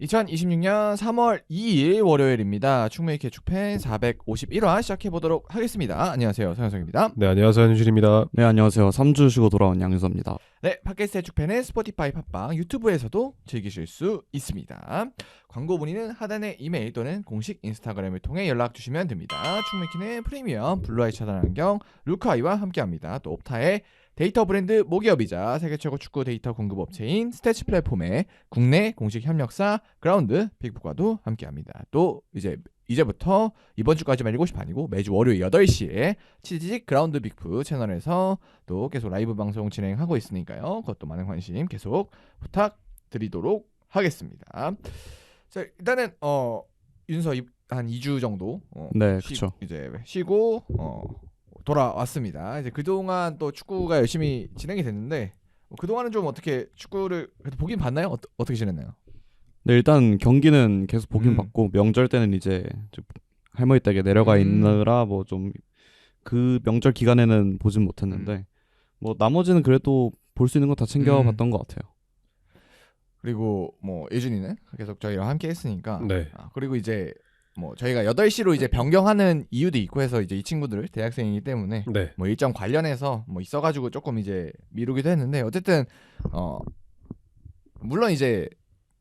2026년 3월 2일 월요일입니다. 축메이케 축팬 451화 시작해보도록 하겠습니다. 안녕하세요, 서현성입니다. 네, 안녕하세요, 현준입니다. 네, 안녕하세요. 3주 쉬고 돌아온 양유서입니다. 네, 팟캐스트의 축팬은 스포티파이, 팟빵, 유튜브에서도 즐기실 수 있습니다. 광고 문의는 하단의 이메일 또는 공식 인스타그램을 통해 연락 주시면 됩니다. 축메이케는 프리미엄, 블루아이 차단 안경, 루카이와 함께합니다. 또 옵타의 데이터 브랜드 모기업이자 세계 최고 축구 데이터 공급 업체인 스태치 플랫폼의 국내 공식 협력사 그라운드 빅북과도 함께합니다. 또 이제부터 이번 주까지만 7시 반이고 매주 월요일 8시에 치지직 그라운드 빅프 채널에서 또 계속 라이브 방송 진행하고 있으니까요. 그것도 많은 관심 계속 부탁드리도록 하겠습니다. 자, 일단은 윤서 한 2주 정도 네, 그렇죠. 이제 쉬고 돌아왔습니다. 이제 그동안 또 축구가 열심히 진행이 됐는데 그동안은 좀 어떻게 축구를 그래도 보긴 봤나요? 어떻게 지냈나요? 네, 일단 경기는 계속 보긴 봤고 명절 때는 이제 할머니 댁에 내려가 있느라 뭐 좀 그 명절 기간에는 보진 못했는데 뭐 나머지는 그래도 볼 수 있는 거 다 챙겨봤던 것 같아요. 그리고 뭐 예준이는 계속 저희랑 함께 했으니까 네. 그리고 이제 뭐 저희가 8시로 이제 변경하는 이유도 있고 해서 이제 이 친구들 대학생이기 때문에 네. 뭐 일정 관련해서 뭐 있어가지고 조금 이제 미루기도 했는데 어쨌든 물론 이제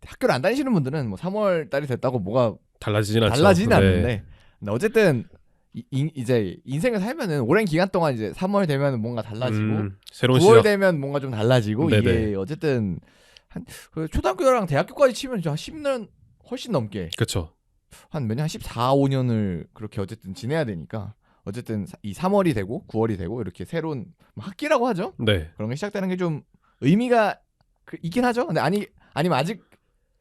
학교를 안 다니시는 분들은 뭐 3월 달이 됐다고 뭐가 달라지진 않는데 근데 어쨌든 이제 인생을 살면은 오랜 기간 동안 이제 3월 되면 뭔가 달라지고 새로운 9월 시작. 되면 뭔가 좀 달라지고 네네. 이게 어쨌든 한 초등학교랑 대학교까지 치면 한 10년 훨씬 넘게 그렇죠. 한 몇 년, 한 14, 5년을 그렇게 어쨌든 지내야 되니까 어쨌든 이 3월이 되고 9월이 되고 이렇게 새로운 학기라고 하죠. 네. 그런 게 시작되는 게 좀 의미가 있긴 하죠. 근데 아니면 아직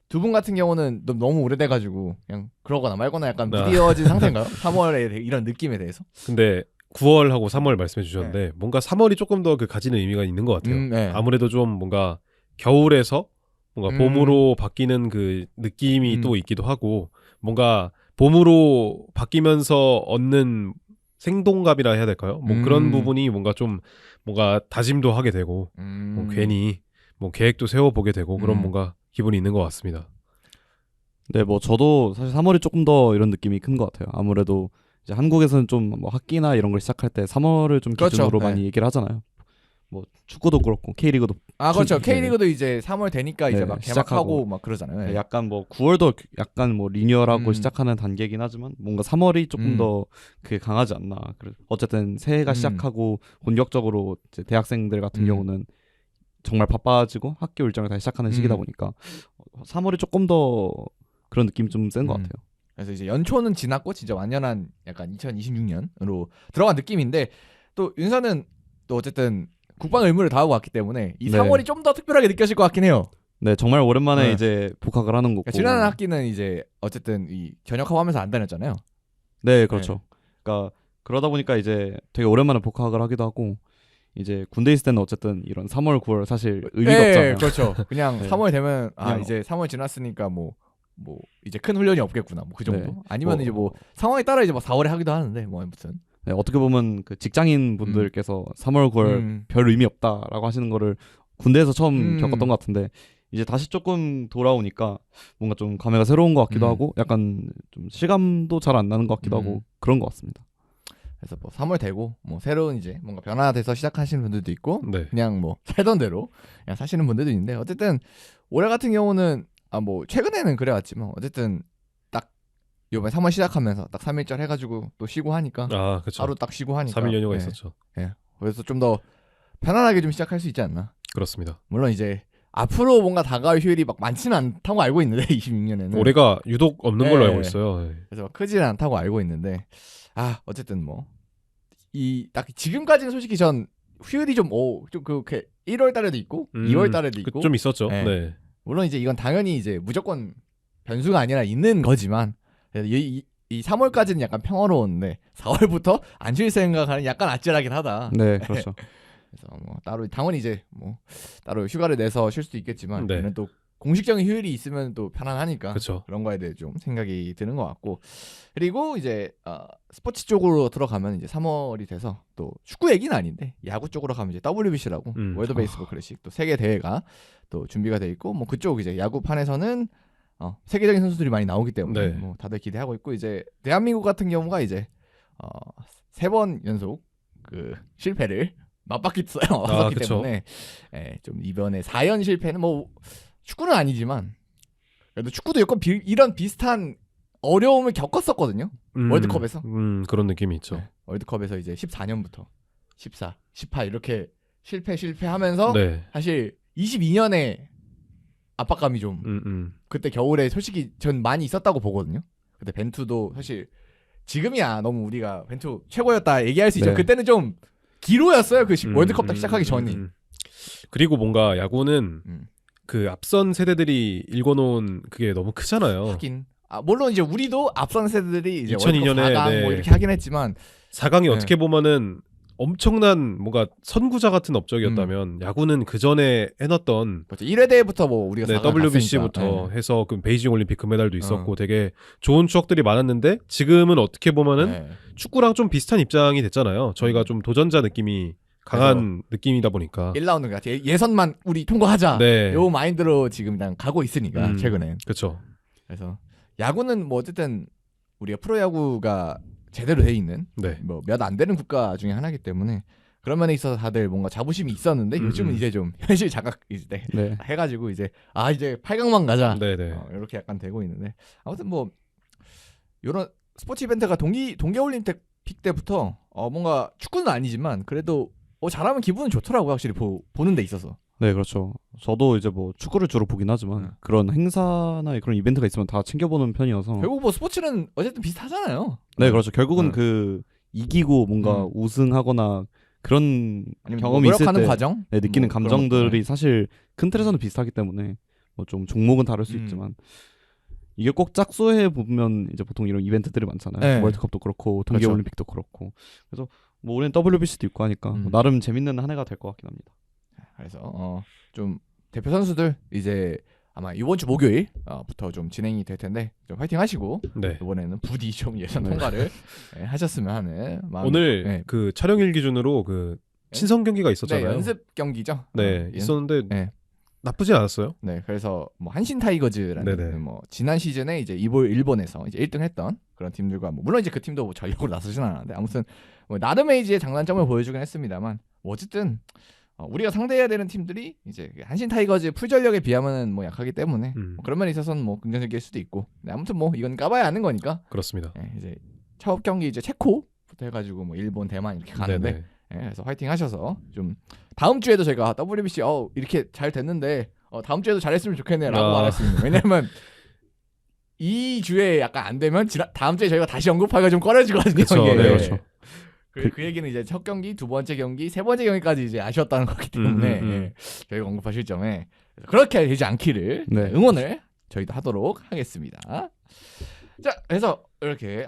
두 분 같은 경우는 너무 오래돼가지고 그냥 그러거나 말거나 약간 무디어진 상태인가요? 3월에 이런 느낌에 대해서? 근데 9월하고 3월 말씀해 주셨는데 뭔가 3월이 조금 더 그 가지는 의미가 있는 것 같아요. 네. 아무래도 좀 뭔가 겨울에서 뭔가 봄으로 바뀌는 그 느낌이 또 있기도 하고 뭔가 봄으로 바뀌면서 얻는 생동감이라 해야 될까요? 뭐 그런 부분이 뭔가 좀 뭔가 다짐도 하게 되고 뭐 괜히 뭐 계획도 세워보게 되고 그런 뭔가 기분이 있는 것 같습니다. 네, 뭐 저도 사실 3월이 조금 더 이런 느낌이 큰 것 같아요. 아무래도 이제 한국에서는 좀 뭐 학기나 이런 걸 시작할 때 3월을 좀 기준으로 그렇죠. 많이 얘기를 하잖아요. 뭐 축구도 그렇고 K리그도 그렇죠. K리그도 이제 3월 되니까 이제 막 개막하고 시작하고 막 그러잖아요. 네, 약간 뭐 9월도 약간 뭐 리뉴얼하고 시작하는 단계이긴 하지만 뭔가 3월이 조금 더 그게 강하지 않나. 어쨌든 새해가 시작하고 본격적으로 이제 대학생들 같은 경우는 정말 바빠지고 학교 일정을 다시 시작하는 시기다 보니까 3월이 조금 더 그런 느낌이 좀 센 것 같아요. 그래서 이제 연초는 지났고 진짜 완연한 약간 2026년으로 들어간 느낌인데 또 윤서는 또 어쨌든 국방 의무를 다하고 왔기 때문에 이 3월이 좀 더 특별하게 느껴질 것 같긴 해요. 네, 정말 오랜만에 이제 복학을 하는 거고. 그러니까 지난 학기는 이제 어쨌든 이 전역하고 하면서 안 다녔잖아요. 네, 그렇죠. 그러니까 그러다 보니까 이제 되게 오랜만에 복학을 하기도 하고 이제 군대 있을 때는 어쨌든 이런 3월, 9월 사실 의미가 없잖아요. 그렇죠. 그냥 네. 3월 되면 그냥 이제 3월 지났으니까 뭐 이제 큰 훈련이 없겠구나. 뭐 그 정도. 네. 아니면 이제 뭐 상황에 따라 이제 막 4월에 하기도 하는데 뭐 아무튼. 네, 어떻게 보면 그 직장인 분들께서 3월, 9월 별 의미 없다라고 하시는 거를 군대에서 처음 겪었던 것 같은데 이제 다시 조금 돌아오니까 뭔가 좀 감회가 새로운 것 같기도 하고 약간 좀 실감도 잘 안 나는 것 같기도 하고 그런 것 같습니다. 그래서 뭐 3월 되고 뭐 새로운 이제 뭔가 변화돼서 시작하시는 분들도 있고 네. 그냥 뭐 살던 대로 그냥 사시는 분들도 있는데 어쨌든 올해 같은 경우는 뭐 최근에는 그래왔지만 어쨌든 딱 이번에 3월 시작하면서 딱 3일절 해가지고 또 쉬고 하니까 그렇죠. 하루 딱 쉬고 하니까 3일 연휴가 있었죠. 그래서 좀 더 편안하게 좀 시작할 수 있지 않나. 그렇습니다. 물론 이제 앞으로 뭔가 다가올 휴일이 막 많지는 않다고 알고 있는데 26년에는 올해가 유독 없는 걸로 알고 있어요. 그래서 막 크지는 않다고 알고 있는데 어쨌든 뭐 이 딱 지금까지는 솔직히 전 휴일이 좀 그렇게 1월 달에도 있고 2월 달에도 있고 좀 있었죠. 네. 네. 물론 이제 이건 당연히 이제 무조건 변수가 아니라 있는 거지만 이 3월까지는 약간 평화로웠는데 4월부터 안 쉴 생각하는 약간 아찔하긴 하다. 네, 그렇죠. 그래서 뭐 따로 당연히 이제 뭐 따로 휴가를 내서 쉴 수도 있겠지만 네. 또 공식적인 휴일이 있으면 또 편안하니까 그쵸. 그런 거에 대해 좀 생각이 드는 것 같고 그리고 이제 스포츠 쪽으로 들어가면 이제 3월이 돼서 또 축구 얘기는 아닌데 야구 쪽으로 가면 이제 WBC라고 월드 베이스볼 클래식 또 세계 대회가 또 준비가 돼 있고 뭐 그쪽 이제 야구판에서는 세계적인 선수들이 많이 나오기 때문에 네. 뭐 다들 기대하고 있고 이제 대한민국 같은 경우가 이제 3번 연속 그 실패를 맛봤기 그쵸. 때문에 좀 이번에 4연 실패는 뭐 축구는 아니지만 그래도 축구도 여건 이런 비슷한 어려움을 겪었었거든요. 월드컵에서. 그런 느낌이 있죠. 네, 월드컵에서 이제 14년부터 14, 18 이렇게 실패하면서 네. 사실 22년에 압박감이 좀 그때 겨울에 솔직히 전 많이 있었다고 보거든요. 그때 벤투도 사실 지금이야 너무 우리가 벤투 최고였다 얘기할 수 있죠. 네. 그때는 좀 기로였어요. 그 월드컵 딱 시작하기 전이. 그리고 뭔가 야구는 음. 그 앞선 세대들이 읽어놓은 그게 너무 크잖아요. 하긴. 물론 이제 우리도 앞선 세대들이 이제 2002년에 월드컵 4강 뭐 이렇게 하긴 했지만 4강이 네. 어떻게 보면은 엄청난 뭔가 선구자 같은 업적이었다면 야구는 그 전에 해놨던 1회 대회부터 뭐 우리가 4강 WBC부터 갔으니까. 해서 그 베이징 올림픽 금메달도 있었고 되게 좋은 추억들이 많았는데 지금은 어떻게 보면은 네. 축구랑 좀 비슷한 입장이 됐잖아요. 저희가 좀 도전자 느낌이 강한 느낌이다 보니까 1라운드 같이 예선만 우리 통과하자. 네. 요 마인드로 지금 일단 가고 있으니까 최근엔. 그렇죠. 그래서 야구는 뭐 어쨌든 우리가 프로야구가 제대로 돼 있는 네. 뭐 몇 안 되는 국가 중에 하나이기 때문에 그런 면에 있어서 다들 뭔가 자부심이 있었는데 요즘은 이제 좀 현실 자각 이제 네. 해가지고 이제 이제 8강만 가자. 네네. 이렇게 약간 되고 있는데 아무튼 뭐 이런 스포츠 이벤트가 동계올림픽 때부터 뭔가 축구는 아니지만 그래도 잘하면 기분은 좋더라고요. 확실히 보는 데 있어서. 네, 그렇죠. 저도 이제 뭐 축구를 주로 보긴 하지만 그런 행사나 그런 이벤트가 있으면 다 챙겨보는 편이어서. 결국 뭐 스포츠는 어쨌든 비슷하잖아요. 네, 그렇죠. 결국은 그 이기고 뭔가 우승하거나 그런 아니면 경험이 있을 노력하는 때 과정, 네, 느끼는 뭐 그런 감정들이 것들. 사실 큰 틀에서는 비슷하기 때문에 뭐 좀 종목은 다를 수 있지만 이게 꼭 짝수해 보면 이제 보통 이런 이벤트들이 많잖아요. 네. 월드컵도 그렇고 동계 그렇죠. 올림픽도 그렇고. 그래서 뭐 우리는 WBC도 있고 하니까 뭐 나름 재밌는 한 해가 될 것 같긴 합니다. 그래서 좀 대표 선수들 이제 아마 이번 주 목요일부터 좀 진행이 될 텐데 좀 화이팅 하시고 네. 이번에는 부디 좀 예선 통과를 하셨으면 하는 마음. 오늘 네. 그 촬영일 기준으로 그 친선 경기가 네, 있었잖아요. 연습 경기죠. 네, 있었는데 네. 나쁘진 않았어요. 네, 그래서 뭐 한신 타이거즈라는 네네. 뭐 지난 시즌에 이제 일본에서 이제 1등했던 그런 팀들과 뭐 물론 이제 그 팀도 뭐 전력으로 나서진 않았는데 아무튼 뭐 나름의 이제 장단점을 보여주긴 했습니다만 뭐 어쨌든 우리가 상대해야 되는 팀들이 이제 한신 타이거즈 풀 전력에 비하면은 뭐 약하기 때문에 뭐 그런 면에 있어서는 뭐 긍정적일 수도 있고 네, 아무튼 뭐 이건 까봐야 아는 거니까 그렇습니다. 네, 이제 첫 경기 이제 체코부터 해가지고 뭐 일본, 대만 이렇게 가는데 네네. 네, 그래서 화이팅 하셔서 좀 다음 주에도 저희가 WBC 이렇게 잘 됐는데 다음 주에도 잘했으면 좋겠네라고 말할 수 있는. 왜냐면 이 주에 약간 안 되면 다음 주에 저희가 다시 언급하기가 좀 꺼려지거든요. 그쵸, 이게. 네, 그렇죠. 그 얘기는 이제 첫 경기, 두 번째 경기, 세 번째 경기까지 이제 아쉬웠다는 거기 때문에 예, 저희가 언급하실 점에 그렇게 되지 않기를 네. 응원을 저희도 하도록 하겠습니다. 자, 그래서 이렇게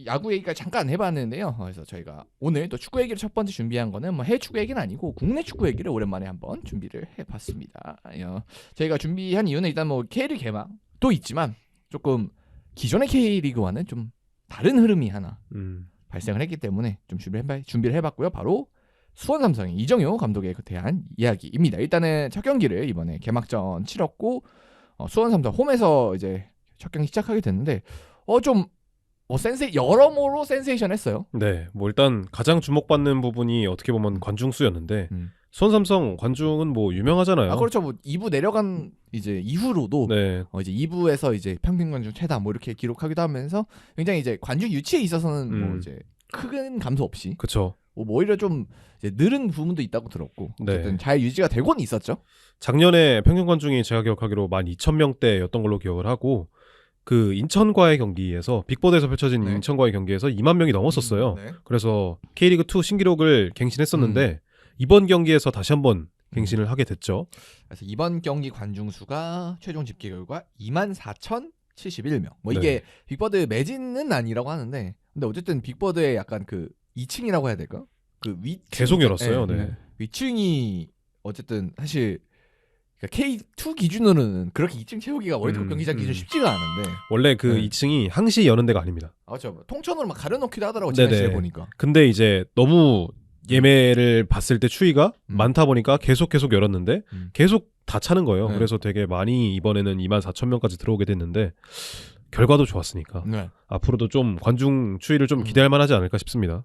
야구 얘기까지 잠깐 해봤는데요. 그래서 저희가 오늘 또 축구 얘기를 첫 번째 준비한 거는 뭐 해외 축구 얘기는 아니고 국내 축구 얘기를 오랜만에 한번 준비를 해봤습니다. 저희가 준비한 이유는 일단 뭐 K리그 개막도 있지만 조금 기존의 K리그와는 좀 다른 흐름이 하나 발생을 했기 때문에 좀 준비를 해봤고요. 바로 수원 삼성의 이정효 감독에 대한 이야기입니다. 일단은 첫 경기를 이번에 개막전 치렀고 수원 삼성 홈에서 이제 첫 경기 시작하게 됐는데 좀 여러모로 센세이션했어요. 네, 뭐 일단 가장 주목받는 부분이 어떻게 보면 관중수였는데 수원 삼성 관중은 뭐 유명하잖아요. 그렇죠. 뭐 2부 내려간 이제 이후로도 네, 이제 2부에서 이제 평균 관중 최다 뭐 이렇게 기록하기도 하면서 굉장히 이제 관중 유치에 있어서는 뭐 이제 큰 감소 없이 그렇죠. 뭐 오히려 좀 이제 늘은 부분도 있다고 들었고 어쨌든 네. 잘 유지가 되고는 있었죠. 작년에 평균 관중이 제가 기억하기로 12,000명대였던 걸로 기억을 하고 그 인천과의 경기에서 빅보드에서 펼쳐진 네. 인천과의 경기에서 2만 명이 넘었었어요. 네. 그래서 K리그2 신기록을 갱신했었는데 이번 경기에서 다시 한번 갱신을 하게 됐죠. 그래서 이번 경기 관중 수가 최종 집계 결과 24,071명. 뭐 네. 이게 빅버드 매진은 아니라고 하는데 근데 어쨌든 빅버드의 약간 그 2층이라고 해야 될까? 그 위층 계속 열었어요. 네. 위층이 어쨌든 사실 그러니까 K2 기준으로는 그렇게 2층 채우기가 월드컵 경기장 기준 쉽지가 않은데 원래 그 네. 2층이 항시 여는 데가 아닙니다. 그렇죠. 통천으로 막 가려놓기도 하더라고 지난 시에 네네. 보니까. 근데 이제 너무 예매를 봤을 때 추이가 음. 많다 보니까 계속 열었는데 계속 다 차는 거예요. 네. 그래서 되게 많이 이번에는 24,000명까지 들어오게 됐는데 결과도 좋았으니까 네. 앞으로도 좀 관중 추이를 좀 음. 기대할 만하지 않을까 싶습니다.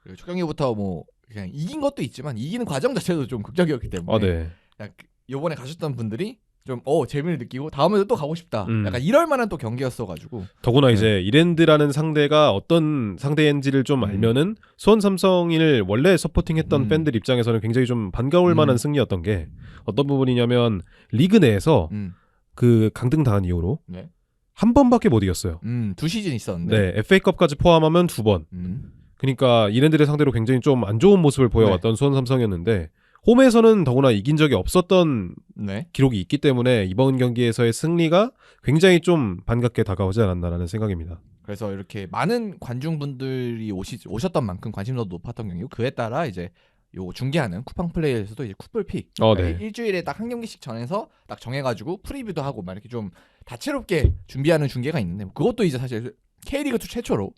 그리고 첫 경기부터 뭐 그냥 이긴 것도 있지만 이기는 과정 자체도 좀 극적이었기 때문에 네. 약간 요번에 가셨던 분들이 좀 재미를 느끼고 다음에도 또 가고 싶다. 음. 약간 이럴 만한 또 경기였어가지고. 더구나 네. 이제 이랜드라는 상대가 어떤 상대인지를 좀 알면은 수원 삼성을 원래 서포팅했던 팬들 입장에서는 굉장히 좀 반가울 만한 승리였던 게 어떤 부분이냐면 리그 내에서 그 강등당한 이후로 네. 한 번밖에 못 이겼어요. 2시즌 있었는데. 네, FA컵까지 포함하면 2번. 그러니까 이랜드를 상대로 굉장히 좀 안 좋은 모습을 보여왔던 수원 삼성이었는데 홈에서는 더구나 이긴 적이 없었던 네. 기록이 있기 때문에 이번 경기에서의 승리가 굉장히 좀 반갑게 다가오지 않았나라는 생각입니다. 그래서 이렇게 많은 관중분들이 오셨던 만큼 관심도도 높았던 경기고 그에 따라 이제 요 중계하는 쿠팡 플레이에서도 이제 쿠플픽 네. 일주일에 딱 한 경기씩 전해서 딱 정해가지고 프리뷰도 하고 막 이렇게 좀 다채롭게 준비하는 중계가 있는데 그것도 이제 사실 K리그2 최초로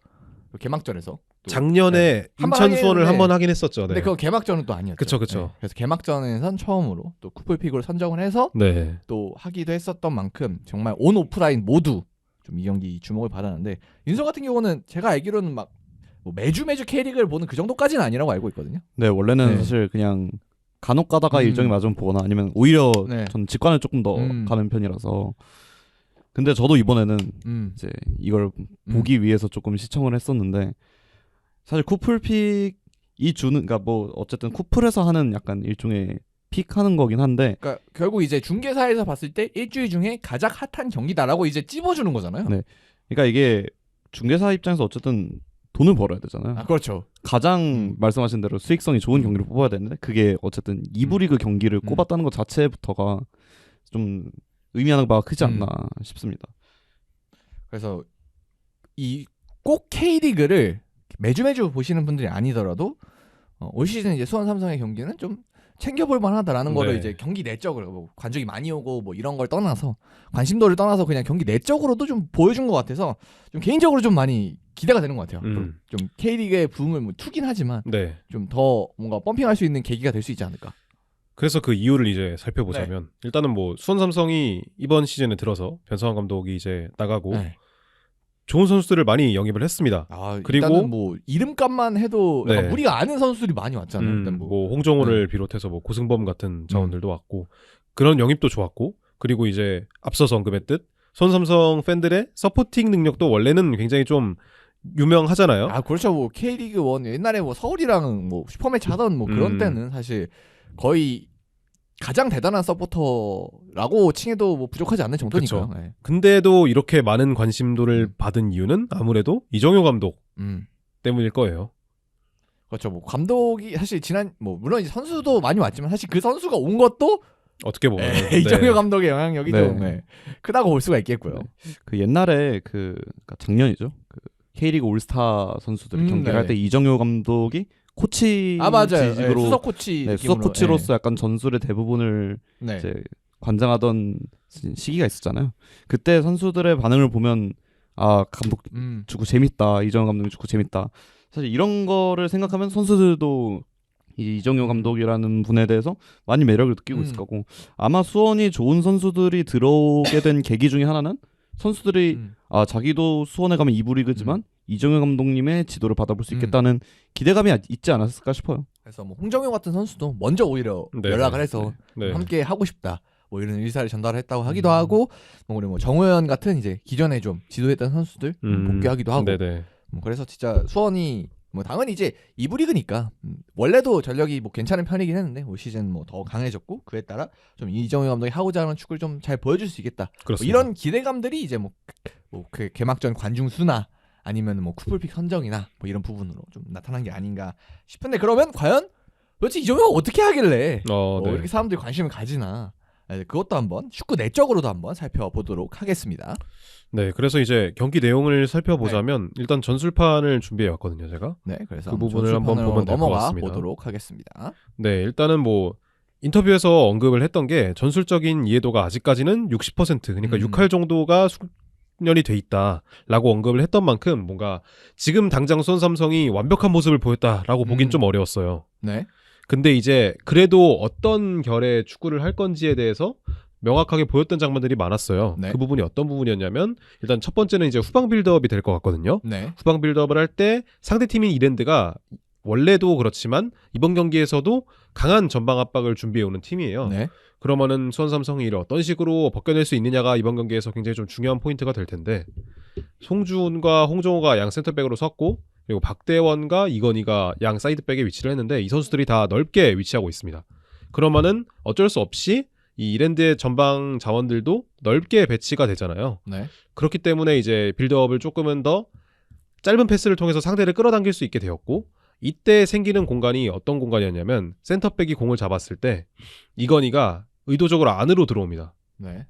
개막전에서 또 작년에 한번 인천 하긴 수원을 했는데 한번 하긴 했었죠. 네. 근데 그거 개막전은 또 아니었죠. 그쵸. 네. 그래서 개막전에선 처음으로 또 쿠플픽으로 선정을 해서 네. 또 하기도 했었던 만큼 정말 온 오프라인 모두 좀 이 경기 주목을 받았는데 윤서 같은 경우는 제가 알기로는 막 뭐 매주 K리그를 보는 그 정도까지는 아니라고 알고 있거든요. 네, 원래는 네. 사실 그냥 간혹 가다가 일정이 맞으면 보거나 아니면 오히려 네. 전 직관을 조금 더 가는 편이라서. 근데 저도 이번에는 이제 이걸 보기 위해서 조금 시청을 했었는데 사실 쿠플픽이 주는 그러니까 뭐 어쨌든 쿠플에서 하는 약간 일종의 픽하는 거긴 한데 그러니까 결국 이제 중계사에서 봤을 때 일주일 중에 가장 핫한 경기다라고 이제 찝어주는 거잖아요. 네. 그러니까 이게 중개사 입장에서 어쨌든 돈을 벌어야 되잖아요. 아 그렇죠. 가장 말씀하신 대로 수익성이 좋은 경기를 뽑아야 되는데 그게 어쨌든 2부 리그 경기를 꼽았다는 것 자체부터가 좀 의미하는 바가 크지 않나 싶습니다. 그래서 이 꼭 K리그를 매주 보시는 분들이 아니더라도 올 시즌 이제 수원 삼성의 경기는 좀 챙겨볼 만하다라는 네. 거를 이제 경기 내적으로 뭐 관중이 많이 오고 뭐 이런 걸 떠나서 관심도를 떠나서 그냥 경기 내적으로도 좀 보여준 것 같아서 좀 개인적으로 좀 많이 기대가 되는 것 같아요. 좀 K리그의 붐을 뭐 투긴 하지만 네. 좀 더 뭔가 펌핑할 수 있는 계기가 될 수 있지 않을까. 그래서 그 이유를 이제 살펴보자면 일단은 뭐 수원 삼성이 이번 시즌에 들어서 변성환 감독이 이제 나가고 네. 좋은 선수들을 많이 영입을 했습니다. 그리고 일단은 뭐 이름값만 해도 네. 약간 우리가 아는 선수들이 많이 왔잖아요. 일단 뭐 홍정호를 비롯해서 뭐 고승범 같은 자원들도 왔고 그런 영입도 좋았고 그리고 이제 앞서서 언급했듯 수원 삼성 팬들의 서포팅 능력도 원래는 굉장히 좀 유명하잖아요. 아 그렇죠. 뭐 K리그 1 옛날에 뭐 서울이랑 뭐 슈퍼매치 하던 뭐 그런 때는 사실 거의 가장 대단한 서포터라고 칭해도 뭐 부족하지 않는 정도니까요. 그쵸. 네. 근데도 이렇게 많은 관심도를 받은 이유는 아무래도 이정효 감독 때문일 거예요. 그렇죠. 뭐 감독이 사실 지난 뭐 물론 이제 선수도 많이 왔지만 사실 그 선수가 온 것도 어떻게 보면 이정효 감독의 영향력이 네. 좀 크다고 볼 수가 있겠고요. 그 옛날에 그러니까 작년이죠. 그 K리그 올스타 선수들이 경기를 네. 할 때 이정효 감독이 코치 맞아요. 지식으로 수석 코치 수석 느낌으로. 코치로서 약간 전술의 대부분을 네. 이제 관장하던 시기가 있었잖아요. 그때 선수들의 반응을 보면 아 감독 축구 재밌다. 이정효 감독이 축구 재밌다. 사실 이런 거를 생각하면 선수들도 이 이정효 감독이라는 분에 대해서 많이 매력을 느끼고 있을 거고 아마 수원이 좋은 선수들이 들어오게 된 계기 중에 하나는 선수들이 아 자기도 수원에 가면 2부 리그지만 이정효 감독님의 지도를 받아볼 수 있겠다는 기대감이 있지 않았을까 싶어요. 그래서 뭐 홍정효 같은 선수도 먼저 오히려 연락을 해서 함께 하고 싶다. 뭐 이런 의사를 전달했다고 하기도 하고 뭐 그리고 뭐 정호연 같은 이제 기존에 좀 지도했던 선수들 복귀하기도 하고 뭐 그래서 진짜 수원이 뭐 당연히 이제 2부 리그니까 원래도 전력이 뭐 괜찮은 편이긴 했는데 올 시즌 뭐 더 강해졌고 그에 따라 좀 이정효 감독이 하고자 하는 축구를 좀 잘 보여줄 수 있겠다. 뭐 이런 기대감들이 이제 뭐 그 개막전 관중 수나 아니면 뭐 쿠플픽 선정이나 뭐 이런 부분으로 좀 나타난 게 아닌가 싶은데 그러면 과연 도대체 이정효가 어떻게 하길래 이렇게 사람들이 관심을 가지나 그것도 한번 축구 내적으로도 한번 살펴보도록 하겠습니다. 네, 그래서 이제 경기 내용을 살펴보자면 일단 전술판을 준비해 왔거든요, 제가. 네, 그래서 그 부분을 한번 보면 될 것 넘어가 같습니다. 보도록 하겠습니다. 네, 일단은 뭐 인터뷰에서 언급을 했던 게 전술적인 이해도가 아직까지는 60% 그러니까 6할 정도가 숙련이 돼 있다라고 언급을 했던 만큼 뭔가 지금 당장 수원 삼성이 완벽한 모습을 보였다라고 보긴 좀 어려웠어요. 네. 근데 이제 그래도 어떤 결의 축구를 할 건지에 대해서 명확하게 보였던 장면들이 많았어요. 네. 그 부분이 어떤 부분이었냐면 일단 첫 번째는 이제 후방 빌드업이 될 것 같거든요. 네. 후방 빌드업을 할 때 상대팀인 이랜드가 원래도 그렇지만 이번 경기에서도 강한 전방 압박을 준비해오는 팀이에요. 네. 그러면은 수원 삼성이 이를 어떤 식으로 벗겨낼 수 있느냐가 이번 경기에서 굉장히 좀 중요한 포인트가 될 텐데 송주훈과 홍정호가 양 센터백으로 섰고 그리고 박대원과 이건희가 양 사이드백에 위치를 했는데 이 선수들이 다 넓게 위치하고 있습니다. 그러면은 어쩔 수 없이 이 이랜드의 전방 자원들도 넓게 배치가 되잖아요. 네. 그렇기 때문에 이제 빌드업을 조금은 더 짧은 패스를 통해서 상대를 끌어당길 수 있게 되었고 이때 생기는 공간이 어떤 공간이었냐면 센터백이 공을 잡았을 때 이건희가 의도적으로 안으로 들어옵니다. 네.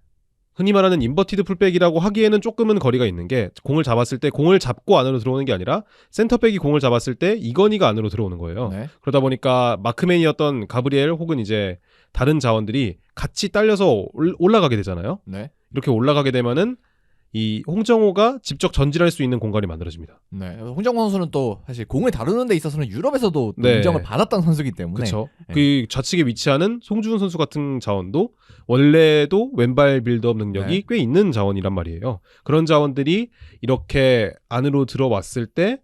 흔히 말하는 인버티드 풀백이라고 하기에는 조금은 거리가 있는 게 공을 잡았을 때 공을 잡고 안으로 들어오는 게 아니라 센터백이 공을 잡았을 때 이건희가 안으로 들어오는 거예요. 네. 그러다 보니까 마크맨이었던 가브리엘 혹은 이제 다른 자원들이 같이 딸려서 올라가게 되잖아요. 네. 이렇게 올라가게 되면은 이 홍정호가 직접 전진할 수 있는 공간이 만들어집니다. 네. 홍정호 선수는 또 사실 공을 다루는 데 있어서는 유럽에서도 또 네. 인정을 받았던 선수이기 때문에. 그렇죠. 네. 그 좌측에 위치하는 송주훈 선수 같은 자원도 원래도 왼발 빌드업 능력이 네. 꽤 있는 자원이란 말이에요. 그런 자원들이 이렇게 안으로 들어왔을 때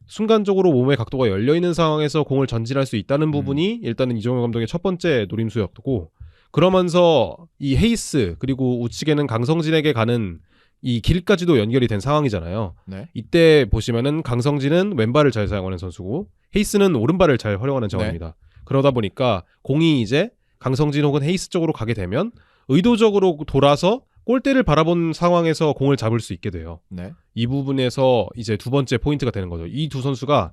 순간적으로 몸의 각도가 열려있는 상황에서 공을 전진할 수 있다는 부분이 일단은 이정효 감독의 첫 번째 노림수였고 그러면서 이 헤이스 그리고 우측에는 강성진에게 가는 이 길까지도 연결이 된 상황이잖아요. 네. 이때 보시면은 강성진은 왼발을 잘 사용하는 선수고 헤이스는 오른발을 잘 활용하는 자원입니다. 그러다 보니까 공이 이제 강성진 혹은 헤이스 쪽으로 가게 되면 의도적으로 돌아서 골대를 바라본 상황에서 공을 잡을 수 있게 돼요. 네. 이 부분에서 이제 두 번째 포인트가 되는 거죠. 이 두 선수가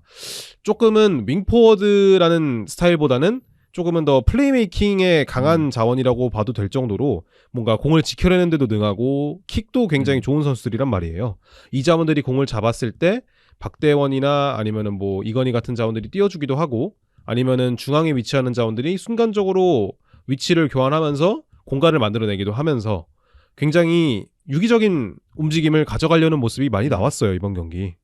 조금은 윙포워드라는 스타일보다는 조금은 더 플레이메이킹에 강한 자원이라고 봐도 될 정도로 뭔가 공을 지켜내는데도 능하고 킥도 굉장히 좋은 선수들이란 말이에요. 이 자원들이 공을 잡았을 때 박대원이나 아니면은 뭐 이건희 같은 자원들이 띄워주기도 하고 아니면은 중앙에 위치하는 자원들이 순간적으로 위치를 교환하면서 공간을 만들어내기도 하면서 굉장히 유기적인 움직임을 가져가려는 모습이 많이 나왔어요, 이번 경기.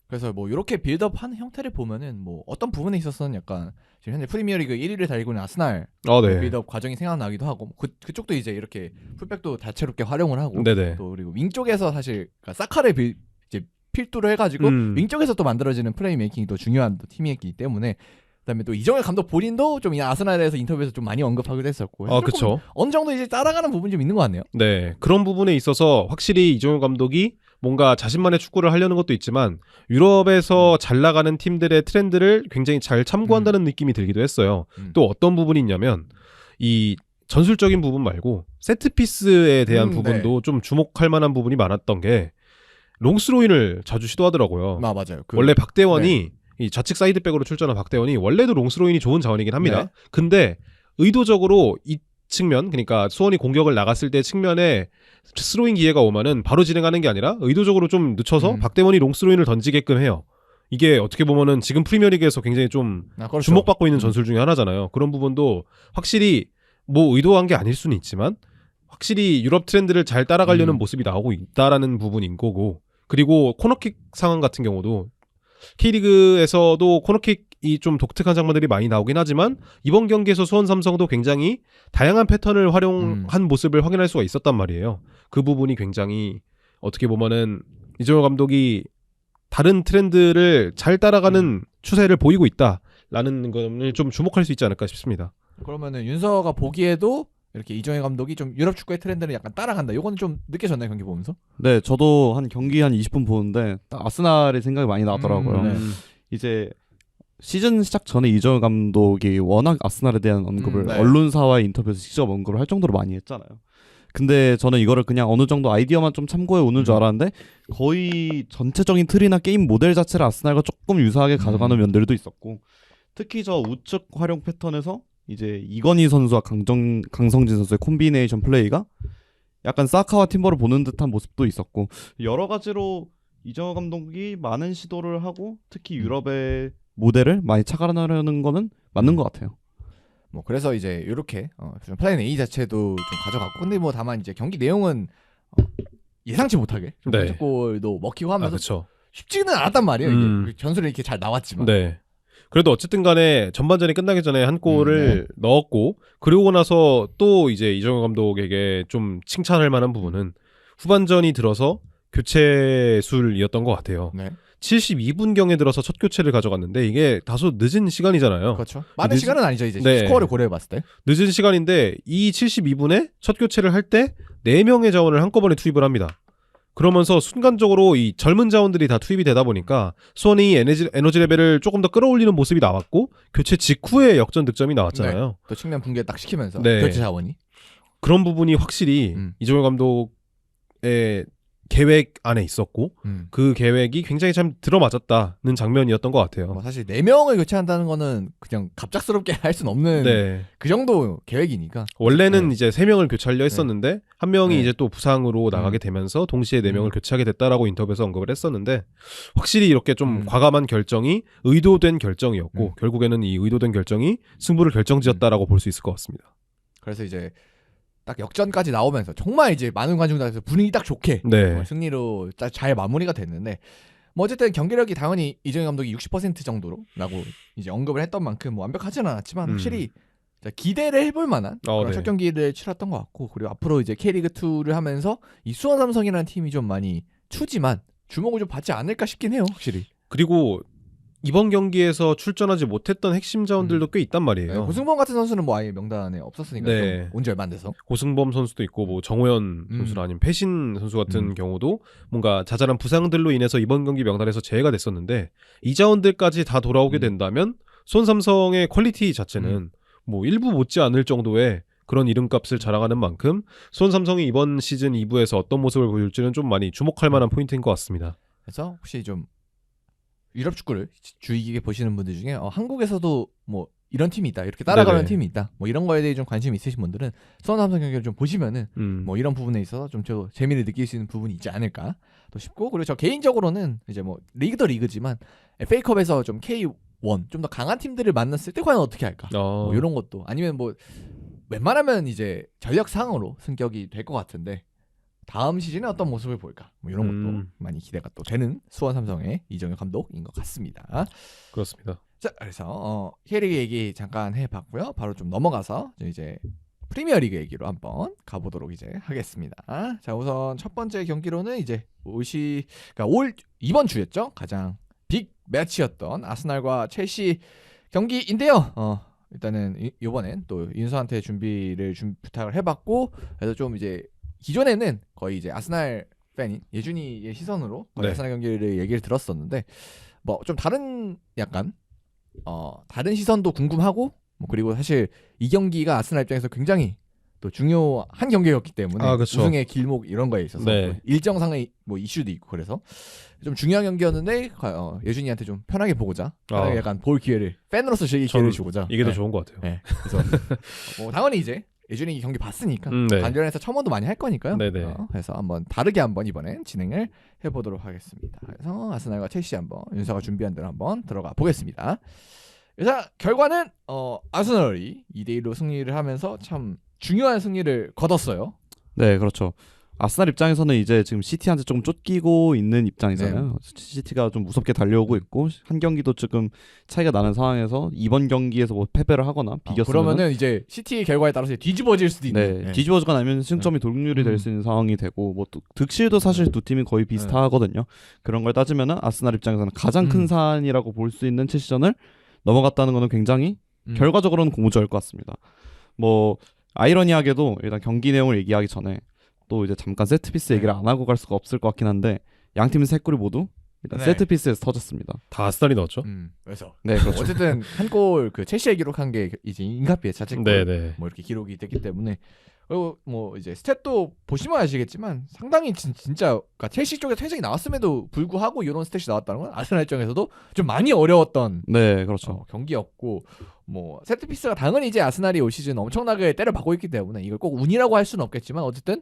그래서 뭐 이렇게 빌드업하는 형태를 보면은 뭐 어떤 부분에 있어서는 약간 지금 현재 프리미어리그 1위를 달리고 있는 아스날 네. 빌드업 과정이 생각나기도 하고 그쪽도 이제 이렇게 풀백도 다채롭게 활용을 하고 네네. 또 그리고 윙 쪽에서 사실 그러니까 사카를 이제 필두로 해가지고 윙 쪽에서 또 만들어지는 플레이 메이킹이 또 중요한 또 팀이었기 때문에 그다음에 또 이정효 감독 본인도 좀 이 아스날에서 인터뷰에서 좀 많이 언급하기도 했었고 그렇죠. 어느 정도 이제 따라가는 부분이 좀 있는 것 같네요. 네, 그런 부분에 있어서 확실히 이정효 감독이 뭔가 자신만의 축구를 하려는 것도 있지만 유럽에서 잘 나가는 팀들의 트렌드를 굉장히 잘 참고한다는 느낌이 들기도 했어요. 또 어떤 부분이 있냐면 이 전술적인 부분 말고 세트피스에 대한 부분도 좀 주목할 만한 부분이 많았던 게 롱스로인을 자주 시도하더라고요. 맞아요. 원래 박대원이 이 좌측 사이드백으로 출전한 박대원이 원래도 롱스로인이 좋은 자원이긴 합니다. 네. 근데 의도적으로 이 측면 그러니까 수원이 공격을 나갔을 때 측면에 스로잉 기회가 오면은 바로 진행하는 게 아니라 의도적으로 좀 늦춰서 박대원이 롱스로인을 던지게끔 해요. 이게 어떻게 보면은 지금 프리미어리그에서 굉장히 좀 그렇죠. 주목받고 있는 전술 중에 하나잖아요. 그런 부분도 확실히 뭐 의도한 게 아닐 수는 있지만 확실히 유럽 트렌드를 잘 따라가려는 모습이 나오고 있다라는 부분인 거고 그리고 코너킥 상황 같은 경우도 K리그에서도 코너킥이 좀 독특한 장면들이 많이 나오긴 하지만 이번 경기에서 수원 삼성도 굉장히 다양한 패턴을 활용한 모습을 확인할 수가 있었단 말이에요. 그 부분이 굉장히 어떻게 보면은 이정효 감독이 다른 트렌드를 잘 따라가는 추세를 보이고 있다라는 것을 좀 주목할 수 있지 않을까 싶습니다. 그러면은 윤서가 보기에도 이렇게 이정효 감독이 좀 유럽 축구의 트렌드를 약간 따라간다. 이거는 좀 느껴졌나요, 경기 보면서? 네, 저도 한 경기 한 20분 보는데 딱 아스날의 생각이 많이 나더라고요. 네. 이제 시즌 시작 전에 이정효 감독이 워낙 아스날에 대한 언급을 네. 언론사와의 인터뷰에서 직접 언급을 할 정도로 많이 했잖아요. 근데 저는 이거를 그냥 어느 정도 아이디어만 좀 참고해 오는 줄 알았는데 거의 전체적인 틀이나 게임 모델 자체를 아스날과 조금 유사하게 가져가는 면들도 있었고 특히 저 우측 활용 패턴에서 이제 이건희 선수와 강성진 선수의 콤비네이션 플레이가 약간 사카와 팀버를 보는 듯한 모습도 있었고 여러 가지로 이정효 감독이 많은 시도를 하고 특히 유럽의 모델을 많이 착안하려는 거는 맞는 것 같아요. 뭐 그래서 이제 이렇게 좀 플랜 A 자체도 좀 가져갔고 근데 뭐 다만 이제 경기 내용은 예상치 못하게 네. 골도 먹히고 하면서 그렇죠. 쉽지는 않았단 말이에요. 음. 이게 전술이 이렇게 잘 나왔지만. 네. 그래도 어쨌든 간에 전반전이 끝나기 전에 한 골을 넣었고 그러고 나서 또 이제 이정현 감독에게 좀 칭찬할 만한 부분은 후반전이 들어서 교체술이었던 것 같아요. 네. 72분경에 들어서 첫 교체를 가져갔는데 이게 다소 늦은 시간이잖아요. 그렇죠. 많은 시간은 아니죠. 이제 네. 스코어를 고려해 봤을 때. 늦은 시간인데 이 72분에 첫 교체를 할 때 4명의 자원을 한꺼번에 투입을 합니다. 그러면서 순간적으로 이 젊은 자원들이 다 투입이 되다 보니까 수원이 에너지 레벨을 조금 더 끌어올리는 모습이 나왔고 교체 직후에 역전 득점이 나왔잖아요. 또 측면 붕괴 딱 시키면서 네. 교체 자원이. 그런 부분이 확실히 이종현 감독의 계획 안에 있었고 그 계획이 굉장히 참 들어맞았다는 장면이었던 것 같아요. 뭐 사실 4명을 교체한다는 거는 그냥 갑작스럽게 할 수는 없는 네. 그 정도 계획이니까. 원래는 네. 이제 3명을 교체하려 했었는데 한 명이 네. 이제 또 부상으로 나가게 되면서 동시에 4명을 교체하게 됐다라고 인터뷰에서 언급을 했었는데 확실히 이렇게 좀 과감한 결정이 의도된 결정이었고 결국에는 이 의도된 결정이 승부를 결정지었다라고 볼 수 있을 것 같습니다. 그래서 이제 딱 역전까지 나오면서 정말 이제 많은 관중들에서 분위기 딱 좋게 네. 승리로 잘 마무리가 됐는데 뭐 어쨌든 경기력이 당연히 이정현 감독이 60% 정도로라고 이제 언급을 했던 만큼 뭐 완벽하지는 않았지만 확실히 기대를 해볼 만한 그런 네. 첫 경기를 치렀던 것 같고 그리고 앞으로 이제 K리그 2를 하면서 이 수원 삼성이라는 팀이 좀 많이 추지만 주목을 좀 받지 않을까 싶긴 해요, 확실히. 그리고 이번 경기에서 출전하지 못했던 핵심 자원들도 꽤 있단 말이에요. 네, 고승범 같은 선수는 뭐 아예 명단에 없었으니까 네. 좀 온 지 얼마 안 돼서. 고승범 선수도 있고 뭐 정호연 선수나 아니면 패신 선수 같은 경우도 뭔가 자잘한 부상들로 인해서 이번 경기 명단에서 제외가 됐었는데 이 자원들까지 다 돌아오게 된다면 수원 삼성의 퀄리티 자체는 뭐 일부 못지 않을 정도의 그런 이름값을 자랑하는 만큼 수원 삼성이 이번 시즌 2부에서 어떤 모습을 보여줄지는 좀 많이 주목할 만한 포인트인 것 같습니다. 그래서 혹시 좀 유럽 축구를 주의 깊게 보시는 분들 중에 한국에서도 뭐 이런 팀이 있다, 이렇게 따라가는 네네. 팀이 있다, 뭐 이런 거에 대해 좀 관심이 있으신 분들은 수원 삼성 경기를 좀 보시면은 뭐 이런 부분에 있어서 좀 재미를 느낄 수 있는 부분이 있지 않을까 또 싶고 그리고 저 개인적으로는 이제 뭐 리그도 리그지만 FA컵에서 좀 K1 좀 더 강한 팀들을 만났을 때 과연 어떻게 할까 뭐 이런 것도 아니면 뭐 웬만하면 이제 전력상으로 승격이 될 것 같은데 다음 시즌에 어떤 모습을 보일까 뭐 이런 것도 많이 기대가 또 되는 수원 삼성의 이정현 감독인 것 같습니다. 그렇습니다. 자, 그래서 K리그 얘기 잠깐 해봤고요. 바로 좀 넘어가서 이제 프리미어리그 얘기로 한번 가보도록 이제 하겠습니다. 자, 우선 첫 번째 경기로는 이제 그러니까 이번 주였죠. 가장 빅 매치였던 아스날과 첼시 경기인데요. 일단은 이번엔 또 인수한테 준비를 부탁을 해봤고 그래서 좀 이제 기존에는 거의 이제 아스날 팬인 예준이의 시선으로 거의 아스날 경기를 얘기를 들었었는데 뭐 좀 다른 약간 다른 시선도 궁금하고 뭐 그리고 사실 이 경기가 아스날 입장에서 굉장히 또 중요한 경기였기 때문에 그쵸. 우승의 길목 이런 거에 있어서 뭐 일정상의 뭐 이슈도 있고 그래서 좀 중요한 경기였는데 예준이한테 좀 편하게 보고자 편하게 약간 볼 기회를 팬으로서 즐길 기회를 주고자 이게 더 좋은 것 같아요. 네. 그래서 뭐 당연히 이제 예준이 경기 봤으니까 네. 관련해서 첨언도 많이 할 거니까요. 네네. 그래서 한번 다르게 한번 이번엔 진행을 해보도록 하겠습니다. 그래서 아스날과 첼시 한번 윤서가 준비한 대로 한번 들어가 보겠습니다. 그래서 결과는 아스널이 2대1로 승리를 하면서 참 중요한 승리를 거뒀어요. 네, 그렇죠. 아스날 입장에서는 이제 지금 시티한테 조금 쫓기고 있는 입장이잖아요. 시티가 좀 무섭게 달려오고 있고 한 경기도 지금 차이가 나는 상황에서 이번 경기에서 뭐 패배를 하거나 비겼으면 그러면은 이제 시티의 결과에 따라서 뒤집어질 수도 있는. 뒤집어지거나 아니면 승점이 동률이 될 수 있는 상황이 되고 뭐 또 득실도 사실 두 팀이 거의 비슷하거든요. 그런 걸 따지면은 아스날 입장에서는 가장 큰 산이라고 볼 수 있는 첼시전을 넘어갔다는 거는 굉장히 결과적으로는 고무적일 것 같습니다. 뭐 아이러니하게도 일단 경기 내용을 얘기하기 전에 또 이제 잠깐 세트피스 얘기를 안 하고 갈 수가 없을 것 같긴 한데 양팀 세 골이 모두 일단 세트피스에서 터졌습니다. 다 아스날이 넣었죠. 그래서 네, 그렇죠. 어쨌든 한 골 그 첼시에 기록한 게 이제 인카피의 자책골 네네. 뭐 이렇게 기록이 됐기 때문에 그리고 뭐 이제 스탯도 보시면 아시겠지만 상당히 진짜 그러니까 첼시 쪽에 퇴장이 나왔음에도 불구하고 이런 스탯이 나왔다는 건 아스날 입장에서도 좀 많이 어려웠던 네, 그렇죠. 경기였고 뭐 세트피스가 당연히 이제 아스날이 올 시즌 엄청나게 때려박고 있기 때문에 이걸 꼭 운이라고 할 수는 없겠지만 어쨌든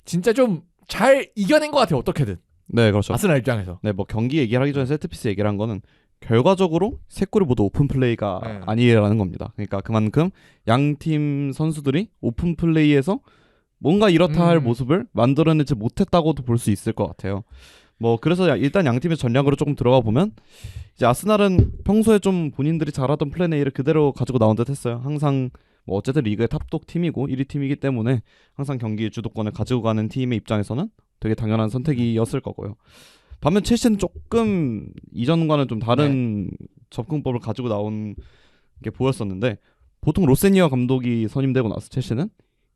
진짜 좀 잘 이겨낸 것 같아요. 어떻게든. 네, 그렇죠. 아스날 입장에서. 네, 뭐 경기 얘기를 하기 전에 세트피스 얘기를 한 거는 결과적으로 세 골이 모두 오픈 플레이가 아니라는 겁니다. 그러니까 그만큼 양 팀 선수들이 오픈 플레이에서 뭔가 이렇다 할 음. 모습을 만들어내지 못했다고도 볼 수 있을 것 같아요. 뭐 그래서 일단 양 팀의 전략으로 조금 들어가 보면 이제 아스날은 평소에 좀 본인들이 잘하던 플랜 A를 그대로 가지고 나온 듯 했어요. 항상 뭐 어쨌든 리그의 탑독 팀이고 1위 팀이기 때문에 항상 경기 주도권을 가지고 가는 팀의 입장에서는 되게 당연한 선택이었을 거고요. 반면 첼시는 조금 이전과는 좀 다른 접근법을 가지고 나온 게 보였었는데 보통 로세니어 감독이 선임되고 나서 첼시는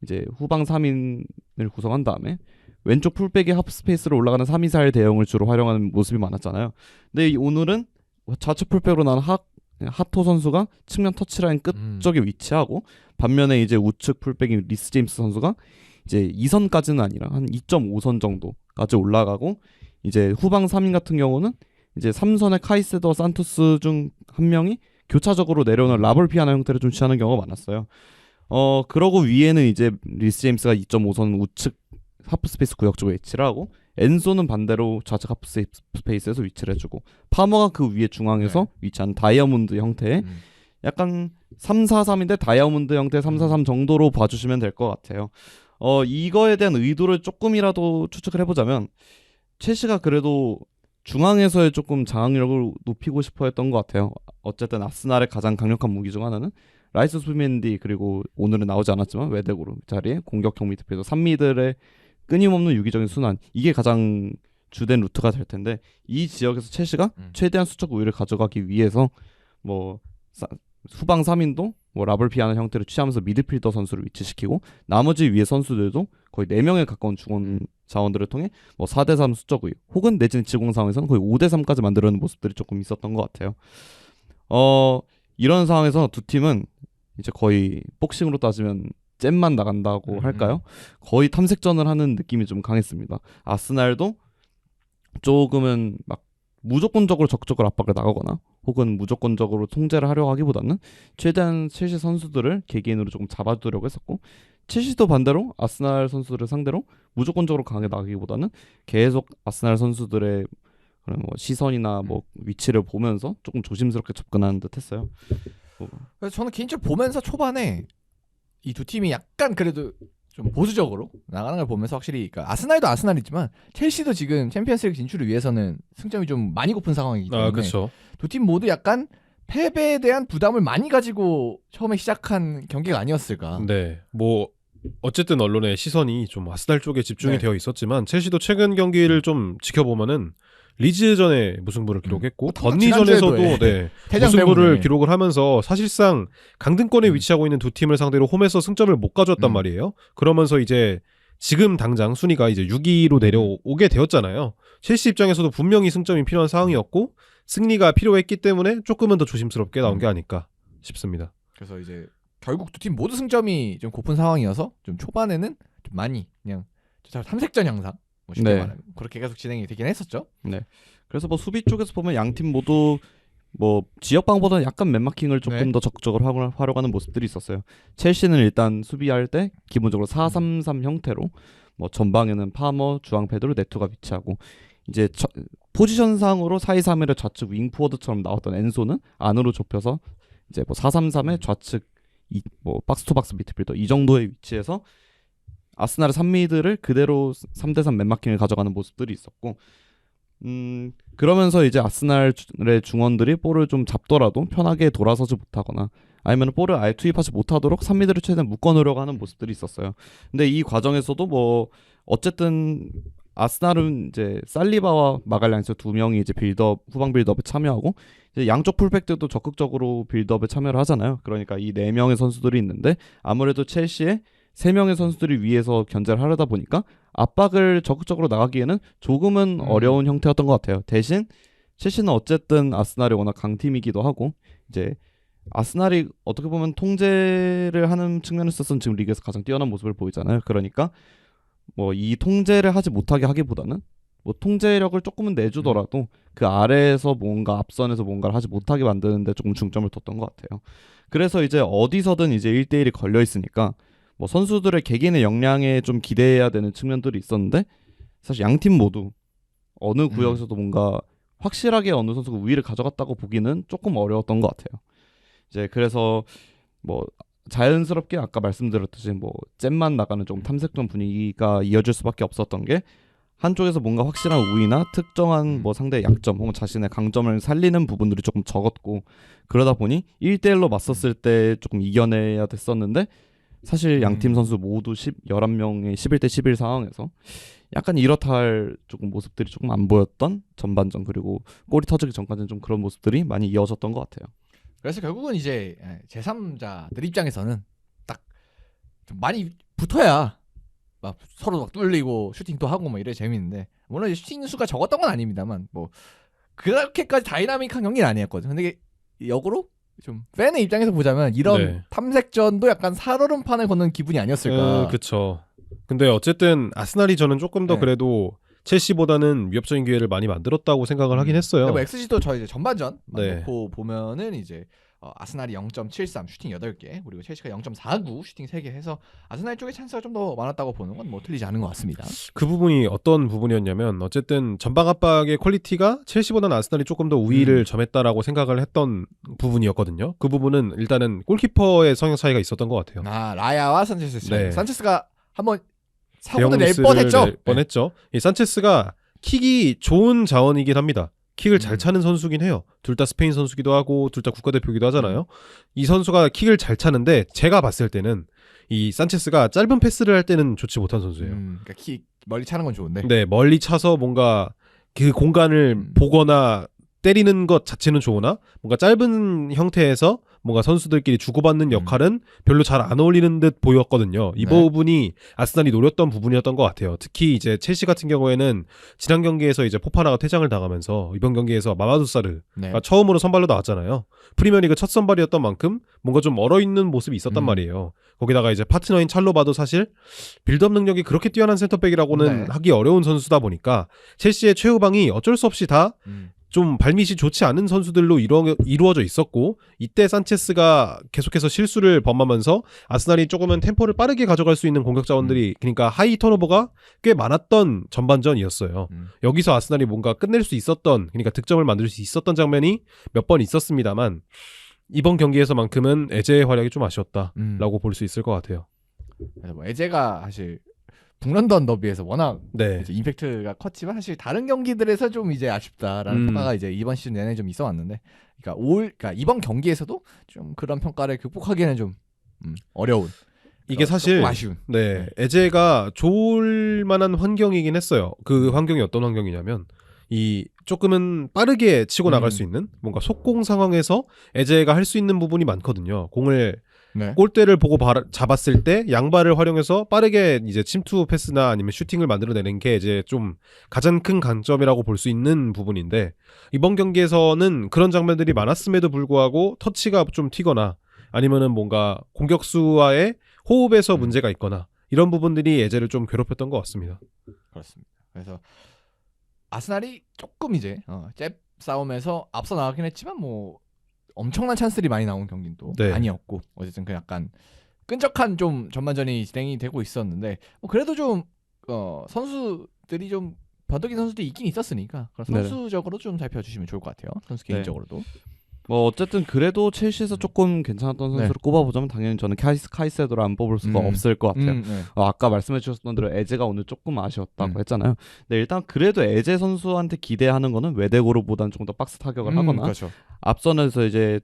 이제 후방 3인을 구성한 다음에 왼쪽 풀백의 하프스페이스로 올라가는 3-2-4-1 대형을 주로 활용하는 모습이 많았잖아요. 근데 오늘은 좌측 풀백으로 나온 하토 선수가 측면 터치라인 끝쪽에 위치하고 반면에 이제 우측 풀백인 리스 제임스 선수가 이제 2선까지는 아니라 한 2.5선 정도까지 올라가고 이제 후방 3인 같은 경우는 이제 3선의 카이세더 산토스 중 한 명이 교차적으로 내려오는 라볼 피아나 형태를 좀 취하는 경우가 많았어요. 그러고 위에는 이제 리스 제임스가 2.5선 우측 하프스페이스 구역 쪽에 위치를 하고 엔소는 반대로 좌측 하프스페이스에서 위치를 해주고 파머가 그 위에 중앙에서 위치한 다이아몬드 형태의 약간 3-4-3인데 다이아몬드 형태의 3-4-3 정도로 봐주시면 될 것 같아요. 이거에 대한 의도를 조금이라도 추측을 해보자면 첼시가 그래도 중앙에서의 조금 장악력을 높이고 싶어 했던 것 같아요. 어쨌든 아스날의 가장 강력한 무기 중 하나는 라이스 수비맨디 그리고 오늘은 나오지 않았지만 웨데고르 자리에 공격형 미드필더 3미들의 끊임없는 유기적인 순환 이게 가장 주된 루트가 될 텐데 이 지역에서 첼시가 최대한 수적 우위를 가져가기 위해서 뭐 후방 3인도 뭐 라블 피아노 형태를 취하면서 미드필더 선수를 위치시키고 나머지 위에 선수들도 거의 4명에 가까운 중원 자원들을 통해 뭐 4대3 수적 우위 혹은 내지는 지공 상황에서는 거의 5대3까지 만들어내는 모습들이 조금 있었던 것 같아요. 이런 상황에서 두 팀은 이제 거의 복싱으로 따지면 잼만 나간다고 할까요? 거의 탐색전을 하는 느낌이 좀 강했습니다. 아스날도 조금은 막 무조건적으로 적극적으로 압박을 나가거나 혹은 무조건적으로 통제를 하려고 하기보다는 최대한 첼시 선수들을 개개인으로 조금 잡아두려고 했었고 첼시도 반대로 아스날 선수들을 상대로 무조건적으로 강하게 나가기보다는 계속 아스날 선수들의 그런 뭐 시선이나 뭐 위치를 보면서 조금 조심스럽게 접근하는 듯했어요. 그래서 저는 개인적으로 보면서 초반에 이 두 팀이 약간 그래도 좀 보수적으로 나가는 걸 보면서 확실히 그러니까 아스날도 아스날이지만 첼시도 지금 챔피언스리그 진출을 위해서는 승점이 좀 많이 고픈 상황이기 때문에 그렇죠. 두 팀 모두 약간 패배에 대한 부담을 많이 가지고 처음에 시작한 경기가 아니었을까. 네, 뭐 어쨌든 언론의 시선이 좀 아스날 쪽에 집중이 네. 되어 있었지만 첼시도 최근 경기를 좀 지켜보면은 리즈전에 무승부를 기록했고 번리전에서도 대장 무승부를 때문에. 기록을 하면서 사실상 강등권에 위치하고 있는 두 팀을 상대로 홈에서 승점을 못 가져왔단 음. 말이에요. 그러면서 이제 지금 당장 순위가 이제 6위로 내려오게 되었잖아요. 첼시 입장에서도 분명히 승점이 필요한 상황이었고 승리가 필요했기 때문에 조금은 더 조심스럽게 나온 게 아닐까 싶습니다. 그래서 이제 결국 두 팀 모두 승점이 좀 고픈 상황이어서 좀 초반에는 좀 많이 그냥 탐색전 양상 뭐 쉽게 네. 말하면 그렇게 계속 진행이 되긴 했었죠. 네. 그래서 뭐 수비 쪽에서 보면 양 팀 모두 뭐 지역방보다는 약간 맨마킹을 조금 네. 더 적극적으로 활용하는 모습들이 있었어요. 첼시는 일단 수비할 때 기본적으로 4-3-3 형태로 뭐 전방에는 파머, 주앙 페드로 네투가 위치하고 이제 포지션상으로 4-2-3-1의 좌측 윙포워드처럼 나왔던 엔소는 안으로 좁혀서 이제 뭐 4-3-3의 좌측 뭐 박스투박스 미드필더 이 정도의 위치에서 아스날의 3미드를 그대로 3대3 맨마킹을 가져가는 모습들이 있었고 그러면서 이제 아스날의 중원들이 볼을 좀 잡더라도 편하게 돌아서지 못하거나 아니면 볼을 아예 투입하지 못하도록 3미드를 최대한 묶어놓으려고 하는 모습들이 있었어요. 근데 이 과정에서도 뭐 어쨌든 아스날은 이제 살리바와 마갈량스 두 명이 이제 후방 빌드업에 참여하고 이제 양쪽 풀백들도 적극적으로 빌드업에 참여를 하잖아요. 그러니까 이 4명의 선수들이 있는데 아무래도 첼시의 3명의 선수들이 위에서 견제를 하려다 보니까 압박을 적극적으로 나가기에는 조금은 어려운 형태였던 것 같아요. 대신 첼시는 어쨌든 아스날이 워낙 강팀이기도 하고 이제 아스날이 어떻게 보면 통제를 하는 측면에 있어서는 지금 리그에서 가장 뛰어난 모습을 보이잖아요. 그러니까 뭐 이 통제를 하지 못하게 하기보다는 뭐 통제력을 조금은 내주더라도 그 아래에서 뭔가 앞선에서 뭔가를 하지 못하게 만드는데 조금 중점을 뒀던 것 같아요. 그래서 이제 어디서든 이제 1대1이 걸려 있으니까 뭐 선수들의 개개인의 역량에 좀 기대해야 되는 측면들이 있었는데 사실 양 팀 모두 어느 구역에서도 뭔가 확실하게 어느 선수가 우위를 가져갔다고 보기는 조금 어려웠던 것 같아요. 이제 그래서 뭐 자연스럽게 아까 말씀드렸듯이 뭐 잼만 나가는 좀 탐색전 분위기가 이어질 수밖에 없었던 게 한쪽에서 뭔가 확실한 우위나 특정한 뭐 상대의 약점 혹은 자신의 강점을 살리는 부분들이 조금 적었고 그러다 보니 1대1로 맞섰을 때 조금 이겨내야 됐었는데 사실 양팀 선수 모두 11명의 11대 11 상황에서 약간 이렇다 할 조금 모습들이 조금 안 보였던 전반전 그리고 골이 터지기 전까지는 좀 그런 모습들이 많이 이어졌던 것 같아요. 그래서 결국은 이제 제3자들 입장에서는 딱 좀 많이 붙어야 막 서로 막 뚫리고 슈팅도 하고 뭐 이래 재밌는데 물론 이제 슈팅 수가 적었던 건 아닙니다만 뭐 그렇게까지 다이나믹한 경기는 아니었거든. 근데 이게 역으로 좀 팬의 입장에서 보자면 이런 네. 탐색전도 약간 살얼음판을 걷는 기분이 아니었을까. 그쵸. 근데 어쨌든 아스날이 저는 조금 더 네. 그래도 첼시보다는 위협적인 기회를 많이 만들었다고 생각을 하긴 했어요. 근데 뭐 XG도 저 이제 전반전 네. 놓고 보면은 이제 아스날이 0.73 슈팅 8개 그리고 첼시가 0.49 슈팅 3개 해서 아스날 쪽에 찬스가 좀 더 많았다고 보는 건 뭐 틀리지 않은 것 같습니다. 그 부분이 어떤 부분이었냐면 어쨌든 전방 압박의 퀄리티가 첼시보다는 아스날이 조금 더 우위를 점했다라고 생각을 했던 부분이었거든요. 그 부분은 일단은 골키퍼의 성향 차이가 있었던 것 같아요. 라야와 산체스 차이. 네. 산체스가 한번 대형 사고를 낼 미스를 뻔했죠. 낼 뻔했죠. 이 산체스가 킥이 좋은 자원이긴 합니다. 킥을 잘 음. 차는 선수긴 해요. 둘 다 스페인 선수기도 하고 둘 다 국가대표기도 하잖아요. 이 선수가 킥을 잘 차는데 제가 봤을 때는 이 산체스가 짧은 패스를 할 때는 좋지 못한 선수예요. 그러니까 킥 멀리 차는 건 좋은데. 네, 멀리 차서 뭔가 그 공간을 보거나 때리는 것 자체는 좋으나 뭔가 짧은 형태에서 뭔가 선수들끼리 주고받는 역할은 별로 잘 안 어울리는 듯 보였거든요. 이 네. 부분이 아스날이 노렸던 부분이었던 것 같아요. 특히 이제 첼시 같은 경우에는 지난 경기에서 이제 포파나가 퇴장을 당하면서 이번 경기에서 마마두 사르가 네. 처음으로 선발로 나왔잖아요. 프리미어리그 첫 선발이었던 만큼 뭔가 좀 얼어있는 모습이 있었단 말이에요. 거기다가 이제 파트너인 찰로바도 사실 빌드업 능력이 그렇게 뛰어난 센터백이라고는 네. 하기 어려운 선수다 보니까 첼시의 최후방이 어쩔 수 없이 다 좀 발밑이 좋지 않은 선수들로 이루어져 있었고 이때 산체스가 계속해서 실수를 범하면서 아스날이 조금은 템포를 빠르게 가져갈 수 있는 공격 자원들이 그러니까 하이 턴오버가 꽤 많았던 전반전이었어요. 여기서 아스날이 뭔가 끝낼 수 있었던 그러니까 득점을 만들 수 있었던 장면이 몇 번 있었습니다만 이번 경기에서만큼은 에제의 활약이 좀 아쉬웠다라고 볼 수 있을 것 같아요. 그래서 뭐 에제가 사실 북런던 더비에서 워낙 네. 이제 임팩트가 컸지만 사실 다른 경기들에서 좀 이제 아쉽다라는 평가가 이제 이번 시즌 내내 좀 있어왔는데, 그러니까 이번 경기에서도 좀 그런 평가를 극복하기에는 좀 어려운. 이게 사실 조금 아쉬운. 네, 에제가 좋을 만한 환경이긴 했어요. 그 환경이 어떤 환경이냐면 이 조금은 빠르게 치고 나갈 수 있는 뭔가 속공 상황에서 에제가 할 수 있는 부분이 많거든요. 공을 네. 골대를 보고 잡았을 때 양발을 활용해서 빠르게 이제 침투 패스나 아니면 슈팅을 만들어내는 게 이제 좀 가장 큰 강점이라고 볼 수 있는 부분인데 이번 경기에서는 그런 장면들이 많았음에도 불구하고 터치가 좀 튀거나 아니면은 뭔가 공격수와의 호흡에서 문제가 있거나 이런 부분들이 에제를 좀 괴롭혔던 것 같습니다. 그렇습니다. 그래서 아스날이 조금 이제 잽 싸움에서 앞서 나가긴 했지만 뭐 엄청난 찬스들이 많이 나온 경기는 또 네. 아니었고 어쨌든 그 약간 끈적한 좀 전반전이 진행이 되고 있었는데 뭐 그래도 좀 선수들이 좀 변덕인 선수들이 있긴 있었으니까 그런 선수적으로 좀 살펴주시면 좋을 것 같아요. 선수 개인적으로도. 뭐 어쨌든 그래도 첼시에서 조금 괜찮았던 선수를 꼽아보자면 당연히 저는 카이세도를 안 뽑을 수가 없을 것 같아요. 네. 아까 말씀해 주셨던 대로 에제가 오늘 조금 아쉬웠다고 했잖아요. 근데 일단 그래도 에제 선수한테 기대하는 거는 외대고로보다는 조금 더 박스 타격을 하거나 그렇죠. 앞선에서 이제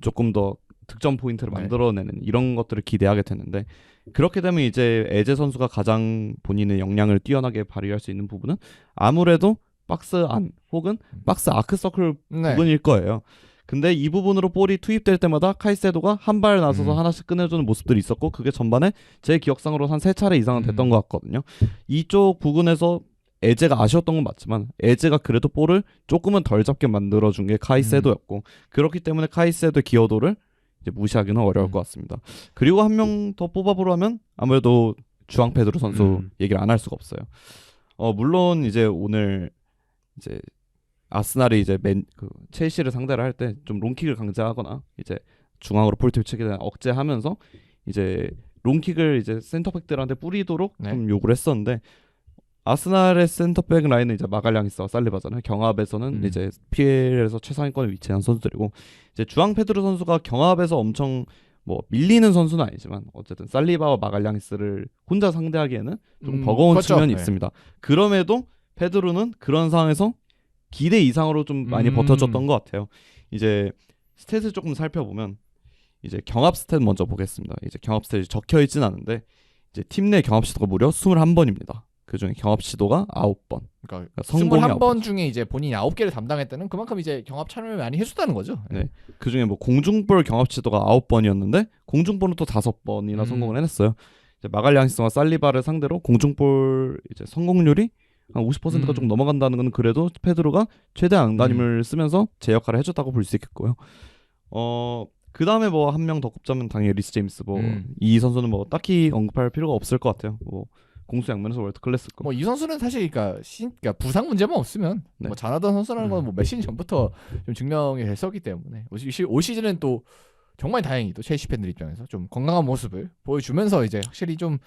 조금 더 득점 포인트를 만들어내는 이런 것들을 기대하게 되는데 그렇게 되면 이제 에제 선수가 가장 본인의 역량을 뛰어나게 발휘할 수 있는 부분은 아무래도 박스 안 혹은 박스 아크 서클 부분일 거예요. 근데 이 부분으로 볼이 투입될 때마다 카이세도가 한 발 나서서 하나씩 꺼내주는 모습들이 있었고 그게 전반에 제 기억상으로 한 3차례 이상은 됐던 것 같거든요. 이쪽 부분에서 에제가 아쉬웠던 건 맞지만 에제가 그래도 볼을 조금은 덜 잡게 만들어준 게 카이세도였고 그렇기 때문에 카이세도의 기여도를 이제 무시하기는 어려울 것 같습니다. 그리고 한 명 더 뽑아보라면 아무래도 주앙 페드로 선수 얘기를 안 할 수가 없어요. 물론 이제 오늘 이제 아스날이 이제 첼시를 상대를 할 때 좀 롱킥을 강제하거나 이제 중앙으로 볼트를 치게 되는 억제하면서 이제 롱킥을 이제 센터백들한테 뿌리도록 좀 요구를 했었는데 아스날의 센터백 라인은 이제 마갈량이스와 살리바잖아요. 경합에서는 이제 PL에서 최상위권에 위치한 선수들이고 이제 주앙 페드로 선수가 경합에서 엄청 뭐 밀리는 선수는 아니지만 어쨌든 살리바와 마갈량이스를 혼자 상대하기에는 좀 버거운 그렇죠. 측면이 네. 있습니다. 그럼에도 페드로는 그런 상황에서 기대 이상으로 좀 많이 버텨줬던 것 같아요. 이제 스탯을 조금 살펴보면 이제 경합 스탯 먼저 보겠습니다. 이제 경합 스탯이 적혀 있진 않은데 이제 팀 내 경합 시도가 무려 21번입니다. 그중에 경합 시도가 9번. 그러니까 성공이 21번 중에 이제 본인이 9개를 담당했다는 그만큼 이제 경합 참여를 많이 해줬다는 거죠. 네. 그중에 뭐 공중볼 경합 시도가 9번이었는데 공중볼은 또 5번이나 성공을 해냈어요. 이제 마갈량이스와 살리바를 상대로 공중볼 이제 성공률이 한 50%가 좀 넘어간다는 건 그래도 페드로가 최대 앙다님을 쓰면서 제 역할을 해줬다고 볼 수 있겠고요. 그 다음에 뭐 한 명 더 꼽자면 당연히 리스 제임스. 뭐 이 선수는 뭐 딱히 언급할 필요가 없을 것 같아요. 뭐 공수 양면에서 월드 클래스고. 뭐 이 선수는 사실 그러니까 부상 문제만 없으면 네. 뭐 잘하던 선수라는 건 뭐 몇 시즌 전부터 좀 증명이 됐었기 때문에 올 시즌은 또 정말 다행히 또 첼시 팬들 입장에서 좀 건강한 모습을 보여주면서 이제 확실히 좀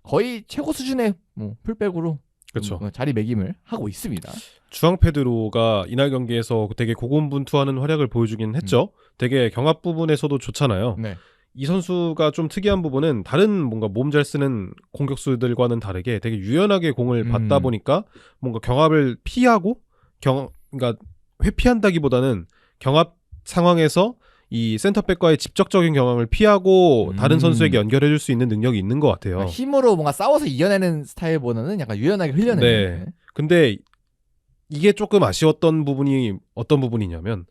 거의 최고 수준의 뭐 풀백으로 그렇죠. 자리매김을 하고 있습니다. 주앙 페드로가 이날 경기에서 되게 고군분투하는 활약을 보여주긴 했죠. 되게 경합 부분에서도 좋잖아요. 네. 이 선수가 좀 특이한 부분은 다른 뭔가 몸 잘 쓰는 공격수들과는 다르게 되게 유연하게 공을 받다 보니까 뭔가 경합을 피하고 그러니까 회피한다기보다는 경합 상황에서 이 센터백과의 직접적인 경험을 피하고 다른 선수에게 연결해줄 수 있는 능력이 있는 것 같아요. 그러니까 힘으로 뭔가 싸워서 이겨내는 스타일보다는 약간 유연하게 흘려내는. 네. 근데 이게 조금 아쉬웠던 부분이 어떤 부분이냐면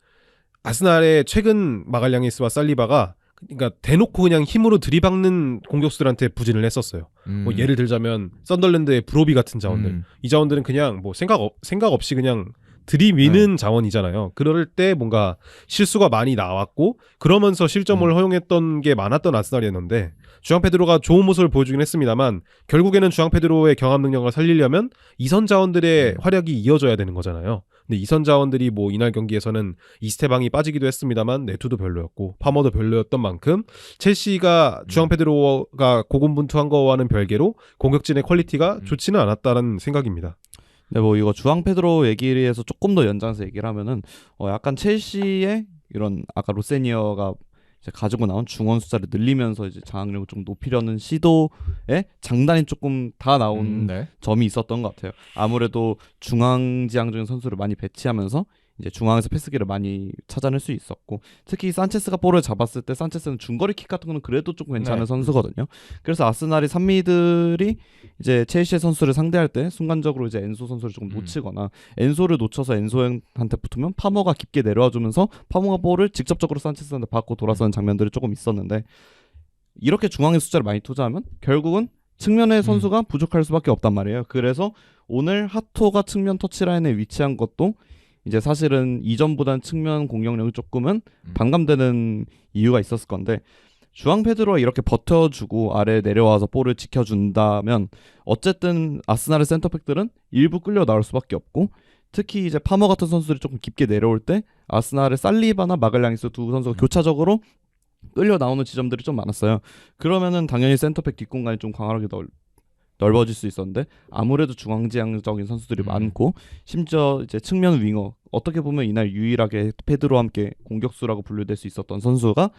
아스날의 최근 마갈량이스와 살리바가 그러니까 대놓고 그냥 힘으로 들이박는 공격수들한테 부진을 했었어요. 뭐 예를 들자면 썬덜랜드의 브로비 같은 자원들. 이 자원들은 그냥 뭐 생각 없이 그냥 들이미는 자원이잖아요. 그럴 때 뭔가 실수가 많이 나왔고 그러면서 실점을 허용했던 게 많았던 아스날이었는데 주앙 페드로가 좋은 모습을 보여주긴 했습니다만 결국에는 주앙 페드로의 경합 능력을 살리려면 이선 자원들의 활약이 이어져야 되는 거잖아요. 근데 이선 자원들이 뭐 이날 경기에서는 이스테방이 빠지기도 했습니다만 네투도 별로였고 파머도 별로였던 만큼 첼시가 주앙 페드로가 고군분투한 거와는 별개로 공격진의 퀄리티가 좋지는 않았다는 생각입니다. 네, 뭐 이거 주앙 페드로 얘기에서 조금 더 연장해서 얘기를 하면은 약간 첼시의 이런 아까 로세니어가 이제 가지고 나온 중원 숫자를 늘리면서 이제 장악력을 좀 높이려는 시도에 장단이 조금 다 나온 점이 있었던 것 같아요. 아무래도 중앙지향적인 선수를 많이 배치하면서 이제 중앙에서 패스기를 많이 찾아낼 수 있었고 특히 산체스가 볼을 잡았을 때 산체스는 중거리 킥 같은 거는 그래도 조금 괜찮은 선수거든요. 그래서 아스날이 3미들이 이제 첼시의 선수를 상대할 때 순간적으로 이제 엔소 선수를 조금 놓치거나 엔소를 놓쳐서 엔소한테 붙으면 파머가 깊게 내려와 주면서 파머가 볼을 직접적으로 산체스한테 받고 돌아서는 장면들이 조금 있었는데 이렇게 중앙의 숫자를 많이 투자하면 결국은 측면의 선수가 부족할 수밖에 없단 말이에요. 그래서 오늘 하토가 측면 터치라인에 위치한 것도 이제 사실은 이전보다는 측면 공격력이 조금은 반감되는 이유가 있었을 건데 주앙 페드로가 이렇게 버텨주고 아래에 내려와서 볼을 지켜준다면 어쨌든 아스날의 센터백들은 일부 끌려 나올 수밖에 없고 특히 이제 파머 같은 선수들이 조금 깊게 내려올 때 아스날의 살리바나 마갈량이스 두 선수가 교차적으로 끌려 나오는 지점들이 좀 많았어요. 그러면은 당연히 센터백 뒷공간이 좀 광활하게 넓어질 수 있었는데 아무래도 중앙지향적인 선수들이 많고 심지어 이제 측면 윙어 어떻게 보면 이날 유일하게 페드로와 함께 공격수라고 분류될 수 있었던 선수가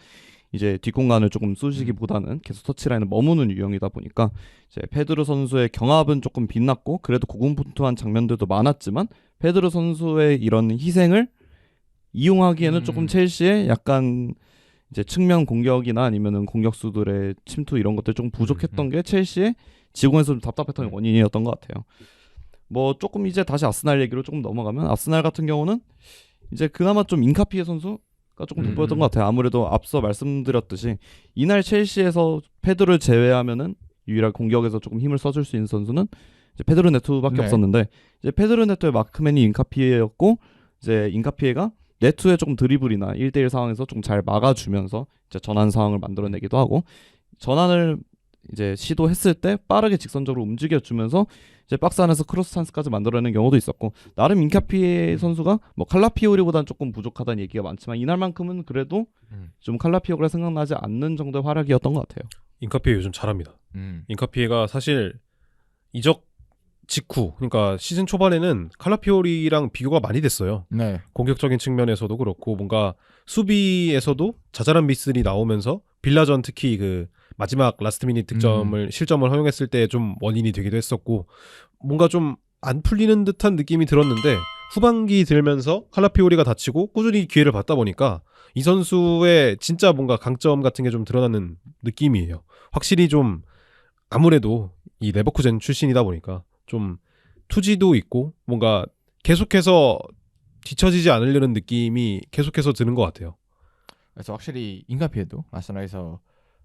이제 뒷공간을 조금 쑤시기보다는 계속 터치라인을 머무는 유형이다 보니까 이제 페드로 선수의 경합은 조금 빛났고 그래도 고군분투한 장면들도 많았지만 페드로 선수의 이런 희생을 이용하기에는 조금 첼시의 약간 이제 측면 공격이나 아니면은 공격수들의 침투 이런 것들 좀 부족했던 게 첼시의 지공에서 좀 답답했던 원인이었던 것 같아요. 뭐 조금 이제 다시 아스날 얘기로 조금 넘어가면 아스날 같은 경우는 이제 그나마 좀 인카피에 선수가 조금 돋보였던 것 같아요. 아무래도 앞서 말씀드렸듯이 이날 첼시에서 페드로를 제외하면은 유일하게 공격에서 조금 힘을 써줄 수 있는 선수는 이제 페드로 네투밖에 없었는데 이제 페드로 네투의 마크맨이 인카피에였고 이제 인카피에가 네투의 조금 드리블이나 1대1 상황에서 좀 잘 막아주면서 이제 전환 상황을 만들어내기도 하고 전환을 이제 시도했을 때 빠르게 직선적으로 움직여주면서 이제 박스 안에서 크로스 찬스까지 만들어내는 경우도 있었고 나름 인카피에 선수가 뭐 칼라피오리보다는 조금 부족하다는 얘기가 많지만 이날만큼은 그래도 좀 칼라피오리가 생각나지 않는 정도의 활약이었던 것 같아요. 인카피에 요즘 잘합니다. 인카피에가 사실 이적 직후 그러니까 시즌 초반에는 칼라피오리랑 비교가 많이 됐어요. 공격적인 측면에서도 그렇고 뭔가 수비에서도 자잘한 미스들이 나오면서 빌라전 특히 그 마지막 라스트 미닛 실점을 허용했을 때 좀 원인이 되기도 했었고 뭔가 좀 안 풀리는 듯한 느낌이 들었는데 후반기 들면서 칼라피오리가 다치고 꾸준히 기회를 받다 보니까 이 선수의 진짜 뭔가 강점 같은 게 좀 드러나는 느낌이에요. 확실히 좀 아무래도 이 레버쿠젠 출신이다 보니까 좀 투지도 있고 뭔가 계속해서 뒤처지지 않으려는 느낌이 계속해서 드는 것 같아요. 그래서 확실히 인간피해도 아스날에서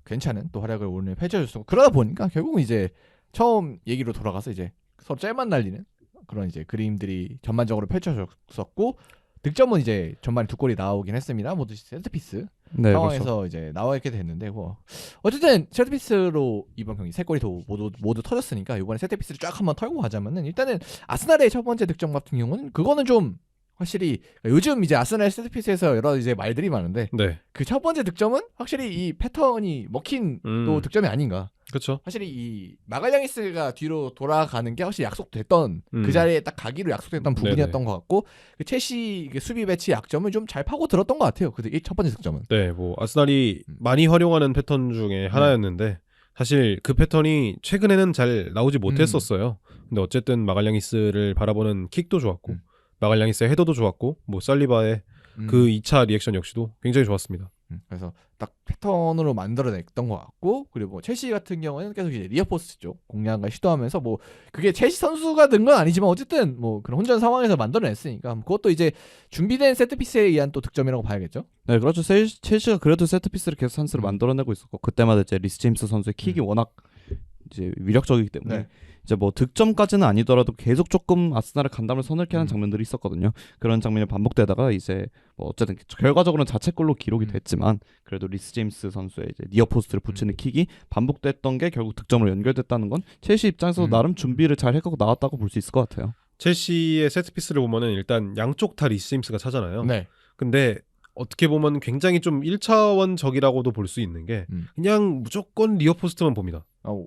괜찮은 또 활약을 오늘 펼쳐줬고 그러다 보니까 결국은 이제 처음 얘기로 돌아가서 이제 서로 짤만 날리는 그런 이제 그림들이 전반적으로 펼쳐졌었고 득점은 이제 전반에 2골이 나오긴 했습니다. 모두 세트피스 네, 상황에서 그렇죠. 이제 나와 있게 됐는데 뭐 어쨌든 세트피스로 이번 경기 3골이 모두 터졌으니까 이번에 세트피스를 쫙 한번 털고 가자면은 일단은 아스날의 첫 번째 득점 같은 경우는 그거는 좀 확실히 요즘 이제 아스날 세트피스에서 여러 이제 말들이 많은데 네. 그 첫 번째 득점은 확실히 이 패턴이 먹힌 또 득점이 아닌가. 그렇죠. 확실히 이 마갈량이스가 뒤로 돌아가는 게 확실히 약속됐던 그 음. 자리에 딱 가기로 약속됐던 부분이었던 것 같고 그 첼시 그 수비 배치 약점을 좀 잘 파고 들었던 것 같아요. 그 첫 번째 득점은. 네, 뭐 아스날이 많이 활용하는 패턴 중에 하나였는데 사실 그 패턴이 최근에는 잘 나오지 못했었어요. 근데 어쨌든 마갈량이스를 바라보는 킥도 좋았고 마갈량이스의 헤더도 좋았고 뭐 살리바의 그 2차 리액션 역시도 굉장히 좋았습니다. 그래서 딱 패턴으로 만들어냈던 것 같고 그리고 뭐 첼시 같은 경우에는 계속 이제 리어포스트 쪽 공략을 시도하면서 뭐 그게 첼시 선수가 든 건 아니지만 어쨌든 뭐 그런 혼전 상황에서 만들어냈으니까 그것도 이제 준비된 세트피스에 의한 또 득점이라고 봐야겠죠. 네, 그렇죠. 첼시가 그래도 세트피스를 계속 찬스를 만들어내고 있었고 그때마다 이제 리스 제임스 선수의 킥이 워낙 이제 위력적이기 때문에 네. 이제 뭐 득점까지는 아니더라도 계속 조금 아스날을 간담을 서늘케 하는 장면들이 있었거든요. 그런 장면이 반복되다가 이제 뭐 어쨌든 결과적으로는 자책골로 기록이 됐지만 그래도 리스 제임스 선수의 이제 니어 포스트를 붙이는 킥이 반복됐던 게 결국 득점으로 연결됐다는 건 첼시 입장에서 나름 준비를 잘 해갖고 나왔다고 볼 수 있을 것 같아요. 첼시의 세트피스를 보면은 일단 양쪽 다 리스 제임스가 차잖아요. 네. 근데 어떻게 보면 굉장히 좀 1차원적이라고도 볼 수 있는 게 그냥 무조건 리어 포스트만 봅니다.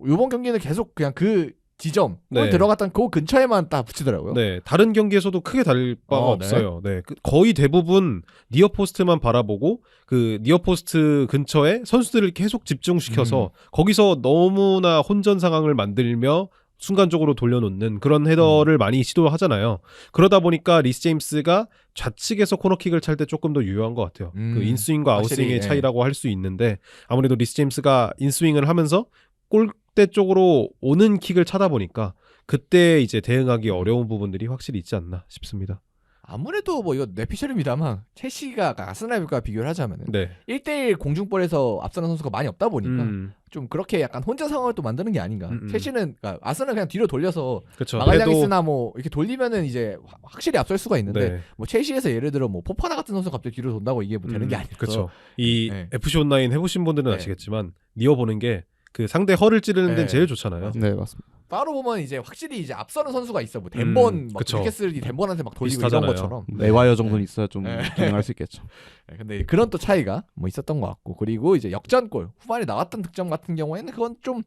이번 경기는 계속 그냥 그 지점 네. 들어갔던 그 근처에만 딱 붙이더라고요. 네, 다른 경기에서도 크게 다를 바가 네. 없어요. 네, 거의 대부분 니어 포스트만 바라보고 그 니어 포스트 근처에 선수들을 계속 집중시켜서 거기서 너무나 혼전 상황을 만들며 순간적으로 돌려놓는 그런 헤더를 많이 시도하잖아요. 그러다 보니까 리스 제임스가 좌측에서 코너킥을 찰 때 조금 더 유효한 것 같아요. 그 인스윙과 확실히, 아웃스윙의 차이라고 할 수 있는데 아무래도 리스 제임스가 인스윙을 하면서 골대 쪽으로 오는 킥을 차다 보니까 그때 이제 대응하기 어려운 부분들이 확실히 있지 않나 싶습니다. 아무래도 뭐 이거 내피셜입니다만 첼시가 아스날과 비교를 하자면은 네. 1대1 공중볼에서 앞서는 선수가 많이 없다 보니까 좀 그렇게 약간 혼자 상황을 또 만드는 게 아닌가. 첼시는 그러니까 아스날 그냥 뒤로 돌려서 그쵸. 마갈량이스나 뭐 이렇게 돌리면은 이제 확실히 앞설 수가 있는데 네. 뭐 첼시에서 예를 들어 뭐 포파나 같은 선수 갑자기 뒤로 돈다고 이게 뭐 되는 게 아니라서. 그렇죠. 이 네. FC 온라인 해보신 분들은 네. 아시겠지만 니어 보는 게 그 상대 허를 찌르는 데는 네. 제일 좋잖아요. 네, 맞습니다. 따로 보면 이제 확실히 이제 앞서는 선수가 있어. 뭐 덴본 막 그쵸. 뉴캐슬이 덴본한테 막 돌리고 비슷하잖아요. 이런 것처럼. 내와이어 정도는 있어야 좀 네. 기능할 수 있겠죠. 네, 근데 그런 또 차이가 뭐 있었던 것 같고 그리고 이제 역전골 후반에 나왔던 득점 같은 경우에는 그건 좀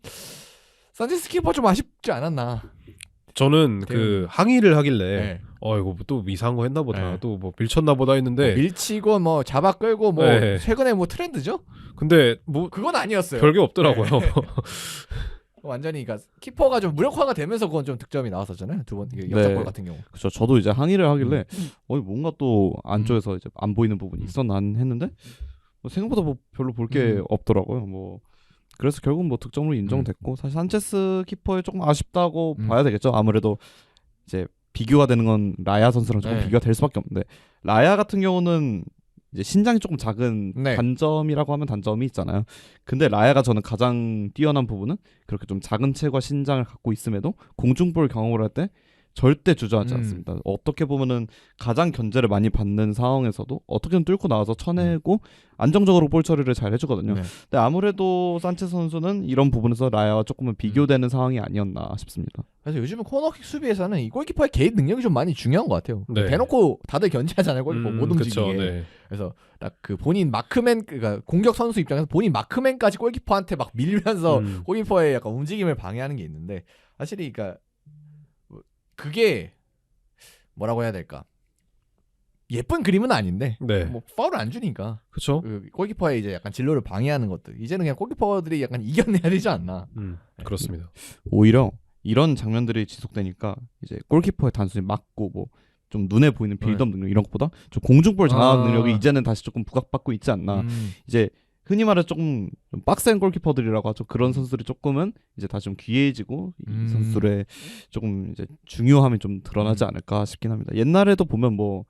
산체스 키퍼 좀 아쉽지 않았나. 저는 그 항의를 하길래 네. 이거 또 이상한 거 했나 보다. 네. 또 뭐 밀쳤나 보다 했는데 뭐 밀치고 뭐 잡아 끌고 뭐 네. 최근에 뭐 트렌드죠? 근데 뭐 그건 아니었어요. 별게 없더라고요. 완전히 그러니까 키퍼가 좀 무력화가 되면서 그건 좀 득점이 나왔었잖아요. 두 번 역전골 네. 같은 경우. 그렇죠. 저도 이제 항의를 하길래 뭔가 또 안쪽에서 이제 안 보이는 부분이 있었나 했는데 뭐 생각보다 뭐 별로 볼 게 없더라고요. 뭐 그래서 결국 뭐 득점으로 인정됐고 사실 산체스 키퍼에 조금 아쉽다고 봐야 되겠죠. 아무래도 이제 비교가 되는 건 라야 선수랑 조금 네. 비교가 될 수밖에 없는데 라야 같은 경우는 이제 신장이 조금 작은 네. 단점이라고 하면 단점이 있잖아요. 근데 라야가 저는 가장 뛰어난 부분은 그렇게 좀 작은 체과 신장을 갖고 있음에도 공중볼 경험을 할 때 절대 주저하지 않습니다. 어떻게 보면은 가장 견제를 많이 받는 상황에서도 어떻게든 뚫고 나와서 쳐내고 안정적으로 볼 처리를 잘 해주거든요. 네. 근데 아무래도 산체스 선수는 이런 부분에서 라야와 조금은 비교되는 상황이 아니었나 싶습니다. 그래서 요즘은 코너킥 수비에서는 이 골키퍼의 개인 능력이 좀 많이 중요한 것 같아요. 네. 대놓고 다들 견제하잖아요. 골키퍼 못 움직이게. 그쵸, 네. 그래서 딱 그 본인 마크맨 그러니까 공격 선수 입장에서 본인 마크맨까지 골키퍼한테 막 밀면서 골키퍼의 약간 움직임을 방해하는 게 있는데 사실이 그러니까 그게 뭐라고 해야 될까? 예쁜 그림은 아닌데 네. 뭐 파울을 안 주니까 그렇죠. 그 골키퍼의 이제 약간 진로를 방해하는 것들 이제는 그냥 골키퍼들이 약간 이겨내야 되지 않나. 그렇습니다. 오히려 이런 장면들이 지속되니까 이제 골키퍼의 단순히 막고 뭐 좀 눈에 보이는 빌드업 능력 이런 것보다 좀 공중볼 장악 능력이 이제는 다시 조금 부각받고 있지 않나. 이제 흔히 말해 조금 좀 빡센 골키퍼들이라고 하죠. 그런 선수들이 조금은 이제 다시 좀 귀해지고 이 선수들의 조금 이제 중요함이 좀 드러나지 않을까 싶긴 합니다. 옛날에도 보면 뭐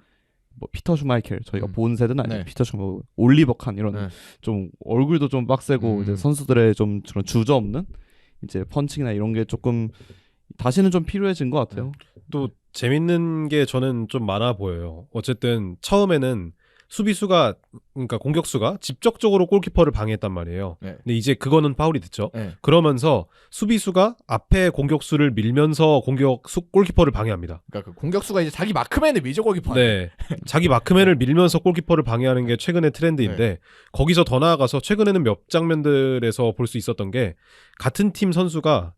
피터 슈마이켈 저희가 본 세대는 아니고 네. 피터 슈마이켈, 올리버 칸 이런 네. 좀 얼굴도 좀 빡세고 이제 선수들의 좀 그런 주저 없는 이제 펀칭이나 이런 게 조금 다시는 좀 필요해진 것 같아요. 또 재밌는 게 저는 좀 많아 보여요. 어쨌든 처음에는 수비수가 그러니까 공격수가 직접적으로 골키퍼를 방해했단 말이에요. 네. 근데 이제 그거는 파울이 됐죠. 네. 그러면서 수비수가 앞에 공격수를 밀면서 골키퍼를 방해합니다. 그러니까 그 공격수가 이제 자기 마크맨을 밀죠 골키퍼. 네. 자기 마크맨을 밀면서 골키퍼를 방해하는 게 최근의 트렌드인데 거기서 더 나아가서 최근에는 몇 장면들에서 볼 수 있었던 게 같은 팀 선수가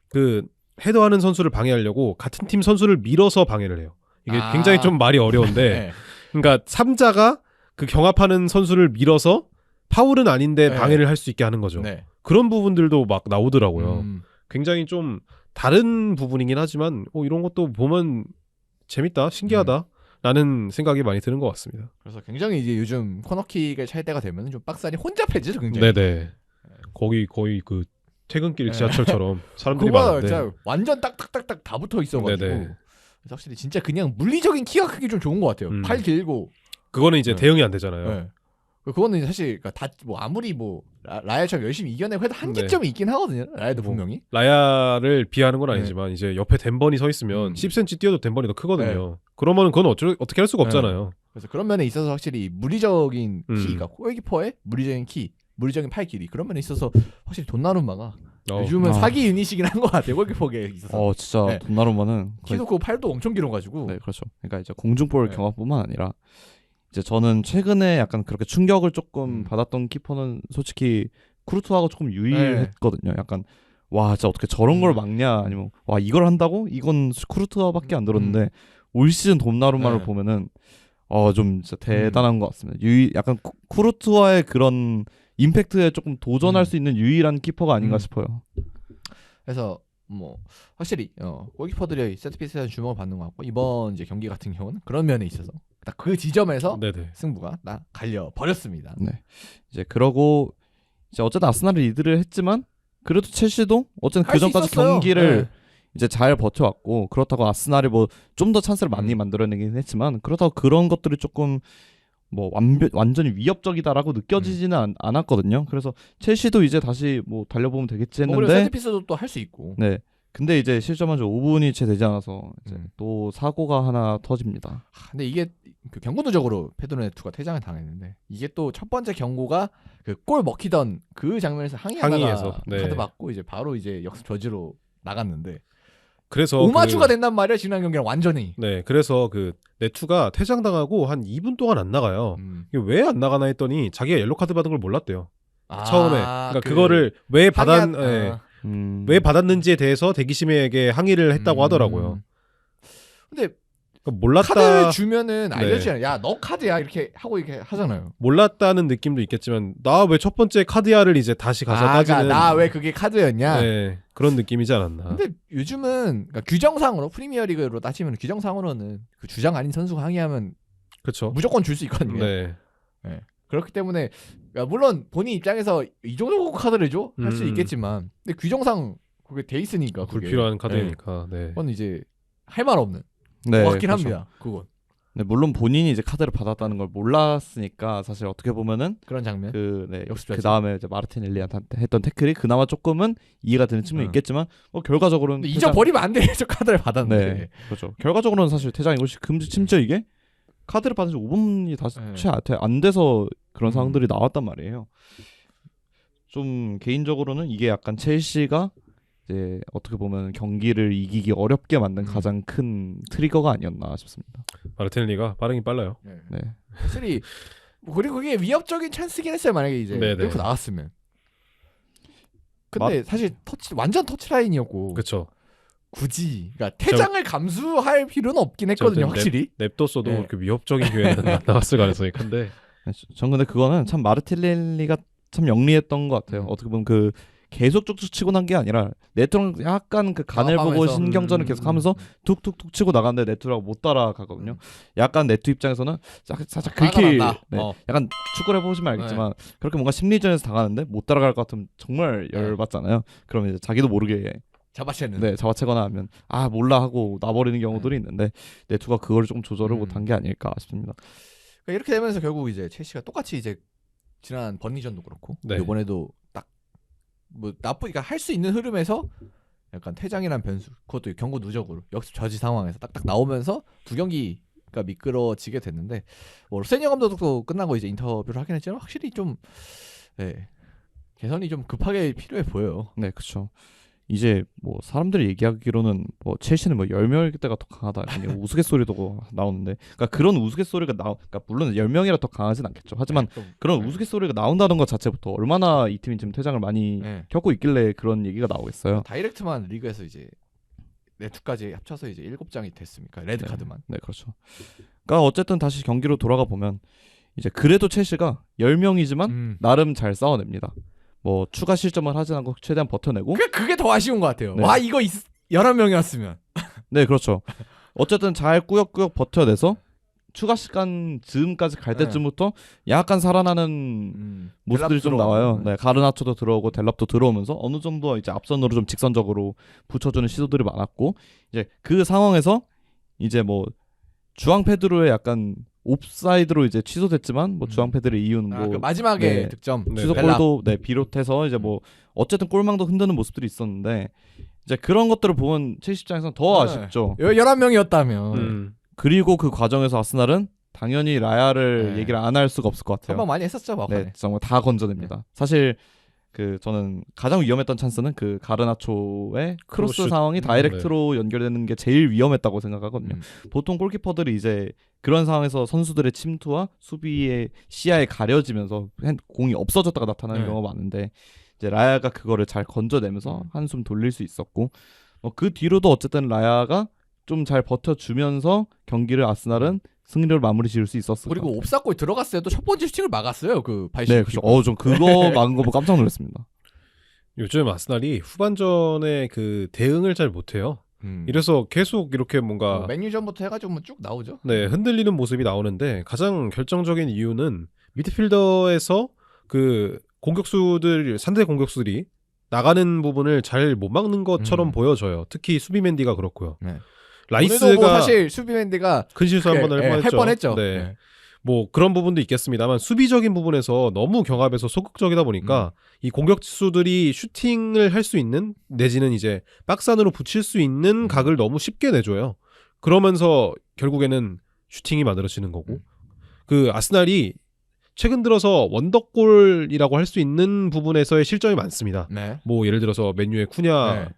그 헤더하는 선수를 방해하려고 같은 팀 선수를 밀어서 방해를 해요. 이게 굉장히 좀 말이 어려운데 네. 그러니까 3자가 그 경합하는 선수를 밀어서 파울은 아닌데 네. 방해를 할 수 있게 하는 거죠. 네. 그런 부분들도 막 나오더라고요. 굉장히 좀 다른 부분이긴 하지만 이런 것도 보면 재밌다, 신기하다 라는 생각이 많이 드는 것 같습니다. 그래서 굉장히 이제 요즘 코너킥을 찰 때가 되면 좀 박스안이 혼잡해지죠 굉장히. 네네. 거의 그 퇴근길 지하철처럼 사람들이 그거 많은데. 진짜 완전 딱딱딱딱 다 붙어 있어가지고. 네네. 그래서 확실히 진짜 그냥 물리적인 키가 크기 좀 좋은 것 같아요. 팔 길고. 그거는 이제 네. 대응이 안 되잖아요. 네. 그거는 이제 사실 다 뭐 아무리 뭐 라이아처럼 열심히 이겨내고 해도 한계점이 있긴 하거든요. 라이아도 뭐, 분명히. 라야를 비하하는 건 아니지만 이제 옆에 덴번이 서 있으면 10cm 뛰어도 덴번이 더 크거든요. 그러면은 그건 어떻게 할 수가 없잖아요. 그래서 그런 면에 있어서 확실히 물리적인 키가 음. 골키퍼의 물리적인 키, 물리적인 팔 길이 그런 면에 있어서 확실히 돈나룸마가 어. 요즘은 아. 사기 유닛이긴 한 것 같아요. 골키퍼에 있어서. 진짜 네. 돈나루마는 키도 크고 팔도 엄청 길어가지고. 네, 그렇죠. 그러니까 이제 공중볼 네. 경합뿐만 아니라 이제 저는 최근에 약간 그렇게 충격을 조금 받았던 키퍼는 솔직히 쿠르투아가 조금 유일했거든요. 약간 와 진짜 어떻게 저런 걸 막냐 아니면 와 이걸 한다고? 이건 쿠르투아밖에 안 들었는데 올 시즌 돈나루마를 네. 보면은 좀 진짜 대단한 것 같습니다. 약간 쿠르투아의 그런 임팩트에 조금 도전할 수 있는 유일한 키퍼가 아닌가 싶어요. 그래서 뭐 확실히 골키퍼들이 세트피스에 주목을 받는 것 같고 이번 이제 경기 같은 경우는 그런 면에 있어서 딱 그 지점에서 네네. 승부가 딱 갈려 버렸습니다. 네. 이제 그러고 이제 어쨌든 아스날이 리드를 했지만 그래도 첼시도 어쨌든 할 그 수 전까지 있었어요. 경기를 네. 이제 잘 버텨왔고 그렇다고 아스날이 뭐 좀 더 찬스를 많이 만들어내긴 했지만 그렇다고 그런 것들이 조금 뭐 완전히 위협적이다라고 느껴지지는 않았거든요. 그래서 첼시도 이제 다시 뭐 달려보면 되겠지 뭐 그리고 했는데 세트피스도 또 할 수 있고. 네. 근데 이제 실점한 지 5분이 채 되지 않아서 이제 음. 또 사고가 하나 터집니다. 근데 이게 그 경고 누적으로 페드로네투가 퇴장을 당했는데 이게 또 첫 번째 경고가 그 골 먹히던 그 장면에서 항의하다가 항의해서, 네. 카드 받고 이제 바로 이제 역습 저지로 나갔는데 그래서 오마주가 된단 말이야 지난 경기랑 완전히. 네, 그래서 그 네투가 퇴장당하고 한 2분 동안 안 나가요. 이게 왜 안 나가나 했더니 자기가 옐로 카드 받은 걸 몰랐대요. 처음에. 그러니까 그거를 왜 왜 받았는지에 대해서 대기심에게 항의를 했다고 하더라고요. 근데 그러니까 몰랐다. 카드 주면은 네. 알려주잖아요. 야 너 카드야 이렇게 하고 이렇게 하잖아요. 몰랐다는 느낌도 있겠지만 나 왜 첫 번째 카드야를 이제 다시 가서 따지는 나 왜 그게 카드였냐. 네, 그런 느낌이지 않았나. 근데 요즘은 그러니까 규정상으로 프리미어리그로 따지면 규정상으로는 그 주장 아닌 선수가 항의하면 그렇죠. 무조건 줄 수 있거든요. 네. 그렇기 때문에 그러니까 물론 본인 입장에서 이 정도 카드를 줘? 할 수 있겠지만 근데 규정상 그게 돼 있으니까 그게. 불필요한 카드니까. 네. 그건 이제 할 말 없는 네, 것 같긴 그렇죠. 합니다. 그건 네, 물론 본인이 이제 카드를 받았다는 걸 몰랐으니까 사실 어떻게 보면은 그런 장면. 그 다음에 이제 마르티넬리한테 했던 태클이 그나마 조금은 이해가 되는 측면이 있겠지만 잊어버리면 근데 잊어버리면 안 되죠. 카드를 받았는데. 네, 그렇죠. 결과적으로는 사실 퇴장이고 심지어 이게 카드를 받은 지 5분이 채 안 돼서 그런 상황들이 나왔단 말이에요. 좀 개인적으로는 이게 약간 첼시가 이제 어떻게 보면 경기를 이기기 어렵게 만든 가장 큰 트리거가 아니었나 싶습니다. 마르티넬리가 빠르긴 빨라요. 네. 확실히 뭐 그리고 그게 위협적인 찬스긴 했어요. 만약에 이제 네네. 이렇게 나왔으면. 근데 사실 완전 터치라인이었고. 그렇죠. 굳이 그러니까 퇴장을 감수할 필요는 없긴 했거든요, 저 확실히. 냅뒀어도 네. 그렇게 위협적인 기회는 나왔을 가능성이 큰데. 전 근데 그거는 참 마르틸렐리가 참 영리했던 것 같아요. 어떻게 보면 그 계속 쭉쭉 치고 난 게 아니라 네트랑 약간 그 간을 보고 경합하면서. 신경전을 계속 하면서 툭툭툭 치고 나갔는데 네트라고 못 따라가거든요. 약간 네트 입장에서는 살짝 긁힐, 따라간다. 네, 어. 약간 축구를 해보시면 알겠지만 그렇게 뭔가 심리전에서 당하는데 못 따라갈 것 같으면 정말 열받잖아요. 그러면 이제 자기도 모르게 잡아채는. 네, 잡아채거나 하면 아 몰라 하고 놔버리는 경우들이 있는데 네트가 그걸 좀 조절을 못한 게 아닐까 싶습니다. 그러니까 이렇게 되면서 결국 이제 첼시가 똑같이 이제 지난 번니전도 그렇고 네. 이번에도 딱 뭐 나쁘니까 할 수 있는 흐름에서 약간 퇴장이란 변수, 그것도 경고 누적으로 역습 저지 상황에서 딱딱 나오면서 두 경기가 미끄러지게 됐는데 뭐 로세니어 감독도 끝나고 이제 인터뷰를 하긴 했지만 확실히 좀 개선이 좀 급하게 필요해 보여요. 네, 그렇죠. 이제 뭐 사람들이 얘기하기로는 뭐 첼시는 뭐 10명일 때가 더 강하다 이런 우스갯소리도 나오는데, 그러니까 그런 우스갯소리가 그러니까 물론 10명이라 더 강하진 않겠죠. 하지만 그런 우스갯소리가 나온다는 것 자체부터 얼마나 이 팀이 지금 퇴장을 많이 겪고 있길래 그런 얘기가 나오겠어요. 다이렉트만 리그에서 이제 네트까지 합쳐서 이제 7장이 됐습니까? 레드 카드만. 네, 그렇죠. 그러니까 어쨌든 다시 경기로 돌아가 보면 이제 그래도 첼시가 10명이지만 나름 잘 싸워냅니다. 뭐 추가 실점을 하진 않고 최대한 버텨내고. 그게 더 아쉬운 것 같아요. 네. 와 이거 11명이었으면. 네, 그렇죠. 어쨌든 잘 꾸역꾸역 버텨내서 추가 시간 즈음까지 갈 때쯤부터 약간 살아나는 모습들이 좀 나와요. 네, 가르나초도 들어오고 델랍도 들어오면서 어느 정도 이제 앞선으로 좀 직선적으로 붙여주는 시도들이 많았고, 이제 그 상황에서 이제 뭐 주앙 페드로의 약간 옵사이드로 이제 취소됐지만 뭐 주앙 페드로의 이유는 뭐 그 마지막에 득점 취소골도 비롯해서 이제 뭐 어쨌든 골망도 흔드는 모습들이 있었는데, 이제 그런 것들을 보면 첼시 입장에서는 더 아쉽죠. 11명이었다면. 그리고 그 과정에서 아스날은 당연히 라야를 얘기를 안 할 수가 없을 것 같아요. 한번 많이 했었죠, 막판에. 네, 정말 다 건져냅니다. 사실 그 저는 가장 위험했던 찬스는 그 가르나초의 크로스 상황이 다이렉트로 연결되는 게 제일 위험했다고 생각하거든요. 보통 골키퍼들이 이제 그런 상황에서 선수들의 침투와 수비의 시야에 가려지면서 공이 없어졌다가 나타나는 경우가 많은데, 이제 라야가 그거를 잘 건져내면서 한숨 돌릴 수 있었고, 그 뒤로도 어쨌든 라야가 좀 잘 버텨주면서 경기를 아스날은 승리를 마무리 지을 수 있었어요. 그리고 옵사골 들어갔을 때도 첫 번째 슈팅을 막았어요. 그 바이시. 네, 그렇죠. 좀 그거 막은 거 보고 깜짝 놀랐습니다. 요즘 아스날이 후반전에 그 대응을 잘 못해요. 이래서 계속 이렇게 뭔가 맨유전부터 해가지고 뭐 쭉 나오죠. 네, 흔들리는 모습이 나오는데, 가장 결정적인 이유는 미드필더에서 그 상대 공격수들이 나가는 부분을 잘 못 막는 것처럼 보여져요. 특히 수비 맨디가 그렇고요. 네. 라이스가 뭐 사실 수비 맨디가 큰 실수 한 번 할 뻔했죠. 네. 뭐 그런 부분도 있겠습니다만, 수비적인 부분에서 너무 경합에서 소극적이다 보니까 이 공격수들이 슈팅을 할 수 있는, 내지는 이제 박스 안으로 붙일 수 있는 각을 너무 쉽게 내줘요. 그러면서 결국에는 슈팅이 만들어지는 거고, 그 아스날이 최근 들어서 원더골이라고 할 수 있는 부분에서의 실점이 많습니다. 네. 뭐 예를 들어서 맨유의 쿠냐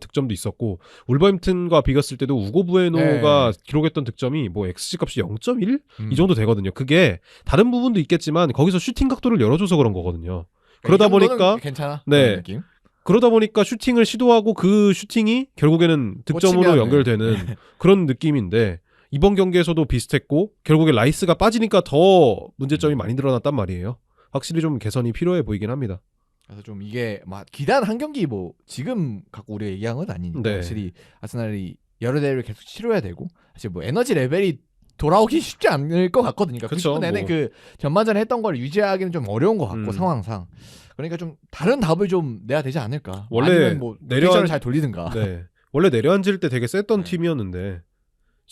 득점도 있었고, 울버햄튼과 비겼을 때도 우고 부에노가 기록했던 득점이 뭐 XG 값이 0.1 이 정도 되거든요. 그게 다른 부분도 있겠지만 거기서 슈팅 각도를 열어줘서 그런 거거든요. 그러다 보니까 괜찮아. 네. 느낌? 그러다 보니까 슈팅을 시도하고 그 슈팅이 결국에는 득점으로 연결되는 그런 느낌인데, 이번 경기에서도 비슷했고 결국에 라이스가 빠지니까 더 문제점이 많이 늘어났단 말이에요. 확실히 좀 개선이 필요해 보이긴 합니다. 그래서 좀 이게 막 기단 한 경기 뭐 지금 갖고 우리가 얘기한 건 아니니까 확실히 아스날이 여러 대회를 계속 치러야 되고, 사실 뭐 에너지 레벨이 돌아오기 쉽지 않을 것 같거든요. 그러니까 90분 내내 그 전반전에 했던 걸 유지하기는 좀 어려운 것 같고 상황상. 그러니까 좀 다른 답을 좀 내야 되지 않을까. 원래 아니면 뭐 내려를 잘 돌리든가. 네. 원래 내려앉을 때 되게 셌던 팀이었는데,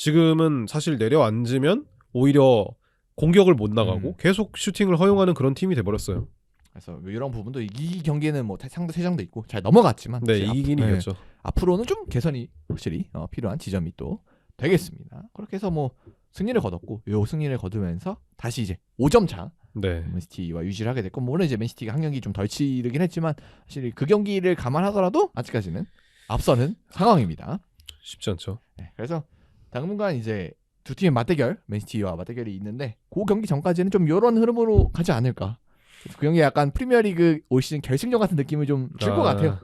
지금은 사실 내려앉으면 오히려 공격을 못 나가고 계속 슈팅을 허용하는 그런 팀이 돼버렸어요. 그래서 뭐 이런 부분도 이 경기에는 뭐 상대 퇴장도 있고 잘 넘어갔지만 이기긴 이겼죠. 앞으로는 좀 개선이 확실히 필요한 지점이 또 되겠습니다. 그렇게 해서 뭐 승리를 거뒀고, 요 승리를 거두면서 다시 이제 5점 차 맨시티와 유지를 하게 됐고, 물론 이제 맨시티가 한 경기 좀 덜 치르긴 했지만 사실 그 경기를 감안하더라도 아직까지는 앞서는 상황입니다. 쉽지 않죠. 네, 그래서 당분간 이제 두 팀의 맞대결, 맨시티와 맞대결이 있는데, 그 경기 전까지는 좀 이런 흐름으로 가지 않을까. 그 경기 약간 프리미어리그 올 시즌 결승전 같은 느낌을 좀 줄 것 같아요.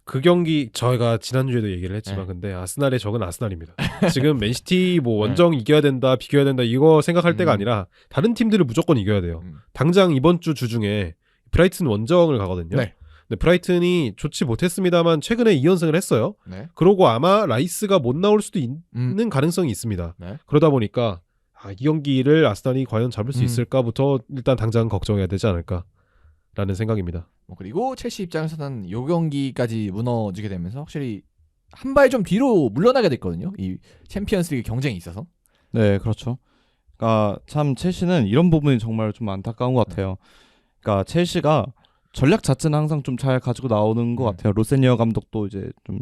그 경기 저희가 지난주에도 얘기를 했지만 네. 근데 아스날의 적은 아스날입니다. 지금 맨시티 뭐 원정 이겨야 된다, 비겨야 된다 이거 생각할 때가 아니라 다른 팀들을 무조건 이겨야 돼요. 당장 이번 주 중에 브라이튼 원정을 가거든요. 네. 근데 브라이튼이 좋지 못했습니다만 최근에 2연승을 했어요. 네. 그러고 아마 라이스가 못 나올 수도 있는 가능성이 있습니다. 네. 그러다 보니까 이 경기를 아스날이 과연 잡을 수 있을까부터 일단 당장 걱정해야 되지 않을까라는 생각입니다. 뭐 그리고 첼시 입장에서는 요 경기까지 무너지게 되면서 확실히 한 발 좀 뒤로 물러나게 됐거든요. 이 챔피언스리그 경쟁이 있어서. 네, 그렇죠. 그러니까 참 첼시는 이런 부분이 정말 좀 안타까운 것 같아요. 그러니까 첼시가 전략 자체는 항상 좀 잘 가지고 나오는 것 같아요. 로세니어 감독도 이제 좀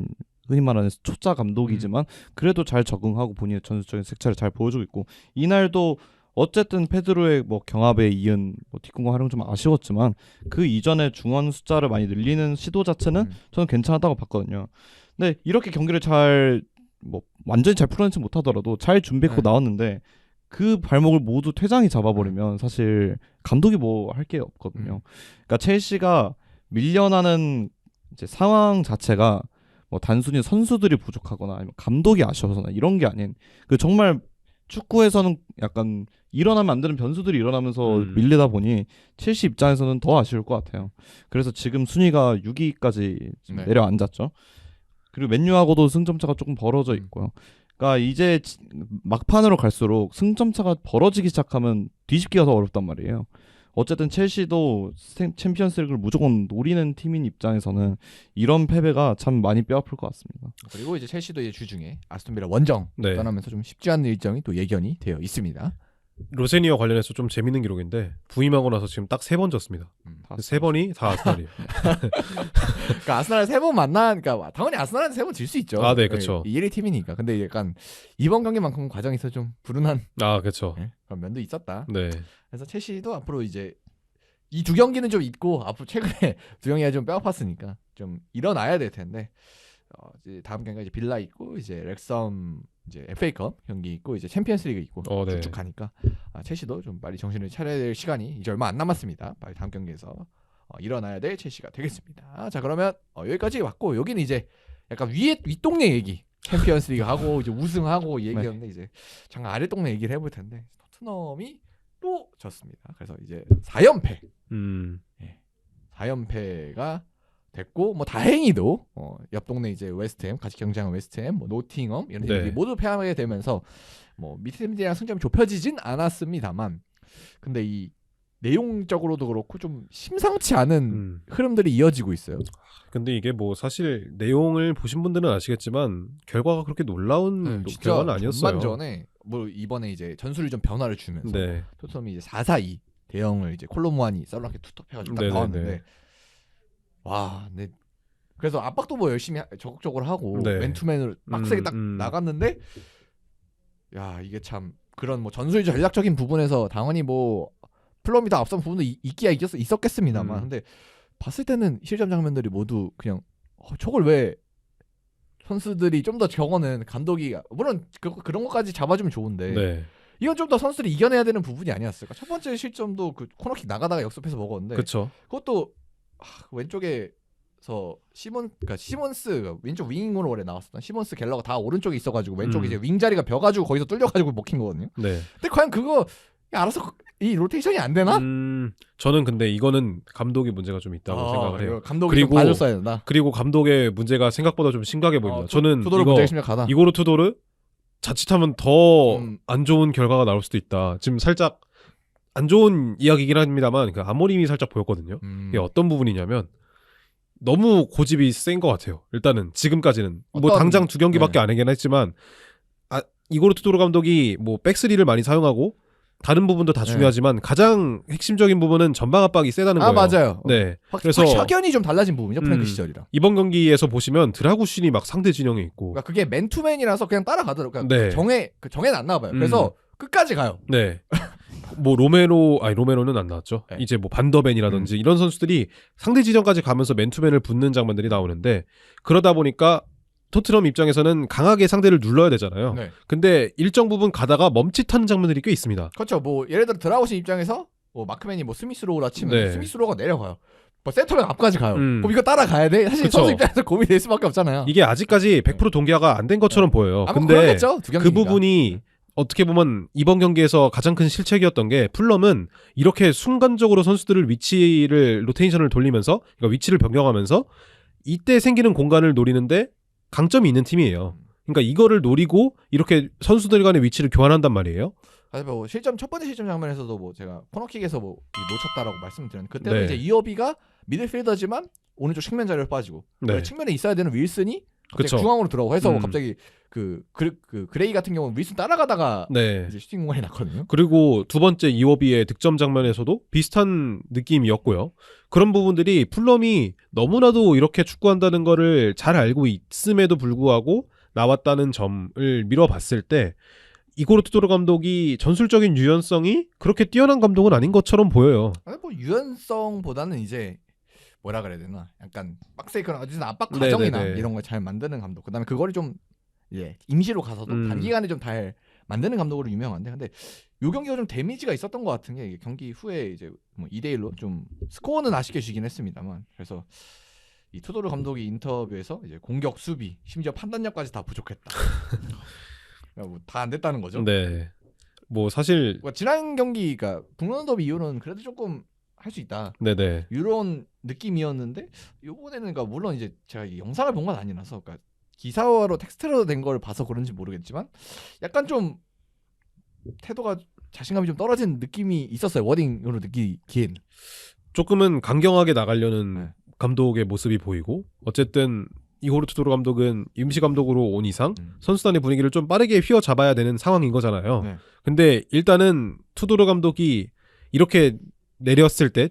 흔히 말하는 초짜 감독이지만 그래도 잘 적응하고 본인의 전술적인 색채를 잘 보여주고 있고 이날도 어쨌든 페드로의 뭐 경합에 이은 뭐 뒷공간 활용 좀 아쉬웠지만 그 이전에 중원 숫자를 많이 늘리는 시도 자체는 저는 괜찮았다고 봤거든요. 근데 이렇게 경기를 잘 뭐 완전히 잘 풀어내지 못하더라도 잘 준비했고 나왔는데 그 발목을 모두 퇴장이 잡아버리면 사실 감독이 뭐 할 게 없거든요. 그러니까 첼시가 밀려나는 이제 상황 자체가 뭐 단순히 선수들이 부족하거나 아니면 감독이 아쉬워서나 이런 게 아닌 그 정말 축구에서는 약간 일어나면 안 되는 변수들이 일어나면서 밀리다 보니 첼시 입장에서는 더 아쉬울 것 같아요. 그래서 지금 순위가 6위까지 네. 내려앉았죠. 그리고 맨유하고도 승점차가 조금 벌어져 있고요. 그러니까 이제 막판으로 갈수록 승점차가 벌어지기 시작하면 뒤집기가 더 어렵단 말이에요. 어쨌든 첼시도 챔피언스리그를 무조건 노리는 팀인 입장에서는 이런 패배가 참 많이 뼈아플 것 같습니다. 그리고 이제 첼시도 이제 주중에 아스톤빌라 원정 네. 떠나면서 좀 쉽지 않은 일정이 또 예견이 되어 있습니다. 로세니어 관련해서 좀 재밌는 기록인데 부임하고 나서 지금 딱 3번 졌습니다. 3번이 다 아스날이에요. 그러니까 아스날 3번 만나니까 당연히 아스날은 3번 질 수 있죠. 아, 네, 그렇죠. 1위 팀이니까. 근데 약간 이번 경기만큼 과정에서 좀 불운한 아, 그렇죠. 그런 면도 있었다. 네. 그래서 첼시도 앞으로 이제 이 두 경기는 좀 있고 앞으로 최근에 두 경기가 좀 뼈아팠으니까 좀 일어나야 될 텐데 이제 다음 경기가 이제 빌라 있고 이제 렉섬 이제 FA컵 경기 있고 이제 챔피언스리그 있고 네. 쭉쭉 가니까 첼시도 좀 빨리 정신을 차려야 될 시간이 이제 얼마 안 남았습니다. 빨리 다음 경기에서 일어나야 될 첼시가 되겠습니다. 자 그러면 여기까지 왔고 여기는 이제 약간 윗동네 얘기 챔피언스리그 하고 이제 우승하고 얘기였는데 이제 잠깐 아래 동네 얘기를 해볼 텐데 토트넘이 또 졌습니다. 그래서 이제 4연패. 4연패가 됐고 뭐 다행히도 옆 동네 이제 웨스트햄 같이 경쟁한 웨스트햄, 뭐 노팅엄 이런 팀들이 모두 패하게 되면서 뭐 밑에 팀들이랑 승점이 좁혀지진 않았습니다만 근데 이 내용적으로도 그렇고 좀 심상치 않은 흐름들이 이어지고 있어요. 근데 이게 뭐 사실 내용을 보신 분들은 아시겠지만 결과가 그렇게 놀라운 결과는 아니었어요. 전반전에 뭐 이번에 이제 전술이 좀 변화를 주면서 네. 토트넘이 이제 4-4-2 대형을 이제 콜로무안이 썰렁하게 투톱해가지고 딱 나왔는데 와, 근데 그래서 압박도 뭐 열심히 적극적으로 하고 맨투맨으로 빡세게 딱 나갔는데 야 이게 참 그런 뭐 전술 전략적인 부분에서 당연히 뭐 플럼이 다 앞선 부분도 있기야 있었겠습니다만 근데 봤을 때는 실점 장면들이 모두 그냥 저걸 왜 선수들이 좀 더 저거는 감독이 물론 그런 것까지 잡아주면 좋은데 이건 좀 더 선수들이 이겨내야 되는 부분이 아니었을까. 첫 번째 실점도 그 코너킥 나가다가 역습해서 먹었는데 그쵸. 그것도 왼쪽에서 시몬스 왼쪽 윙으로 원래 나왔었던 시몬스 갤러가 다 오른쪽에 있어가지고 왼쪽에 이제 윙 자리가 벼가지고 거기서 뚫려가지고 먹힌 거거든요. 근데 과연 그거 알아서 이 로테이션이 안 되나? 저는 근데 이거는 감독의 문제가 좀 있다고 생각을 해요. 감독이 좀 봐줬어야 된다. 그리고 감독의 문제가 생각보다 좀 심각해 보입니다. 저는 투도르 문제가 심각하다. 이고르 투도르 자칫하면 더 안 좋은 결과가 나올 수도 있다. 지금 살짝 안 좋은 이야기긴 합니다만 그 아모림이 살짝 보였거든요. 이게 어떤 부분이냐면 너무 고집이 센 것 같아요. 일단은 지금까지는 뭐 당장 2경기밖에 안 하긴 했지만 이고르 투도르 감독이 뭐 백스리를 많이 사용하고 다른 부분도 다 중요하지만 가장 핵심적인 부분은 전방 압박이 세다는 거예요. 맞아요. 네. 그래서 확연히 좀 달라진 부분이죠. 프랭크 시절이랑. 이번 경기에서 보시면 드라구신이 막 상대 진영에 있고. 그러니까 그게 맨투맨이라서 그냥 따라가더라고요. 그러니까 정해는 안 나와봐요. 그래서 끝까지 가요. 네. 뭐 로메로는 안 나왔죠. 이제 뭐 반더벤이라든지 이런 선수들이 상대 지점까지 가면서 맨투맨을 붙는 장면들이 나오는데 그러다 보니까 토트넘 입장에서는 강하게 상대를 눌러야 되잖아요. 근데 일정 부분 가다가 멈칫하는 장면들이 꽤 있습니다. 그렇죠. 뭐 예를 들어 드라우신 입장에서 뭐 마크맨이 뭐 스미스로우라 치면 스미스로우가 내려가요. 뭐 센터랑 앞까지 가요. 음. 그럼 이거 따라가야 돼? 사실 그쵸. 선수 입장에서 고민이 될 수밖에 없잖아요. 이게 아직까지 100% 동기화가 안 된 것처럼 보여요. 아마 근데 그러겠죠. 두 그 경기니까. 부분이 어떻게 보면 이번 경기에서 가장 큰 실책이었던 게 풀럼은 이렇게 순간적으로 선수들을 위치를 로테이션을 돌리면서 그러니까 위치를 변경하면서 이때 생기는 공간을 노리는데 강점이 있는 팀이에요. 그러니까 이거를 노리고 이렇게 선수들 간의 위치를 교환한단 말이에요. 사실 뭐 실점 첫 번째 실점 장면에서도 뭐 제가 코너킥에서 뭐 놓쳤다라고 말씀드렸는데 그때도 네. 이제 이어비가 미들필더지만 오른쪽 측면 자리로 빠지고 네. 측면에 있어야 되는 윌슨이 갑자기 그쵸. 중앙으로 들어가고 해서 음. 갑자기 그 그레이 같은 경우는 윌슨 따라가다가 네. 이제 슈팅 공간이 났거든요. 그리고 두 번째 이워비의 득점 장면에서도 비슷한 느낌이었고요. 그런 부분들이 풀럼이 너무나도 이렇게 축구한다는 거를 잘 알고 있음에도 불구하고 나왔다는 점을 미뤄봤을 때 이고르 투도르 감독이 전술적인 유연성이 그렇게 뛰어난 감독은 아닌 것처럼 보여요. 아니, 뭐 유연성보다는 이제 뭐라 그래야 되나 약간 빡세게 그런 어쨌든 압박 네네네. 과정이나 이런 걸 잘 만드는 감독. 그다음에 그거를 좀 임시로 가서도 단기간에 좀 잘 만드는 감독으로 유명한데 근데 요 경기가 좀 데미지가 있었던 것 같은 게 이게 경기 후에 이제 뭐 2대1로 좀 스코어는 아쉽게 지긴 했습니다만 그래서 이 투도르 감독이 인터뷰에서 이제 공격, 수비, 심지어 판단력까지 다 부족했다. 뭐 다 안 됐다는 거죠. 네. 뭐 사실 뭐 지난 경기가 북런던 더비 이후로는 그래도 조금 할 수 있다. 네네. 이런 느낌이었는데 요번에는 그러니까 물론 이제 제가 이 영상을 본 건 아니라서 그러니까 기사로 텍스트로 된 걸 봐서 그런지 모르겠지만 약간 좀 태도가 자신감이 좀 떨어진 느낌이 있었어요. 워딩으로 느끼기엔. 조금은 강경하게 나가려는 네. 감독의 모습이 보이고 어쨌든 이고르 투도르 감독은 임시 감독으로 온 이상 선수단의 분위기를 좀 빠르게 휘어잡아야 되는 상황인 거잖아요. 네. 근데 일단은 투도르 감독이 이렇게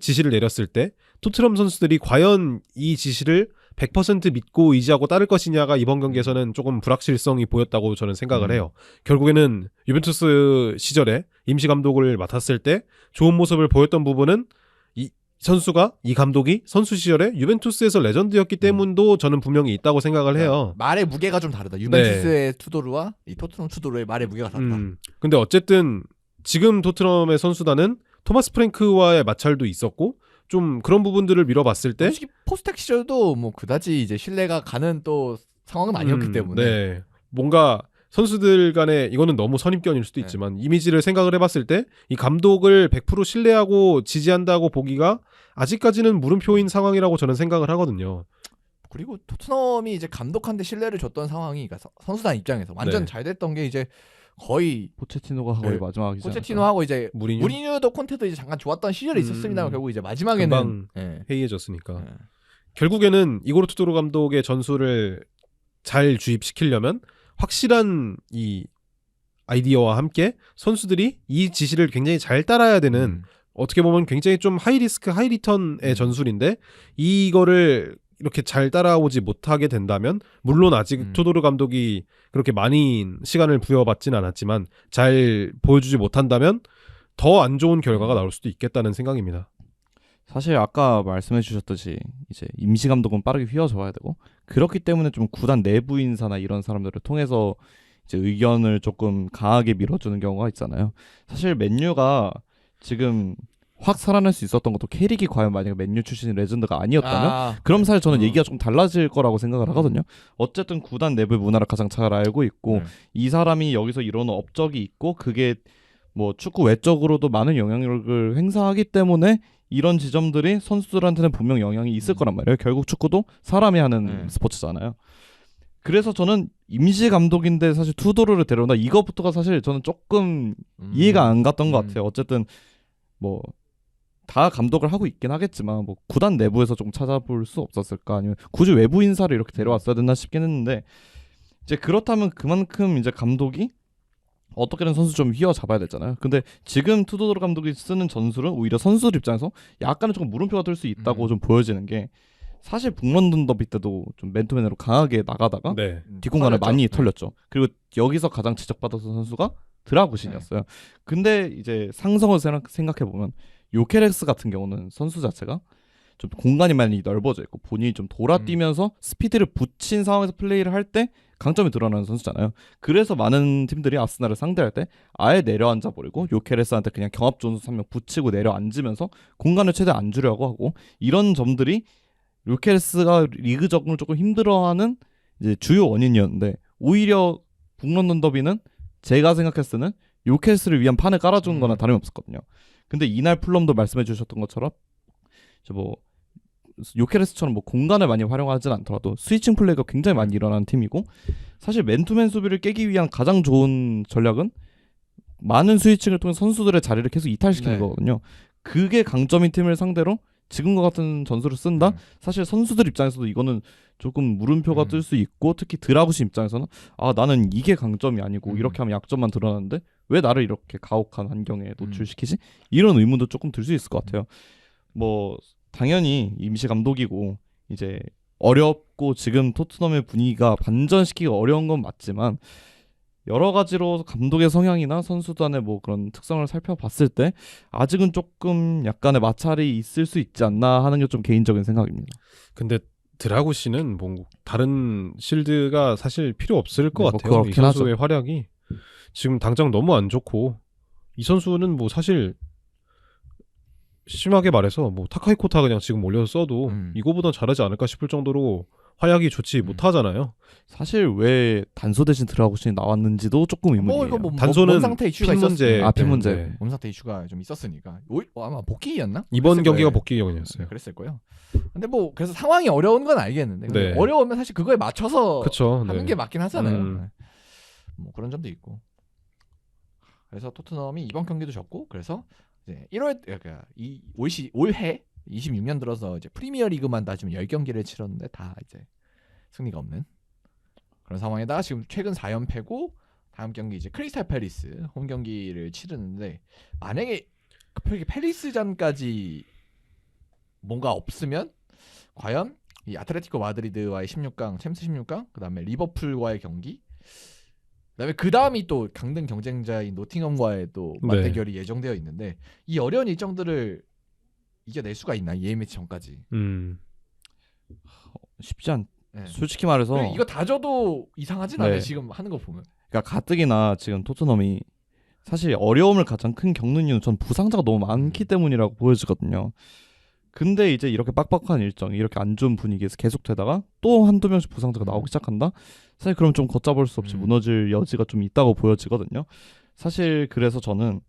지시를 내렸을 때 토트넘 선수들이 과연 이 지시를 100% 믿고 의지하고 따를 것이냐가 이번 경기에서는 조금 불확실성이 보였다고 저는 생각을 해요. 결국에는 유벤투스 시절에 임시 감독을 맡았을 때 좋은 모습을 보였던 부분은 이 감독이 선수 시절에 유벤투스에서 레전드였기 때문도 저는 분명히 있다고 생각을 해요. 말의 무게가 좀 다르다. 유벤투스의 투도르와 이 토트넘 투도르의 말의 무게가 다르다. 근데 어쨌든 지금 토트넘의 선수단은 토마스 프랭크와의 마찰도 있었고 좀 그런 부분들을 미뤄봤을 때 솔직히 포스텍 시절도 뭐 그다지 이제 신뢰가 가는 또 상황은 아니었기 때문에 네. 뭔가 선수들 간에 이거는 너무 선입견일 수도 네. 있지만 이미지를 생각을 해봤을 때 이 감독을 100% 신뢰하고 지지한다고 보기가 아직까지는 물음표인 상황이라고 저는 생각을 하거든요. 그리고 토트넘이 이제 감독한테 신뢰를 줬던 상황이 그러니까 선수단 입장에서 완전 네. 잘 됐던 게 이제 거의 포체티노가 거의 네. 마지막이지 않을까요? 포체티노하고 이제 무리뉴 무리뉴도 콘테도 이제 잠깐 좋았던 시절이 있었습니다만 결국 이제 마지막에는 금방 예. 해이해졌으니까 예. 결국에는 이고르 투도르 감독의 전술을 잘 주입시키려면 확실한 이 아이디어와 함께 선수들이 이 지시를 굉장히 잘 따라야 되는 어떻게 보면 굉장히 좀 하이리스크 하이리턴의 전술인데 이거를 이렇게 잘 따라오지 못하게 된다면 물론 아직 투도르 감독이 그렇게 많이 시간을 부여받진 않았지만 잘 보여주지 못한다면 더 안 좋은 결과가 나올 수도 있겠다는 생각입니다. 사실 아까 말씀해 주셨듯이 이제 임시 감독은 빠르게 휘어져야 되고 그렇기 때문에 좀 구단 내부 인사나 이런 사람들을 통해서 이제 의견을 조금 강하게 밀어주는 경우가 있잖아요. 사실 맨유가 지금 확 살아날 수 있었던 것도 캐릭이 과연 만약에 맨유 출신 레전드가 아니었다면 그럼 사실 저는 얘기가 좀 달라질 거라고 생각을 하거든요. 어쨌든 구단 내부의 문화를 가장 잘 알고 있고 이 사람이 여기서 이루는 업적이 있고 그게 뭐 축구 외적으로도 많은 영향력을 행사하기 때문에 이런 지점들이 선수들한테는 분명 영향이 있을 거란 말이에요. 결국 축구도 사람이 하는 스포츠잖아요. 그래서 저는 임시 감독인데 사실 투도르를 데려온다 이것부터가 사실 저는 조금 이해가 안 갔던 것 같아요. 어쨌든 뭐 다 감독을 하고 있긴 하겠지만 뭐 구단 내부에서 좀 찾아볼 수 없었을까 아니면 굳이 외부 인사를 이렇게 데려왔어야 됐나 싶긴 했는데 이제 그렇다면 그만큼 이제 감독이 어떻게든 선수 좀 휘어잡아야 되잖아요. 근데 지금 투도르 감독이 쓰는 전술은 오히려 선수들 입장에서 약간은 조금 물음표가 될 수 있다고 좀 보여지는 게 사실 북런던 더비 때도 좀 맨투맨으로 강하게 나가다가 뒷공간을 많이 털렸죠. 그리고 여기서 가장 지적받았던 선수가 드라구신이었어요. 근데 이제 상성을 생각해 보면 요케레스 같은 경우는 선수 자체가 좀 공간이 많이 넓어져 있고 본인이 좀 돌아뛰면서 스피드를 붙인 상황에서 플레이를 할 때 강점이 드러나는 선수잖아요. 그래서 많은 팀들이 아스날을 상대할 때 아예 내려앉아 버리고 요케레스한테 그냥 경합 좋은 선수 한 명 붙이고 내려앉으면서 공간을 최대한 안 주려고 하고, 이런 점들이 요케레스가 리그 적응을 조금 힘들어하는 이제 주요 원인이었는데, 오히려 북런던 더비는 제가 생각했을 때는 요케레스를 위한 판을 깔아주는 거나 다름이 없었거든요. 근데 이날 풀럼도 말씀해 주셨던 것처럼 뭐 요케레스처럼 뭐 공간을 많이 활용하진 않더라도 스위칭 플레이가 굉장히 많이 일어나는 팀이고, 사실 맨투맨 수비를 깨기 위한 가장 좋은 전략은 많은 스위칭을 통해 선수들의 자리를 계속 이탈시키는 네. 거거든요. 그게 강점인 팀을 상대로 지금과 같은 전술을 쓴다? 사실 선수들 입장에서도 이거는 조금 물음표가 뜰 수 있고, 특히 드라구시 입장에서는 아, 나는 이게 강점이 아니고 이렇게 하면 약점만 드러나는데 왜 나를 이렇게 가혹한 환경에 노출시키지? 이런 의문도 조금 들 수 있을 것 같아요. 뭐 당연히 임시 감독이고 이제 어렵고 지금 토트넘의 분위기가 반전시키기가 어려운 건 맞지만, 여러 가지로 감독의 성향이나 선수단의 뭐 그런 특성을 살펴봤을 때 아직은 조금 약간의 마찰이 있을 수 있지 않나 하는 게 좀 개인적인 생각입니다. 근데 드라구시는 뭐 다른 실드가 사실 필요 없을 것 네, 뭐 같아요. 이 그렇긴 선수의 활약이 지금 당장 너무 안 좋고, 이 선수는 뭐 사실 심하게 말해서 뭐 타카이코타 그냥 지금 올려서 써도 이거보다 잘하지 않을까 싶을 정도로 활약이 좋지 못하잖아요. 사실 왜 단소 대신 드라구신이 나왔는지도 조금 의문이에요. 이거 뭐 단소는 몸 상태 이슈가 핀 문제. 있었으니까. 핀 문제. 네. 몸 상태 이슈가 좀 있었으니까. 아마 복귀였나? 이번 그랬을 경기가 거예요. 복귀 경기였어요. 그랬을 거예요. 근데 뭐 그래서 상황이 어려운 건 알겠는데, 근데 네. 어려우면 사실 그거에 맞춰서 그쵸. 하는 네. 게 맞긴 하잖아요. 뭐 그런 점도 있고. 그래서 토트넘이 이번 경기도 졌고, 그래서 이제 1월 그러니까 올해 26년 들어서 이제 프리미어 리그만 따지면 10경기를 치렀는데 다 이제 승리가 없는 그런 상황에다가 지금 최근 4연패고, 다음 경기 이제 크리스탈 팰리스 홈 경기를 치르는데, 만약에 그 팰리스전까지 뭔가 없으면 과연 이 아틀레티코 마드리드와의 16강 챔스 16강, 그다음에 리버풀과의 경기, 그다음에 그다음이 또 강등 경쟁자인 노팅엄과의 또 맞대결이 예정되어 있는데, 이 어려운 일정들을 이겨낼 수가 있나, 이 A매치 전까지. 쉽지 않. 네. 솔직히 말해서 그리고 이거 다 져도 이상하진 네. 않아요, 지금 하는 거 보면. 그러니까 가뜩이나 지금 토트넘이 사실 어려움을 가장 큰 겪는 이유는 전 부상자가 너무 많기 때문이라고 보여지거든요. 근데 이제 이렇게 빡빡한 일정, 이렇게 안 좋은 분위기에서 계속되다가 또 한두 명씩 부상자가 나오기 시작한다? 사실 그럼 좀 걷잡을 수 없이 무너질 여지가 좀 있다고 보여지거든요. 사실 그래서 저는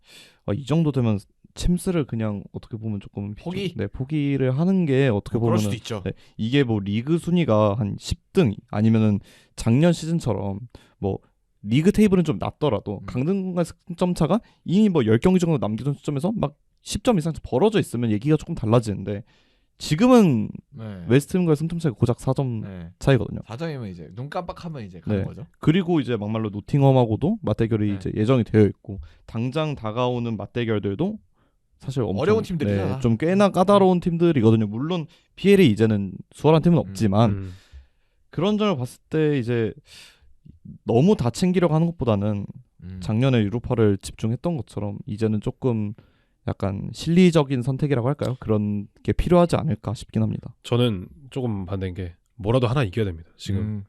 이 정도 되면 챔스를 그냥 어떻게 보면 조금 포기를 하는 게 어떻게 그럴 보면 수도 있죠. 네, 이게 뭐 리그 순위가 한 10등 아니면은 작년 시즌처럼 뭐 리그 테이블은 좀 낮더라도 강등과 승점 차가 이미 뭐 10경기 정도 남겨둔 시점에서 막 10점 이상 벌어져 있으면 얘기가 조금 달라지는데, 지금은 네. 웨스트햄과의 승점 차이가 고작 4점 네. 차이거든요. 4점이면 이제 눈 깜빡하면 이제 가는 네. 거죠. 그리고 이제 막말로 노팅엄하고도 맞대결이 네. 이제 예정이 되어 있고, 당장 다가오는 맞대결들도 사실 엄청 어려운 팀들이잖아. 좀 꽤나 까다로운 팀들이거든요. 물론 PL이 이제는 수월한 팀은 없지만 그런 점을 봤을 때 이제 너무 다 챙기려고 하는 것보다는 작년에 유로파를 집중했던 것처럼 이제는 조금 약간 실리적인 선택이라고 할까요? 그런 게 필요하지 않을까 싶긴 합니다. 저는 조금 반대인 게 뭐라도 하나 이겨야 됩니다. 지금은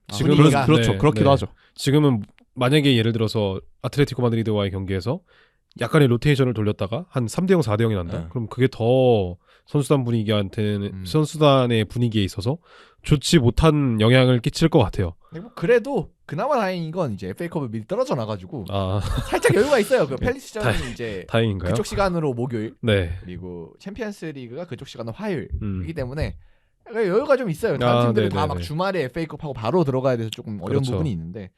그렇죠. 그렇기도 하죠. 지금은 만약에 예를 들어서 아틀레티코 마드리드와의 경기에서 약간의 로테이션을 돌렸다가 한 3대0, 4대0이 난다. 네. 그럼 그게 더 선수단 분위기한테는 선수단의 분위기에 있어서 좋지 못한 영향을 끼칠 것 같아요. 뭐 그래도 그나마 다행인 건 이제 FA컵을 미리 떨어져 나가지고 아, 살짝 여유가 있어요. 그 팰리스전은 이제 다행인가요? 그쪽 시간으로 목요일, 네. 그리고 챔피언스 리그가 그쪽 시간은 화요일이기 때문에 여유가 좀 있어요. 다른 아, 팀들은 다 막 네네네. 주말에 FA컵하고 바로 들어가야 돼서 조금 어려운 그렇죠. 부분이 있는데,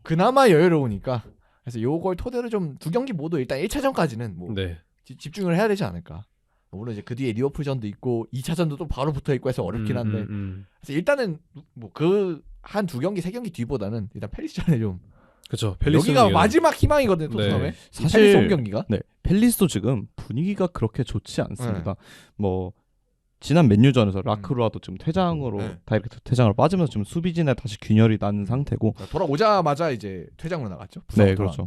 그나마 여유로우니까, 그래서 요걸 토대로 좀 두 경기 모두 일단 1차전까지는 뭐 네. 집중을 해야 되지 않을까. 물론 이제 그 뒤에 리버풀전도 있고 2차전도 또 바로 붙어 있고 해서 어렵긴 한데, 그래서 일단은 뭐 그 한 두 경기 세 경기 뒤보다는 일단 팰리스전에 좀 그렇죠. 여기가 마지막 희망이거든요, 토트넘의. 네. 사실 팰리스 홈 경기가. 네, 팰리스도 지금 분위기가 그렇게 좋지 않습니다. 뭐 지난 맨유전에서 라크루아도 지금 퇴장으로 다이렉트 퇴장으로 빠지면서 지금 수비진에 다시 균열이 난 상태고, 돌아오자마자 이제 퇴장으로 나갔죠. 네, 그렇죠.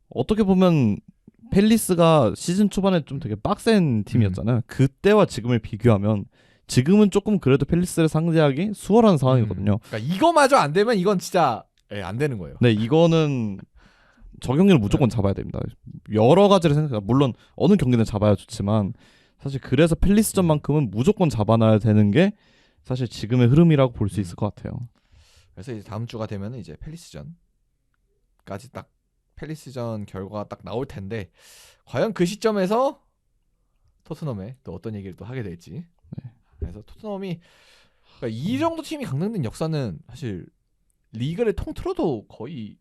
어떻게 보면 팰리스가 시즌 초반에 좀 되게 빡센 팀이었잖아요. 그때와 지금을 비교하면 지금은 조금 그래도 팰리스를 상대하기 수월한 상황이거든요. 그러니까 이거마저 안 되면 이건 진짜 안 되는 거예요. 네, 이거는 저 경기는 무조건 잡아야 됩니다. 여러 가지를 생각해. 물론 어느 경기는 잡아야 좋지만 사실 그래서 팰리스전만큼은 무조건 잡아놔야 되는 게 사실 지금의 흐름이라고 볼 수 있을 것 같아요. 그래서 이제 다음 주가 되면은 이제 팰리스전까지 딱 팰리스전 결과가 딱 나올 텐데 과연 그 시점에서 토트넘에 또 어떤 얘기를 또 하게 될지. 네. 그래서 토트넘이 그러니까 이 정도 팀이 강등된 역사는 사실 리그를 통틀어도 거의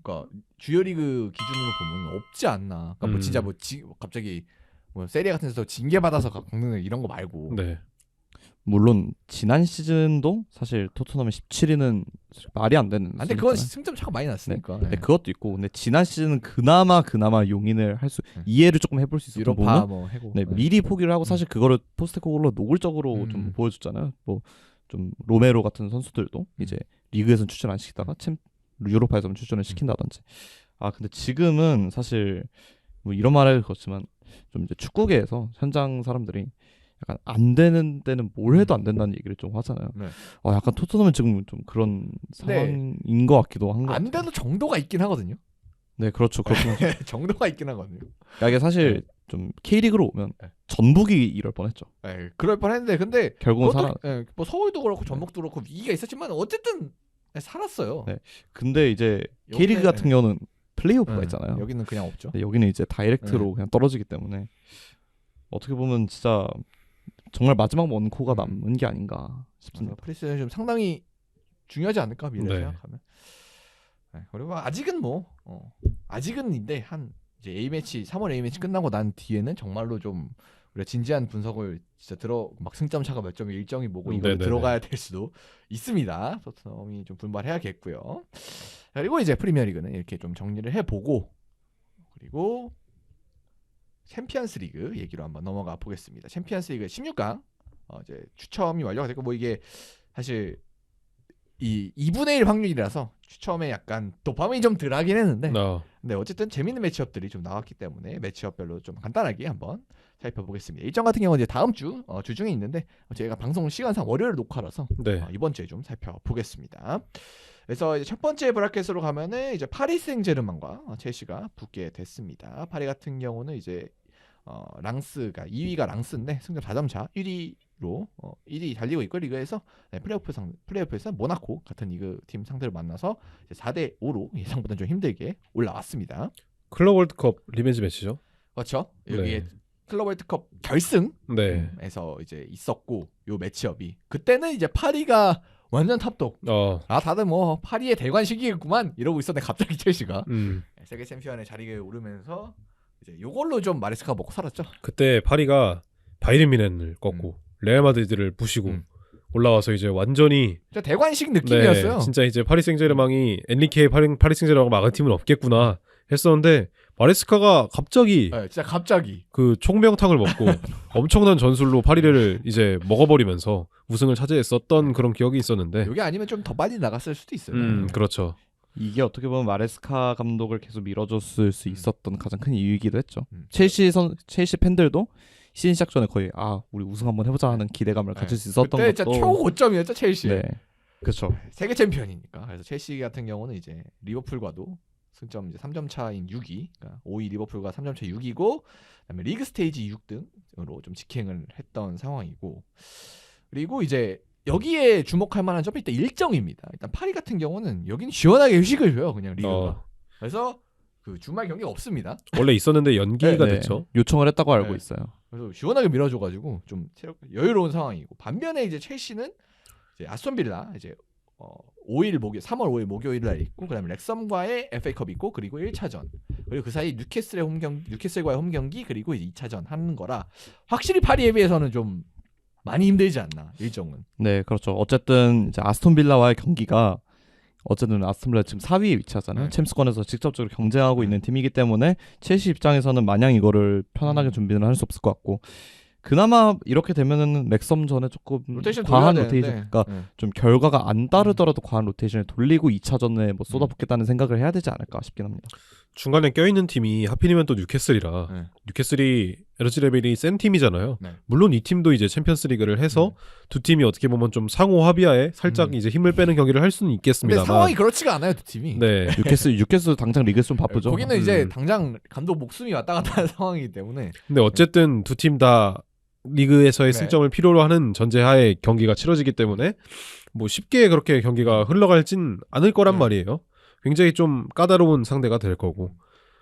그러니까 주요 리그 기준으로 보면 없지 않나. 그러니까 뭐 진짜 뭐 갑자기 뭐 세리아 같은 데서 징계 받아서 강등 이런 거 말고. 네. 물론 지난 시즌도 사실 토트넘의 17위는 말이 안 되는. 근데 그건 수준이잖아요. 승점 차가 많이 났으니까. 네, 그것도 있고, 근데 지난 시즌은 그나마 용인을 할 수 이해를 조금 해볼 수 있었던 유로파 부분은 뭐 해고. 네, 미리 포기를 하고 사실 그거를 포스테코글로 노골적으로 좀 보여줬잖아요. 뭐 좀 로메로 같은 선수들도 이제 리그에서는 출전 안 시키다가 유로파에서는 출전을 시킨다든지. 아 근데 지금은 사실 뭐 이런 말을 그렇지만 좀 이제 축구계에서 현장 사람들이 약간 안 되는 데는 뭘 해도 안 된다는 얘기를 좀 하잖아요. 네. 약간 토트넘은 지금 좀 그런 상황인 것 같기도 한 것 안 같아요. 돼도 정도가 있긴 하거든요. 네, 그렇죠. 그렇긴 하죠. 정도가 있긴 하거든요. 이게 사실 좀 K리그로 오면 네. 전북이 이럴 뻔했죠. 그럴 뻔했는데 근데 결국은 그것도, 뭐 서울도 그렇고 전북도 그렇고 위기가 있었지만 어쨌든 살았어요. 네. 근데 이제 여기는- K리그 같은 경우는 플레이오프가 네. 있잖아요. 여기는 그냥 없죠. 근데 여기는 이제 다이렉트로 그냥 떨어지기 때문에 어떻게 보면 진짜 정말 마지막 원코가 남은 게 아닌가 싶습니다. 프리시즌 좀 상당히 중요하지 않을까 미래 네. 생각하면. 그리고 아직은 뭐 아직은인데 한 이제 A 매치 3월 A 매치 끝나고 난 뒤에는 정말로 좀 우리가 진지한 분석을 진짜 막 승점 차가 몇 점이 일정이 뭐고 이걸 네네네. 들어가야 될 수도 있습니다. 토트넘이 좀 분발해야겠고요. 그리고 이제 프리미어리그는 이렇게 좀 정리를 해보고 그리고 챔피언스 리그 얘기로 한번 넘어가 보겠습니다. 챔피언스 리그 16강 이제 추첨이 완료가 됐고 뭐 이게 사실 이 2분의 1 확률이라서 추첨에 약간 도파민이 좀 덜하긴 했는데 근데 어쨌든 재밌는 매치업들이 좀 나왔기 때문에 매치업별로 좀 간단하게 한번 살펴보겠습니다. 일정 같은 경우는 이제 다음 주 주중에 있는데 저희가 방송 시간상 월요일 녹화라서 네. 이번 주에 좀 살펴보겠습니다. 그래서 이제 첫 번째 브라켓으로 가면은 이제 파리 생제르맹과 첼시가 붙게 됐습니다. 파리 같은 경우는 이제 랑스가 2위가 랑스인데 승점 4점 차 1위로 1위 달리고 있고 리그에서 플레이오프에서 모나코 같은 리그 팀 상대를 만나서 4대 5로 예상보다 좀 힘들게 올라왔습니다. 클럽 월드컵 리벤지 매치죠. 그렇죠. 여기에 네. 클럽 월드컵 결승에서 네. 이제 있었고 요 매치업이 그때는 이제 파리가 완전 탑독. 다들 뭐 파리의 대관식이겠구만 이러고 있었는데 갑자기 첼시가 세계 챔피언의 자리에 오르면서 이제 요걸로 좀 마레스카가 먹고 살았죠. 그때 파리가 바이에른 뮌헨을 꺾고 레알 마드리드를 부시고 올라와서 이제 완전히 진짜 대관식 느낌이었어요. 네, 진짜 이제 파리 생제르맹이 엔리케의 파리 생제르맹을 막은 팀은 없겠구나 했었는데 마레스카가 갑자기 진짜 갑자기 그 총명탕을 먹고 엄청난 전술로 파리를 이제 먹어버리면서 우승을 차지했었던 그런 기억이 있었는데 여기 아니면 좀 더 빨리 나갔을 수도 있어요. 그렇죠. 이게 어떻게 보면 마레스카 감독을 계속 밀어줬을 수 있었던 가장 큰 이유이기도 했죠. 첼시 팬들도 시즌 시작 전에 거의 우리 우승 한번 해보자 하는 기대감을 가질 수 있었던 그때 것도 진짜 초고점이었죠 첼시. 네, 그렇죠. 세계 챔피언이니까. 그래서 첼시 같은 경우는 이제 리버풀과도 승점 이제 3점 차인 6위, 그러니까 5위 리버풀과 3점 차 6위고, 그다음에 리그 스테이지 6등으로 좀 직행을 했던 상황이고, 그리고 이제 여기에 주목할 만한 점이 일단 일정입니다. 일단 파리 같은 경우는 여기는 시원하게 휴식을 줘요, 그냥 리그가. 그래서 그 주말 경기가 없습니다. 원래 있었는데 연기가 네, 됐죠. 요청을 했다고 알고 네. 있어요. 그래서 시원하게 밀어줘가지고 좀 여유로운 상황이고, 반면에 이제 첼시는 이제 아스톤 빌라 이제 3월 5일 목요일 날 있고, 그다음에 렉섬과의 FA컵 있고, 그리고 1차전, 그리고 그 사이 뉴캐슬과의 홈 경기, 그리고 이제 2차전 하는 거라 확실히 파리에 비해서는 좀 많이 힘들지 않나 일정은. 네, 그렇죠. 어쨌든 이제 아스톤 빌라와의 경기가 어쨌든 아스톤 빌라 지금 4위에 위치하잖아요. 챔스권에서 직접적으로 경쟁하고 있는 팀이기 때문에 첼시 입장에서는 마냥 이거를 편안하게 준비는 할 수 없을 것 같고, 그나마 이렇게 되면은 렉섬전에 조금 로테이션 과한 돌려야 로테이션, 되는데. 그러니까 좀 결과가 안 따르더라도 과한 로테이션을 돌리고 2차전에 뭐 쏟아붓겠다는 생각을 해야 되지 않을까 싶긴 합니다. 중간에 껴있는 팀이 하필이면 또 뉴캐슬이라 뉴캐슬이 에너지 레벨이 센 팀이잖아요. 네. 물론 이 팀도 이제 챔피언스리그를 해서 두 팀이 어떻게 보면 좀 상호 합의하에 살짝 이제 힘을 빼는 경기를 할 수는 근데 있겠습니다만. 상황이 그렇지가 않아요, 두 팀이. 네. 뉴캐슬 당장 리그 좀 바쁘죠. 거기는 이제 음. 당장 감독 목숨이 왔다 갔다 하는 상황이기 때문에. 근데 어쨌든 두 팀 다 리그에서의 네. 승점을 필요로 하는 전제하에 경기가 치러지기 때문에 뭐 쉽게 그렇게 경기가 흘러갈진 않을 거란 네. 말이에요. 굉장히 좀 까다로운 상대가 될 거고.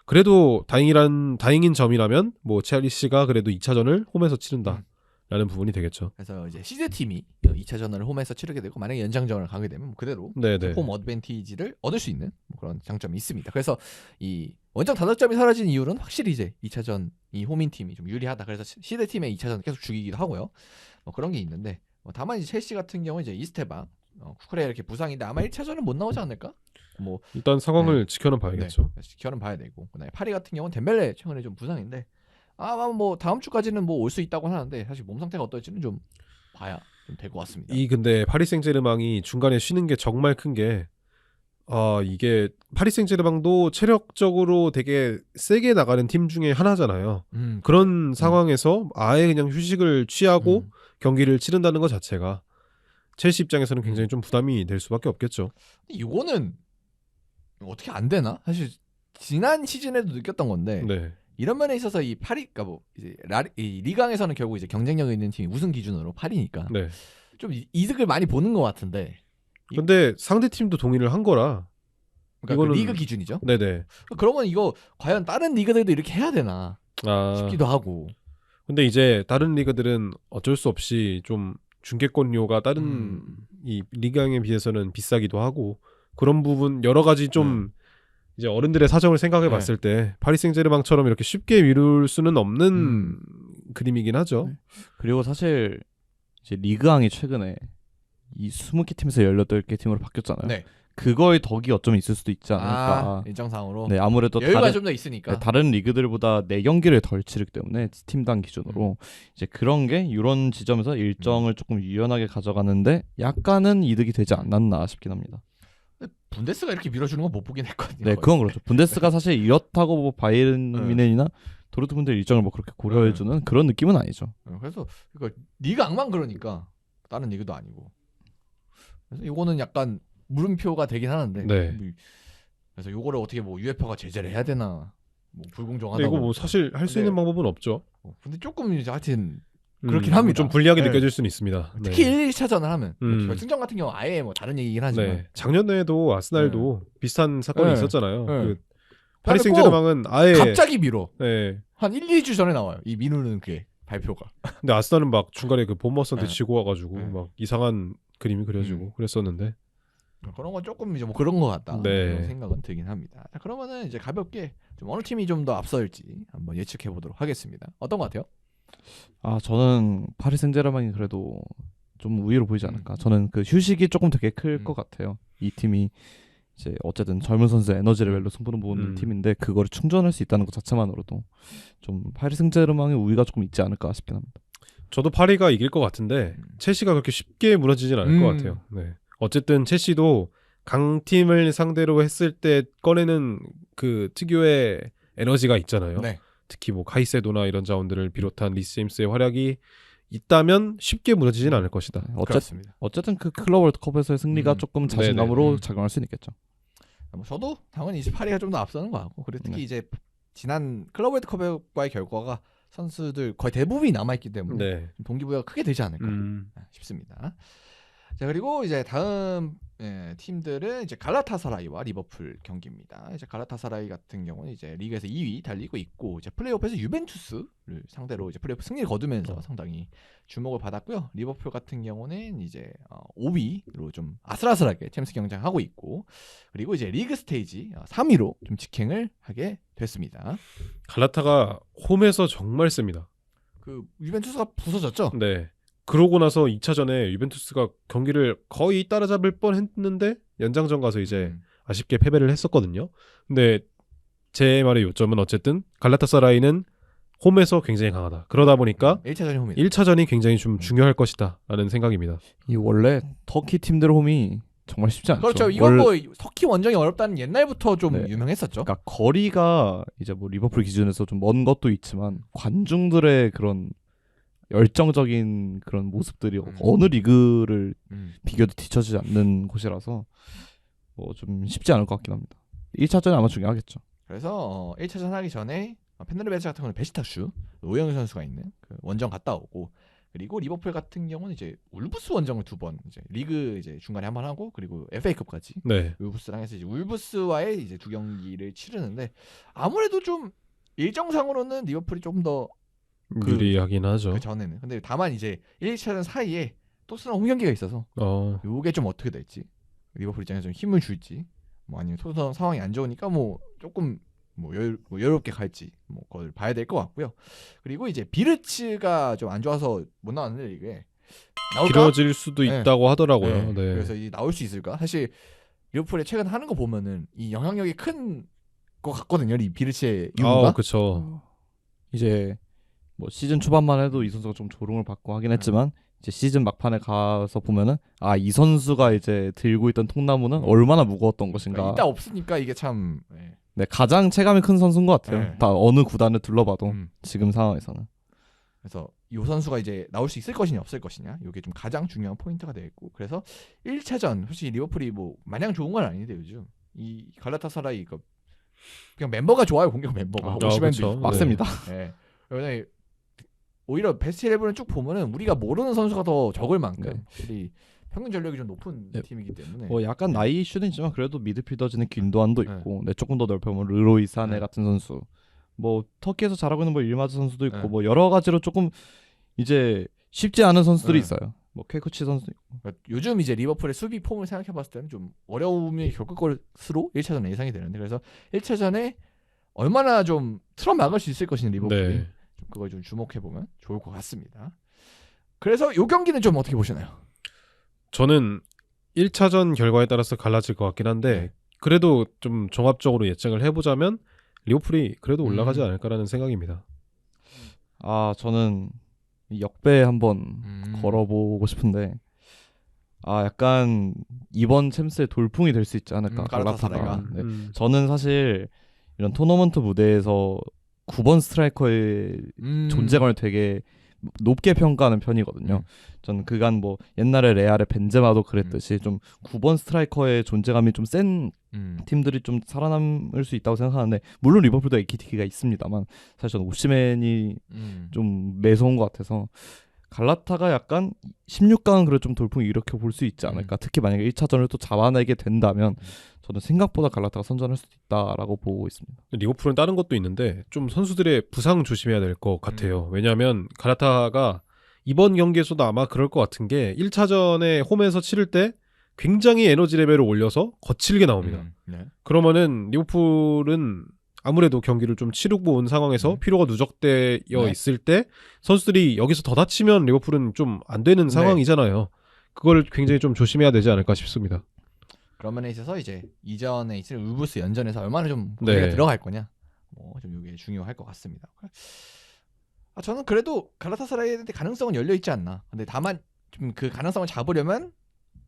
그래도 다행인 점이라면 뭐 첼시가 그래도 2차전을 홈에서 치른다라는 부분이 되겠죠. 그래서 이제 시드 팀이 2차전을 홈에서 치르게 되고 만약에 연장전을 가게 되면 뭐 그대로 네네. 홈 어드밴티지를 얻을 수 있는 뭐 그런 장점이 있습니다. 그래서 이 원정 다득점이 사라진 이유는 확실히 이제 2차전 이 홈인 팀이 좀 유리하다. 그래서 시드 팀의 2차전 계속 죽이기도 하고요. 뭐 그런 게 있는데 다만 이제 첼시 같은 경우 이제 이스테바, 쿠쿠레 이렇게 부상인데 아마 1차전은 못 나오지 않을까? 뭐 일단 상황을 지켜는 봐야겠죠. 네, 지켜는 봐야 되고 그다음에 파리 같은 경우는 덴벨레 최근에 좀 부상인데 아마 뭐 다음 주까지는 뭐 올 수 있다고 하는데 사실 몸 상태가 어떨지는 좀 봐야 좀 될 것 같습니다. 근데 파리 생제르맹이 중간에 쉬는 게 정말 큰 게 이게 파리 생제르맹도 체력적으로 되게 세게 나가는 팀 중에 하나잖아요. 그런 상황에서 아예 그냥 휴식을 취하고 경기를 치른다는 것 자체가 첼시 입장에서는 굉장히 좀 부담이 될 수밖에 없겠죠. 이거는 어떻게 안 되나? 사실 지난 시즌에도 느꼈던 건데 네. 이런 면에 있어서 이 파리가 뭐 이제 이 리강에서는 결국 이제 경쟁력 있는 팀이 우승 기준으로 파리니까 네. 좀 이득을 많이 보는 것 같은데. 근데 상대 팀도 동의를 한 거라. 그러니까 이거는- 그 리그 기준이죠. 네네. 그러면 이거 과연 다른 리그들도 이렇게 해야 되나 싶기도 하고. 근데 이제 다른 리그들은 어쩔 수 없이 좀 중계권료가 다른 이 리강에 비해서는 비싸기도 하고 그런 부분 여러 가지 좀 이제 어른들의 사정을 생각해 봤을 때 파리 생제르맹처럼 이렇게 쉽게 미룰 수는 없는 그림이긴 하죠. 네. 그리고 사실 이제 리그왕이 최근에 이 20개 팀에서 18개 팀으로 바뀌었잖아요. 네. 그거의 덕이 어쩌면 있을 수도 있지 않을까. 일정상으로. 네, 아무래도 여유가 좀 더 있으니까. 다른 리그들보다 4경기를 덜 치르기 때문에 팀당 기준으로 이제 그런 게 이런 지점에서 일정을 조금 유연하게 가져가는데 약간은 이득이 되지 않았나 싶긴 합니다. 근데 분데스가 이렇게 밀어주는 건 못 보긴 했거든요. 네, 거의. 그건 그렇죠. 분데스가 사실 이렇다고 뭐 바이에른 뮌헨이나 도르트문트 일정을 뭐 그렇게 고려해주는 그런 느낌은 아니죠. 그래서 리그 악만 그러니까 다른 리그도 아니고. 그래서 이거는 약간 물음표가 되긴 하는데. 네. 그래서 요거를 어떻게 뭐 UEFA가 제재를 해야 되나 뭐 근데 불공정하다고. 이거 뭐 사실 할 수 근데- 있는 방법은 없죠. 근데 조금 이제 하여튼 그렇긴 합니다. 좀 불리하게 네. 느껴질 수는 있습니다. 특히 네. 1, 2차전을 하면 음. 결승전 같은 경우 아예 뭐 다른 얘기긴 하지만 네. 작년에도 아스날도 비슷한 사건이 네. 있었잖아요. 네. 그 파리 꼭 생제르맹은 아예 갑자기 밀어. 네. 한 1, 2주 전에 나와요. 이 민우는 그게 발표가. 근데 아스날은 막 중간에 그 본머스한테 네. 지고 와가지고 네. 막 이상한 그림이 그려지고 그랬었는데. 그런 건 조금 이제 뭐 그런 것 같다. 네. 이런 생각은 들긴 합니다. 자, 그러면은 이제 가볍게 좀 어느 팀이 좀 더 앞설지 한번 예측해 보도록 하겠습니다. 어떤 것 같아요? 저는 파리 생제르맹이 그래도 좀 우위로 보이지 않을까. 저는 그 휴식이 조금 되게 클 것 같아요. 이 팀이 이제 어쨌든 젊은 선수 에너지 레벨로 승부를 보는 팀인데 그거를 충전할 수 있다는 것 자체만으로도 좀 파리 생제르맹의 우위가 조금 있지 않을까 싶긴 합니다. 저도 파리가 이길 것 같은데 첼시가 그렇게 쉽게 무너지진 않을 것 같아요. 네. 어쨌든 첼시도 강팀을 상대로 했을 때 꺼내는 그 특유의 에너지가 있잖아요. 네. 특히 뭐 카이세도나 이런 자원들을 비롯한 리스 제임스의 활약이 있다면 쉽게 무너지진 않을 것이다. 그렇습니다. 어쨌든 그 클럽 월드컵에서의 승리가 조금 자신감으로 네네. 작용할 수는 있겠죠. 뭐 저도 당연히 이제 파리가 좀 더 앞서는 것 같고 그리고 특히 이제 지난 클럽 월드컵과의 결과가 선수들 거의 대부분이 남아있기 때문에 네. 좀 동기부여가 크게 되지 않을까 싶습니다. 자 그리고 이제 다음 팀들은 이제 갈라타사라이와 리버풀 경기입니다. 이제 갈라타사라이 같은 경우는 이제 리그에서 2위 달리고 있고 이제 플레이오프에서 유벤투스를 상대로 이제 플레이오프 승리를 거두면서 상당히 주목을 받았고요. 리버풀 같은 경우는 이제 5위로 좀 아슬아슬하게 챔스 경쟁하고 있고 그리고 이제 리그 스테이지 3위로 좀 직행을 하게 됐습니다. 갈라타가 홈에서 정말 셉니다. 그 유벤투스가 부서졌죠? 네. 그러고 나서 2차전에 유벤투스가 경기를 거의 따라잡을 뻔했는데 연장전 가서 이제 아쉽게 패배를 했었거든요. 근데 제 말의 요점은 어쨌든 갈라타사라이는 홈에서 굉장히 강하다. 그러다 보니까 1차전이 홈이다. 1차전이 굉장히 좀 중요할 것이다 라는 생각입니다. 이 원래 터키 팀들 홈이 정말 쉽지 않죠. 그렇죠. 이건 뭐 터키 원정이 어렵다는 옛날부터 좀 네. 유명했었죠. 그러니까 거리가 이제 뭐 리버풀 기준에서 좀 먼 것도 있지만 관중들의 그런 열정적인 그런 모습들이 어느 리그를 비교도 뒤처지지 않는 곳이라서 뭐 좀 쉽지 않을 것 같긴 합니다. 1차전이 아마 중요하겠죠. 그래서 1차전 하기 전에 펜네르베체 같은 경우는 베시탁슈 오영규 선수가 있는 그 원정 갔다 오고, 그리고 리버풀 같은 경우는 이제 울브스 원정을 2번 이제 리그 이제 중간에 한 번 하고, 그리고 FA컵까지 네. 울브스랑 해서 이제 울브스와의 이제 2경기를 치르는데, 아무래도 좀 일정상으로는 리버풀이 좀 더 유리하긴 하죠. 그 전에는. 근데 다만 이제 1차전 사이에 토트넘 홈 경기가 있어서 요게 좀 어떻게 될지, 리버풀 입장에서 좀 힘을 줄지, 뭐 아니면 토트넘 상황이 안 좋으니까 뭐 조금 뭐 여유롭게 갈지, 뭐 그걸 봐야 될 것 같고요. 그리고 이제 비르츠가 좀 안 좋아서 못 나왔는데 리그에 나올까? 길어질 수도 네. 있다고 하더라고요. 네. 네. 그래서 이 나올 수 있을까? 사실 리버풀이 최근 하는 거 보면은 이 영향력이 큰 것 같거든요. 이 비르츠의 유무가. 그렇죠. 이제 뭐 시즌 초반만 해도 이 선수가 좀 조롱을 받고 하긴 했지만 이제 시즌 막판에 가서 보면은 이 선수가 이제 들고 있던 통나무는 얼마나 무거웠던 것인가. 그러니까 이따 없으니까 이게 참. 네, 가장 체감이 큰 선수인 것 같아요. 네. 다 어느 구단을 둘러봐도 음. 지금 상황에서는. 그래서 이 선수가 이제 나올 수 있을 것이냐 없을 것이냐, 이게 좀 가장 중요한 포인트가 되겠고, 그래서 1차전 솔직히 리버풀이 뭐 마냥 좋은 건 아닌데 요즘 이 갈라타사라이 그냥 멤버가 좋아요. 공격 멤버가 오시멘도 그쵸. 있고. 빡셉니다. 네. 왜냐면 오히려 베스트 11을 쭉 보면은 우리가 모르는 선수가 더 적을 만큼 이 평균 전력이 좀 높은 네. 팀이기 때문에. 뭐 약간 나이 이슈는 있지만 그래도 미드필더진의 균도안도 네. 있고, 조금 더 넓혀보면 르로이 사네 네. 같은 선수, 뭐 터키에서 잘하고 있는 뭐 일마즈 선수도 있고, 네. 뭐 여러 가지로 조금 이제 쉽지 않은 선수들이 네. 있어요. 뭐 퀘쿠치 선수 있고. 그러니까 요즘 이제 리버풀의 수비 폼을 생각해봤을 때는 좀 어려움이 겪을 것으로 1차전에 예상이 되는데, 그래서 1차전에 얼마나 좀 틀어막을 수 있을 것인지 리버풀이 네. 좀 그걸 좀 주목해보면 좋을 것 같습니다. 그래서 요 경기는 좀 어떻게 보시나요? 저는 1차전 결과에 따라서 갈라질 것 같긴 한데 네. 그래도 좀 종합적으로 예측을 해보자면 리버풀이 그래도 올라가지 음. 않을까라는 생각입니다. 저는 역배 한번 걸어보고 싶은데, 약간 이번 챔스의 돌풍이 될 수 있지 않을까, 갈라타사라이가. 갈라타사라이가. 네. 저는 사실 이런 토너먼트 무대에서 9번 스트라이커의 존재감을 되게 높게 평가하는 편이거든요. 저는 그간 뭐 옛날에 레알의 벤제마도 그랬듯이 좀 9번 스트라이커의 존재감이 좀 센 팀들이 좀 살아남을 수 있다고 생각하는데, 물론 리버풀도 에키티키가 있습니다만 사실 저는 오시멘이 좀 매서운 것 같아서 갈라타가 약간 16강은 그래 좀 돌풍이 이렇게 볼 수 있지 않을까. 특히 만약에 1차전을 또 잡아내게 된다면 저는 생각보다 갈라타가 선전할 수도 있다라고 보고 있습니다. 리버풀은 다른 것도 있는데 좀 선수들의 부상 조심해야 될 것 같아요. 왜냐하면 갈라타가 이번 경기에서도 아마 그럴 것 같은 게 1차전에 홈에서 치를 때 굉장히 에너지 레벨을 올려서 거칠게 나옵니다. 네. 그러면은 리버풀은 아무래도 경기를 좀 치르고 온 상황에서 피로가 누적되어 네. 있을 때 선수들이 여기서 더 다치면 리버풀은 좀 안 되는 상황이잖아요. 그걸 굉장히 좀 조심해야 되지 않을까 싶습니다. 그런 면에 있어서 이제 이전에 있을 울브스 연전에서 얼마나 좀 네. 우리가 들어갈 거냐, 뭐 좀 이게 중요할 것 같습니다. 저는 그래도 갈라타사라이한테 가능성은 열려 있지 않나. 근데 다만 좀 그 가능성을 잡으려면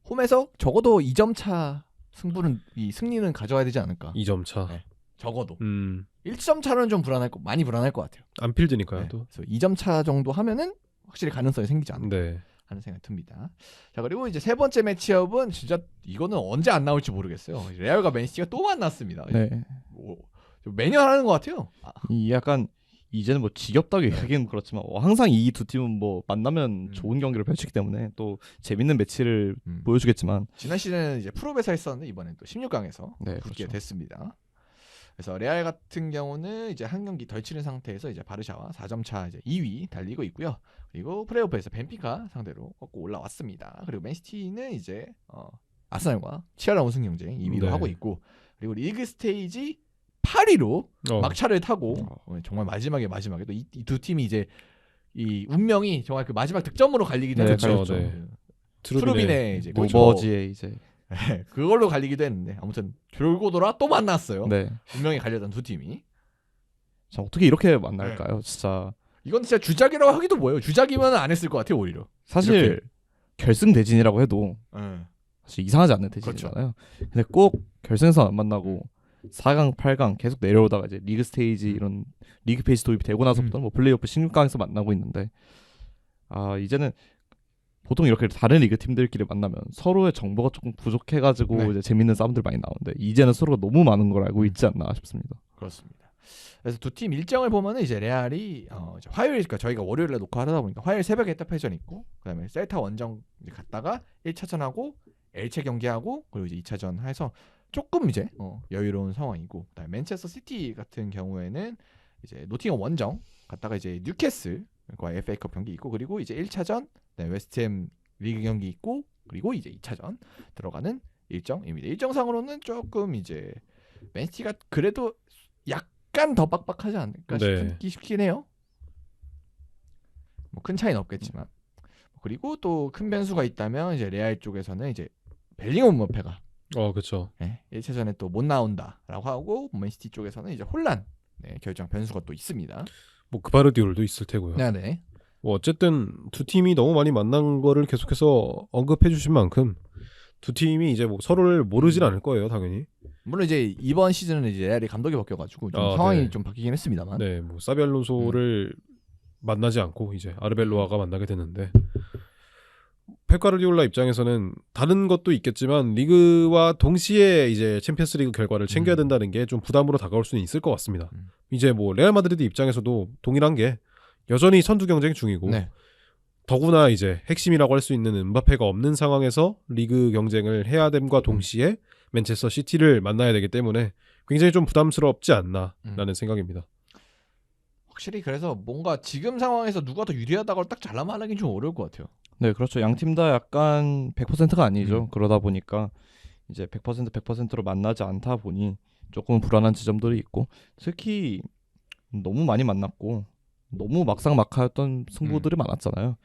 홈에서 적어도 2점 차 승리는 가져와야 되지 않을까. 2점 차. 네. 적어도 1점 1점 차는 좀 많이 불안할 것 같아요. 안필드니까요. 네. 또. 그래서 2점 차 정도 하면은 확실히 가능성이 생기지 않을까 네. 하는 생각이 듭니다. 자, 그리고 이제 세 번째 매치업은 진짜 이거는 언제 안 나올지 모르겠어요. 레알과 맨시티가 또 만났습니다. 네. 뭐, 매년 하는 것 같아요. 이 약간 이제는 뭐 지겹다고 얘기하기는 그렇지만 항상 이 두 팀은 뭐 만나면 좋은 경기를 펼치기 때문에 또 재밌는 매치를 보여주겠지만, 지난 시즌에는 이제 프로에서 했었는데 이번엔 또 16강에서 네, 붙게 그렇죠. 됐습니다. 그래서 레알 같은 경우는 이제 한 경기 덜 치른 상태에서 이제 바르샤와 4점 차 이제 2위 달리고 있고요. 그리고 플레이오프에서 벤피카 상대로 꺾고 올라왔습니다. 그리고 맨시티는 이제 아스날과 치열한 우승 경쟁 2위로 네. 하고 있고, 그리고 리그 스테이지 8위로 막차를 타고 정말 마지막에 또 이 두 팀이 이제 이 운명이 정말 그 마지막 득점으로 갈리기도 네, 했죠. 그렇죠. 네. 트루빈의 이제 노버지의 이제 네, 그걸로 갈리기도 했는데 아무튼 돌고 돌아 또 만났어요. 네. 운명이 갈렸던 두 팀이. 자, 어떻게 이렇게 만날까요? 진짜 이건 진짜 주작이라고 하기도 뭐예요. 주작이면 안 했을 것 같아요 오히려. 사실 이렇게. 결승 대진이라고 해도 네. 사실 이상하지 않는 대진이잖아요. 그렇죠. 근데 꼭 결승에서 안 만나고 4강, 8강 계속 내려오다가 이제 리그 스테이지 이런 리그 페이지 도입이 되고 나서부터는 뭐 플레이오프 16강에서 만나고 있는데 이제는 보통 이렇게 다른 리그 팀들끼리 만나면 서로의 정보가 조금 부족해가지고 네. 이제 재밌는 싸움들 많이 나오는데 이제는 서로가 너무 많은 걸 알고 있지 않나 싶습니다. 그렇습니다. 그래서 두 팀 일정을 보면은 이제 레알이 이제 화요일, 그러니까 저희가 월요일에 녹화하다 보니까 화요일 새벽에 딱 패전 있고, 그다음에 셀타 원정 이제 갔다가 1차전하고 엘체 경기하고 그리고 이제 2차전 해서 조금 이제 여유로운 상황이고, 그다음에 맨체스터 시티 같은 경우에는 이제 노팅엄 원정 갔다가 이제 뉴캐슬과 FA컵 경기 있고, 그리고 이제 1차전 그다음에 웨스트햄 리그 경기 있고, 그리고 이제 2차전 들어가는 일정입니다. 일정상으로는 조금 이제 맨시티가 그래도 약간 더 빡빡하지 않을까 네. 싶긴 해요. 뭐 큰 차이는 없겠지만. 그리고 또 큰 변수가 있다면 이제 레알 쪽에서는 이제 벨링엄 머페가 그렇죠. 1차전에 또 못 나온다라고 하고, 맨시티 쪽에서는 이제 혼란 결정 변수가 또 있습니다. 뭐 그바르디올도 있을 테고요. 네. 뭐 어쨌든 두 팀이 너무 많이 만난 거를 계속해서 언급해 주신 만큼 두 팀이 이제 뭐 서로를 모르진 않을 거예요, 당연히. 물론 이제 이번 시즌은 이제 레알이 감독이 바뀌어가지고 좀 상황이 네. 좀 바뀌긴 했습니다만. 네, 뭐 사비 알론소를 만나지 않고 이제 아르벨로아가 만나게 됐는데, 펩 가르디올라 입장에서는 다른 것도 있겠지만 리그와 동시에 이제 챔피언스리그 결과를 챙겨야 된다는 게 좀 부담으로 다가올 수는 있을 것 같습니다. 이제 뭐 레알 마드리드 입장에서도 동일한 게 여전히 선두 경쟁 중이고, 네. 더구나 이제 핵심이라고 할 수 있는 음바페가 없는 상황에서 리그 경쟁을 해야 됨과 동시에 맨체스터 시티를 만나야 되기 때문에 굉장히 좀 부담스럽지 않나라는 생각입니다. 확실히 그래서 뭔가 지금 상황에서 누가 더 유리하다고 딱 잘라말하긴 좀 어려울 것 같아요. 네, 그렇죠. 양 팀 다 약간 100%가 아니죠. 그러다 보니까 이제 100%로 만나지 않다 보니 조금 불안한 지점들이 있고, 특히 너무 많이 만났고 너무 막상막하였던 승부들이 많았잖아요.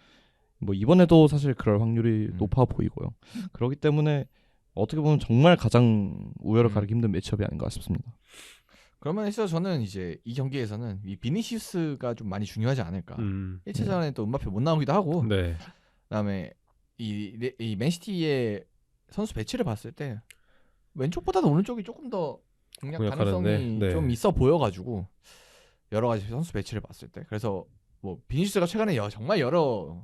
뭐 이번에도 사실 그럴 확률이 높아 보이고요. 그렇기 때문에 어떻게 보면 정말 가장 우열을 가리기 힘든 매치업이 아닌가 싶습니다. 그러면 있어서 저는 이제 이 경기에서는 이 비니시우스가 좀 많이 중요하지 않을까. 1차전에 또 음바페 못 나오기도 하고, 네. 그다음에 이 맨시티의 선수 배치를 봤을 때 왼쪽보다는 오른쪽이 조금 더 공략 가능성이 네. 좀 있어 보여가지고, 여러 가지 선수 배치를 봤을 때 그래서 뭐 비니시우스가 최근에 정말 여러 사건에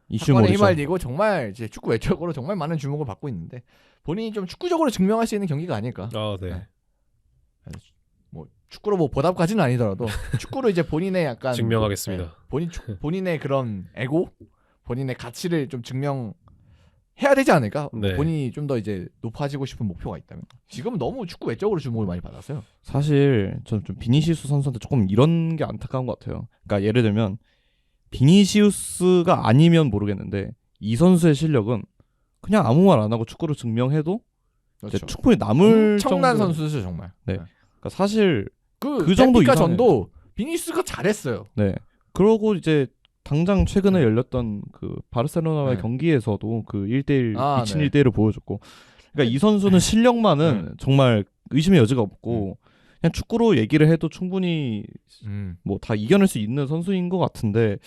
이슈몰이죠. 휘말리고 정말 이제 축구 외적으로 정말 많은 주목을 받고 있는데, 본인이 좀 축구적으로 증명할 수 있는 경기가 아닐까. 네. 뭐 축구로 뭐 보답까지는 아니더라도 축구로 이제 본인의 약간 증명하겠습니다. 본인의 그런 에고, 본인의 가치를 좀 증명해야 되지 않을까. 네. 본인이 좀 더 이제 높아지고 싶은 목표가 있다면. 지금 너무 축구 외적으로 주목을 많이 받았어요. 사실 저는 좀 비니시우스 선수한테 조금 이런 게 안타까운 것 같아요. 그러니까 예를 들면 비니시우스가 아니면 모르겠는데 이 선수의 실력은 그냥 아무 말 안 하고 축구로 증명해도 이제 그렇죠. 충분히 남을 엄청난 정도. 선수죠 정말. 네. 그러니까 사실 그 정도 벤피카 이상의- 전도 비니시우스가 잘했어요. 네. 그러고 이제 당장 최근에 열렸던 그 바르셀로나와의 네. 경기에서도 그 1대1 미친 네. 1대1을 보여줬고, 그러니까 이 선수는 실력만은 정말 의심의 여지가 없고 그냥 축구로 얘기를 해도 충분히 뭐 다 이겨낼 수 있는 선수인 것 같은데,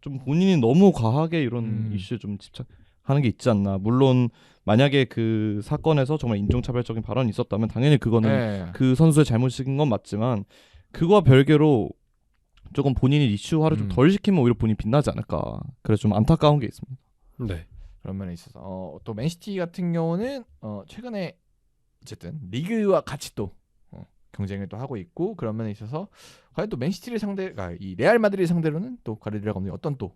좀 본인이 너무 과하게 이런 이슈에 좀 집착하는 게 있지 않나. 물론 만약에 그 사건에서 정말 인종차별적인 발언이 있었다면 당연히 그거는 네. 그 선수의 잘못인 건 맞지만, 그거와 별개로 조금 본인이 이슈화를 좀 덜 시키면 오히려 본인이 빛나지 않을까. 그래서 좀 안타까운 게 있습니다. 네. 그런 면에 있어서 또 맨시티 같은 경우는 최근에 어쨌든 리그와 같이 또 경쟁을 또 하고 있고, 그런 면에 있어서 과연 또 맨시티를 상대가 이 레알 마드리드 상대로는 또 가르디올라 감독이 어떤 또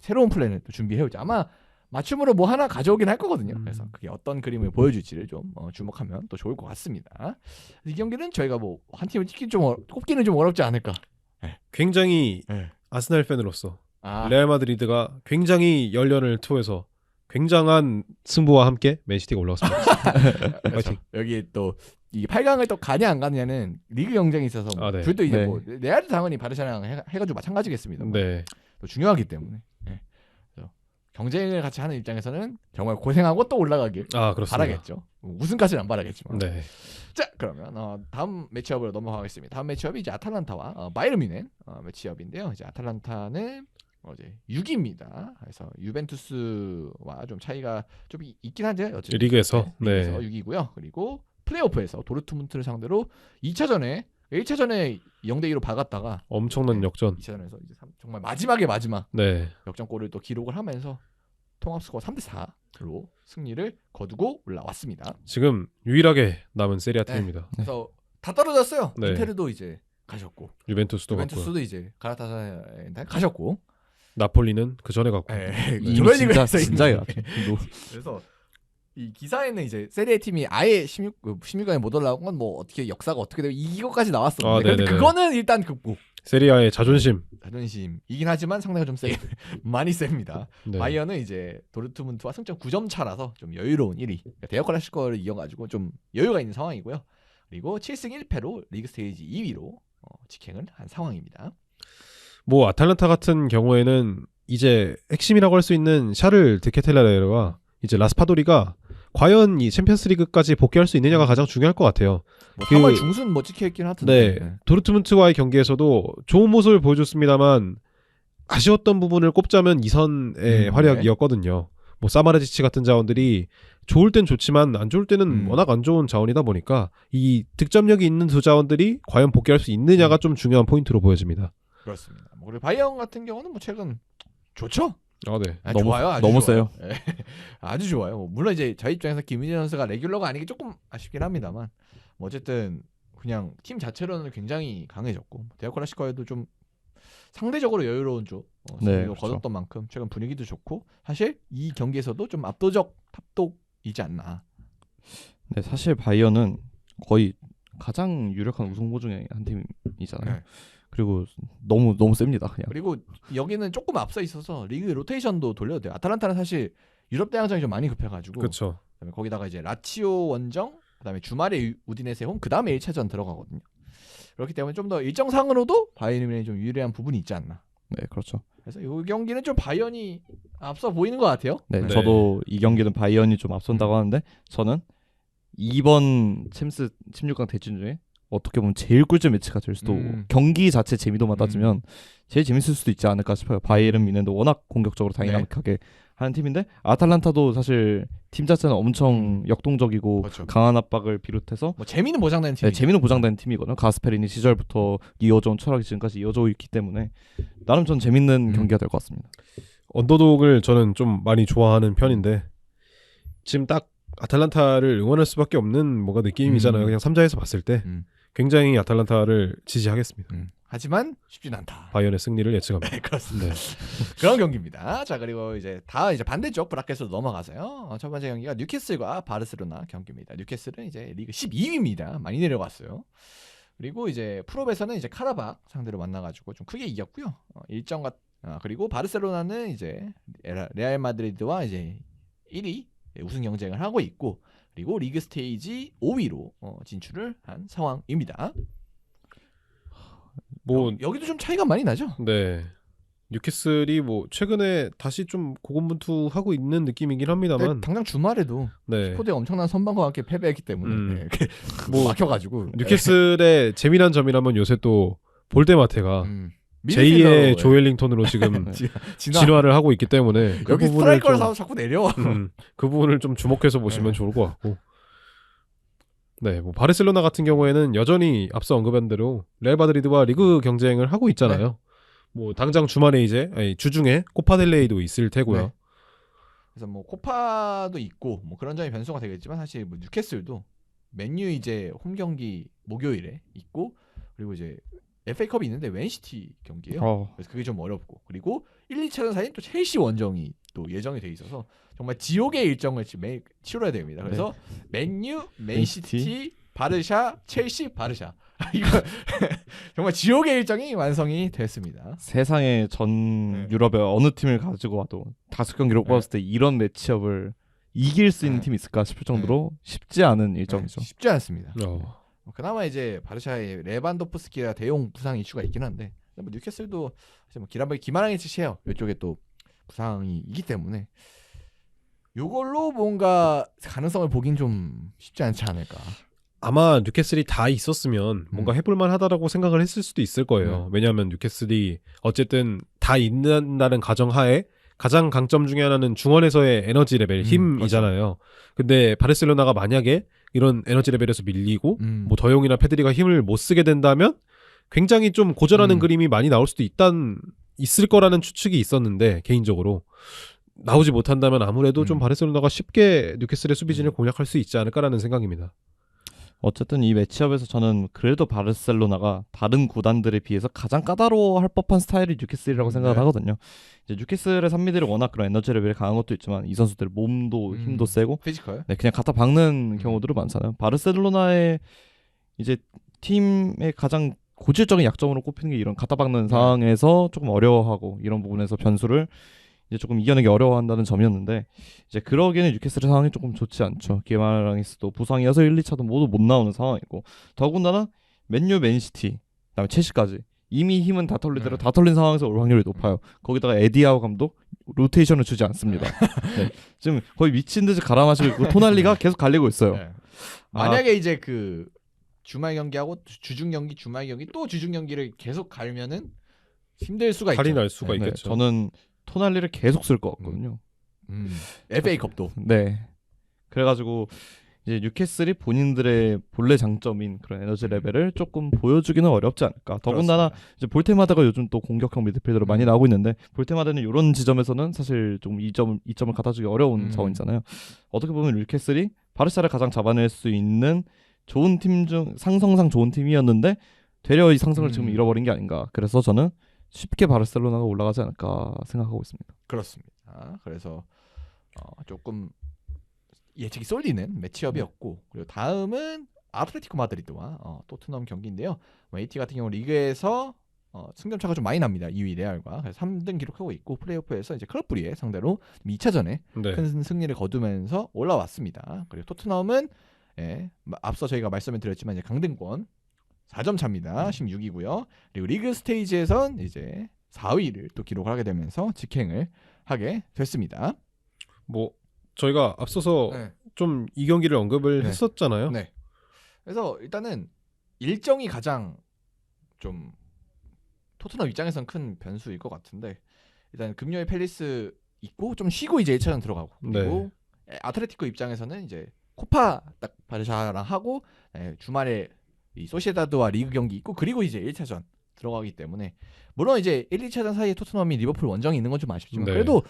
새로운 플랜을 또 준비해오지. 아마 맞춤으로 뭐 하나 가져오긴 할 거거든요. 그래서 그게 어떤 그림을 보여줄지를 좀 주목하면 또 좋을 것 같습니다. 이 경기는 저희가 뭐 한 팀을 꼽기는 좀 어렵지 않을까. 굉장히 네. 아스날 팬으로서 아, 레알 마드리드가 굉장히 열연을 토해서 굉장한 승부와 함께 맨시티가 올라왔습니다. 그렇죠. 여기 또 이 8강을 또 가냐 안 가냐는 리그 경쟁이 있어서 네. 그것도 이제 네. 뭐 레알도 당연히 바르샤랑 해가지고 마찬가지겠습니다. 네. 또 중요하기 때문에. 그래서 경쟁을 같이 하는 입장에서는 정말 고생하고 또 올라가길 그렇습니다. 바라겠죠. 우승까지는 안 바라겠지만. 네. 자, 그러면 다음 매치업으로 넘어가겠습니다. 다음 매치업이 이제 아탈란타와 바이에른 뮌헨 매치업인데요. 이제 아탈란타는 어제 6위입니다. 그래서 유벤투스와 좀 차이가 좀 있긴 한데 어쨌든 리그에서 리그에서 네. 6위고요. 그리고 플레이오프에서 도르트문트를 상대로 2차전에 1차전에 0대2로 박았다가 엄청난 네. 역전. 2차전에서 이제 정말 마지막에 마지막 네. 역전골을 또 기록을 하면서 통합 스코어 3대4로 승리를 거두고 올라왔습니다. 지금 유일하게 남은 세리아 네. 팀입니다. 그래서 다 떨어졌어요. 네. 인테르도 이제 가셨고 유벤투스도 갔고요. 유벤투스도 이제 가라타사라에 가셨고 나폴리는 그 전에 갔고. 이미 조별리그에서 진짜 있는데. 그래서 이 기사에는 이제 세리에 팀이 아예 16강에 못 올라온 건 뭐 어떻게 역사가 어떻게 되고 이거까지 나왔어. 아, 근데 네네네. 그거는 일단 극복. 세리아의 자존심. 자존심이긴 하지만 상당히 좀 세, 많이 셉니다. 네. 바이어는 이제 도르트문트와 승점 9점 차라서 좀 여유로운 1위. 데어 클래시커를 이어가지고 좀 여유가 있는 상황이고요. 그리고 7승 1패로 리그 스테이지 2위로 직행을 한 상황입니다. 뭐 아탈란타 같은 경우에는 이제 핵심이라고 할 수 있는 샤를 드케텔라레와 이제 라스파도리가 과연 이 챔피언스리그까지 복귀할 수 있느냐가 가장 중요할 것 같아요. 뭐 그- 3월 중순 뭐 찍혀 있긴 하던데. 네, 도르트문트와의 경기에서도 좋은 모습을 보여줬습니다만 아쉬웠던 부분을 꼽자면 이선의 활약이었거든요. 뭐 사마르지치 같은 자원들이 좋을 땐 좋지만 안 좋을 때는 워낙 안 좋은 자원이다 보니까 이 득점력이 있는 두 자원들이 과연 복귀할 수 있느냐가 좀 중요한 포인트로 보여집니다. 그렇습니다. 뭐 그리고 바이언 같은 경우는 뭐 최근 좋죠? 아, 네. 너무- 좋아요. 아주 너무 좋아요. 예. 아주 좋아요. 뭐 물론 이제 저희 입장에서 김민재 선수가 레귤러가 아니기 조금 아쉽긴 합니다만 뭐 어쨌든 그냥 팀 자체로는 굉장히 강해졌고 데어 클래시커에도 좀 상대적으로 여유로운 쪽 네, 승리를 그렇죠. 거뒀던 만큼 최근 분위기도 좋고 사실 이 경기에서도 좀 압도적 탑독이지 않나. 네, 사실 바이어는 거의 가장 유력한 우승 후보 중에 한 팀이잖아요. 네. 그리고 너무 셉니다. 그냥. 그리고 여기는 조금 앞서 있어서 리그 로테이션도 돌려도 돼요. 아탈란타는 사실 유럽 대항전이 좀 많이 급해가지고 그렇죠. 그다음에 거기다가 이제 라치오 원정, 그다음에 주말에 우디네세 홈, 그다음에 1차전 들어가거든요. 그렇기 때문에 좀 더 일정상으로도 바이에른이 좀 유리한 부분이 있지 않나. 네, 그렇죠. 그래서 이 경기는 좀 바이언이 앞서 보이는 것 같아요. 네, 네. 저도 이 경기는 바이언이 좀 앞선다고 하는데 저는 이번 챔스 16강 대진 중에 어떻게 보면 제일 꿀잼 매치가 될 수도 경기 자체 재미도만 따지면 제일 재밌을 수도 있지 않을까 싶어요. 바이에른 미넨도 워낙 공격적으로 다이나믹하게 하는 팀인데 아탈란타도 사실 팀 자체는 엄청 역동적이고 그렇죠. 강한 압박을 비롯해서 뭐 재미는 보장되는 팀. 네, 재미는 보장되는 팀이거든요. 가스페리니 시절부터 이어져온 철학이 지금까지 이어져 있기 때문에 나름 전 재밌는 경기가 될 것 같습니다. 언더독을 저는 좀 많이 좋아하는 편인데 지금 딱 아탈란타를 응원할 수밖에 없는 뭔가 느낌이잖아요. 그냥 3자에서 봤을 때 굉장히 아탈란타를 지지하겠습니다. 하지만 쉽진 않다. 바이언의 승리를 예측합니다. 네, 그렇습니다. 네. 그런 경기입니다. 자, 그리고 이제 반대쪽 브라켓으로 넘어가서요. 첫 번째 경기가 뉴캐슬과 바르셀로나 경기입니다. 뉴캐슬은 이제 리그 12위입니다. 많이 내려갔어요. 그리고 이제 프로에서는 이제 카라박 상대로 만나가지고 좀 크게 이겼고요. 그리고 바르셀로나는 이제 레알 마드리드와 이제 1위 우승 경쟁을 하고 있고, 그리고 리그 스테이지 5위로 진출을 한 상황입니다. 뭐 여기도 좀 차이가 많이 나죠. 네. 뉴캐슬이 뭐 최근에 다시 좀 고군분투하고 있는 느낌이긴 합니다만 당장 주말에도 네. 포대 엄청난 선방과 함께 패배했기 때문에 네, 뭐 막혀가지고 뉴캐슬의 재미난 점이라면 요새 또 볼데마테가 미드필더, 제2의 조엘링턴으로 지금 진화를 하고 있기 때문에 그 여기 부분을 스트라이커를 좀, 사서 자꾸 내려와. 그 부분을 좀 주목해서 보시면 좋을 것 같고. 네, 뭐 바르셀로나 같은 경우에는 여전히 앞서 언급한 대로 레알 마드리드와 리그 경쟁을 하고 있잖아요. 네. 뭐 당장 주말에 이제 주중에 코파델레이도 있을 테고요. 네. 그래서 뭐 코파도 있고 뭐 그런 점이 변수가 되겠지만 사실 뭐 뉴캐슬도 맨유 이제 홈 경기 목요일에 있고, 그리고 이제 FA컵이 있는데 맨시티 경기예요. 그래서 그게 좀 어렵고, 그리고 1, 2차전 사이엔 또 첼시 원정이 또 예정이 돼 있어서 정말 지옥의 일정을 매일 치러야 됩니다. 그래서 맨유, 맨시티, 바르샤, 첼시, 바르샤. 이거 정말 지옥의 일정이 완성이 됐습니다. 세상에 전 유럽의 어느 팀을 가지고 와도 5경기로 뽑았을 때 이런 매치업을 이길 수 있는 팀이 있을까 싶을 정도로 쉽지 않은 일정이죠. 쉽지 않습니다. 그나마 이제 바르샤의 레반도프스키가 대용 부상 이슈가 있긴 한데, 뭐 뉴캐슬도 사실 뭐 기마랑이 치시해요. 이쪽에 또 부상이 있기 때문에 요걸로 뭔가 가능성을 보긴 좀 쉽지 않지 않을까. 아마 뉴캐슬이 다 있었으면 뭔가 해볼만 하다라고 생각을 했을 수도 있을 거예요. 왜냐하면 뉴캐슬이 어쨌든 다 있는다는 가정하에 가장 강점 중에 하나는 중원에서의 에너지 레벨, 힘이잖아요. 근데 바르셀로나가 만약에 이런 에너지 레벨에서 밀리고 뭐 더용이나 페드리가 힘을 못 쓰게 된다면 굉장히 좀 고전하는 그림이 많이 나올 수도 있을 거라는 추측이 있었는데 개인적으로 나오지 못한다면 아무래도 좀 바르셀로나가 쉽게 뉴캐슬의 수비진을 공략할 수 있지 않을까라는 생각입니다. 어쨌든 이 매치업에서 저는 그래도 바르셀로나가 다른 구단들에 비해서 가장 까다로워할 법한 스타일이 뉴캐슬이라고 생각을 하거든요. 이제 뉴캐슬의 산미들이 워낙 그런 에너지 레벨이 강한 것도 있지만 이 선수들 몸도 힘도 세고 피지컬. 네, 그냥 갖다 박는 경우들이 많잖아요. 바르셀로나의 이제 팀의 가장 고질적인 약점으로 꼽히는 게 이런 갖다 박는 상황에서 조금 어려워하고 이런 부분에서 변수를 이제 조금 이겨내기 어려워한다는 점이었는데 이제 그러기에는 뉴캐슬의 상황이 조금 좋지 않죠. 기마랑이스도 부상이어서 1, 2차도 모두 못 나오는 상황이고 더군다나 맨유, 맨시티, 그다음에 첼시까지 이미 힘은 다 털린 대로 다 털린 상황에서 올 확률이 높아요. 거기다가 에디아우 감독 로테이션을 주지 않습니다. 네. 지금 거의 미친 듯이 갈아마시고 있고 토날리가 계속 갈리고 있어요. 네. 만약에 이제 그 주말 경기하고 주중 경기, 주말 경기 또 주중 경기를 계속 갈면은 힘들 수가 있죠. 탈이 날 수가 네, 있겠죠. 저는 토날리를 계속 쓸 것 같거든요. FA컵도. 네. 그래가지고 이제 뉴캐슬이 본인들의 본래 장점인 그런 에너지 레벨을 조금 보여주기는 어렵지 않을까. 더군다나 이제 볼테마다가 요즘 또 공격형 미드필더로 많이 나오고 있는데 볼테마다는 이런 지점에서는 사실 좀 이점을 갖다주기 어려운 상황이잖아요. 어떻게 보면 뉴캐슬이 바르샤를 가장 잡아낼 수 있는 좋은 팀 중 상성상 좋은 팀이었는데 되려 이 상승을 지금 잃어버린 게 아닌가. 그래서 저는 쉽게 바르셀로나가 올라가지 않을까 생각하고 있습니다. 그렇습니다. 그래서 조금 예측이 쏠리는 매치업이었고 그리고 다음은 아틀레티코 마드리드와 토트넘 경기인데요. AT 같은 경우 리그에서 승점 차가 좀 많이 납니다. 2위 레알과 그래서 3등 기록하고 있고 플레이오프에서 이제 클럽 브리에 상대로 2차전에 큰 승리를 거두면서 올라왔습니다. 그리고 토트넘은 앞서 저희가 말씀을 드렸지만 이제 강등권 4점 차입니다. 16이고요. 그리고 리그 스테이지에선 이제 4위를 또 기록을 하게 되면서 직행을 하게 됐습니다. 뭐 저희가 앞서서 좀 이 경기를 언급을 했었잖아요. 네. 그래서 일단은 일정이 가장 좀 토트넘 입장에선 큰 변수일 것 같은데 일단 금요일 팰리스 있고 좀 쉬고 이제 1차전 들어가고 그리고 아틀레티코 입장에서는 이제 코파 딱 바르샤랑 하고 주말에 이 소시에다드와 리그 경기 있고 그리고 이제 1차전 들어가기 때문에 물론 이제 1, 2차전 사이에 토트넘이 리버풀 원정이 있는 건 좀 아쉽지만 그래도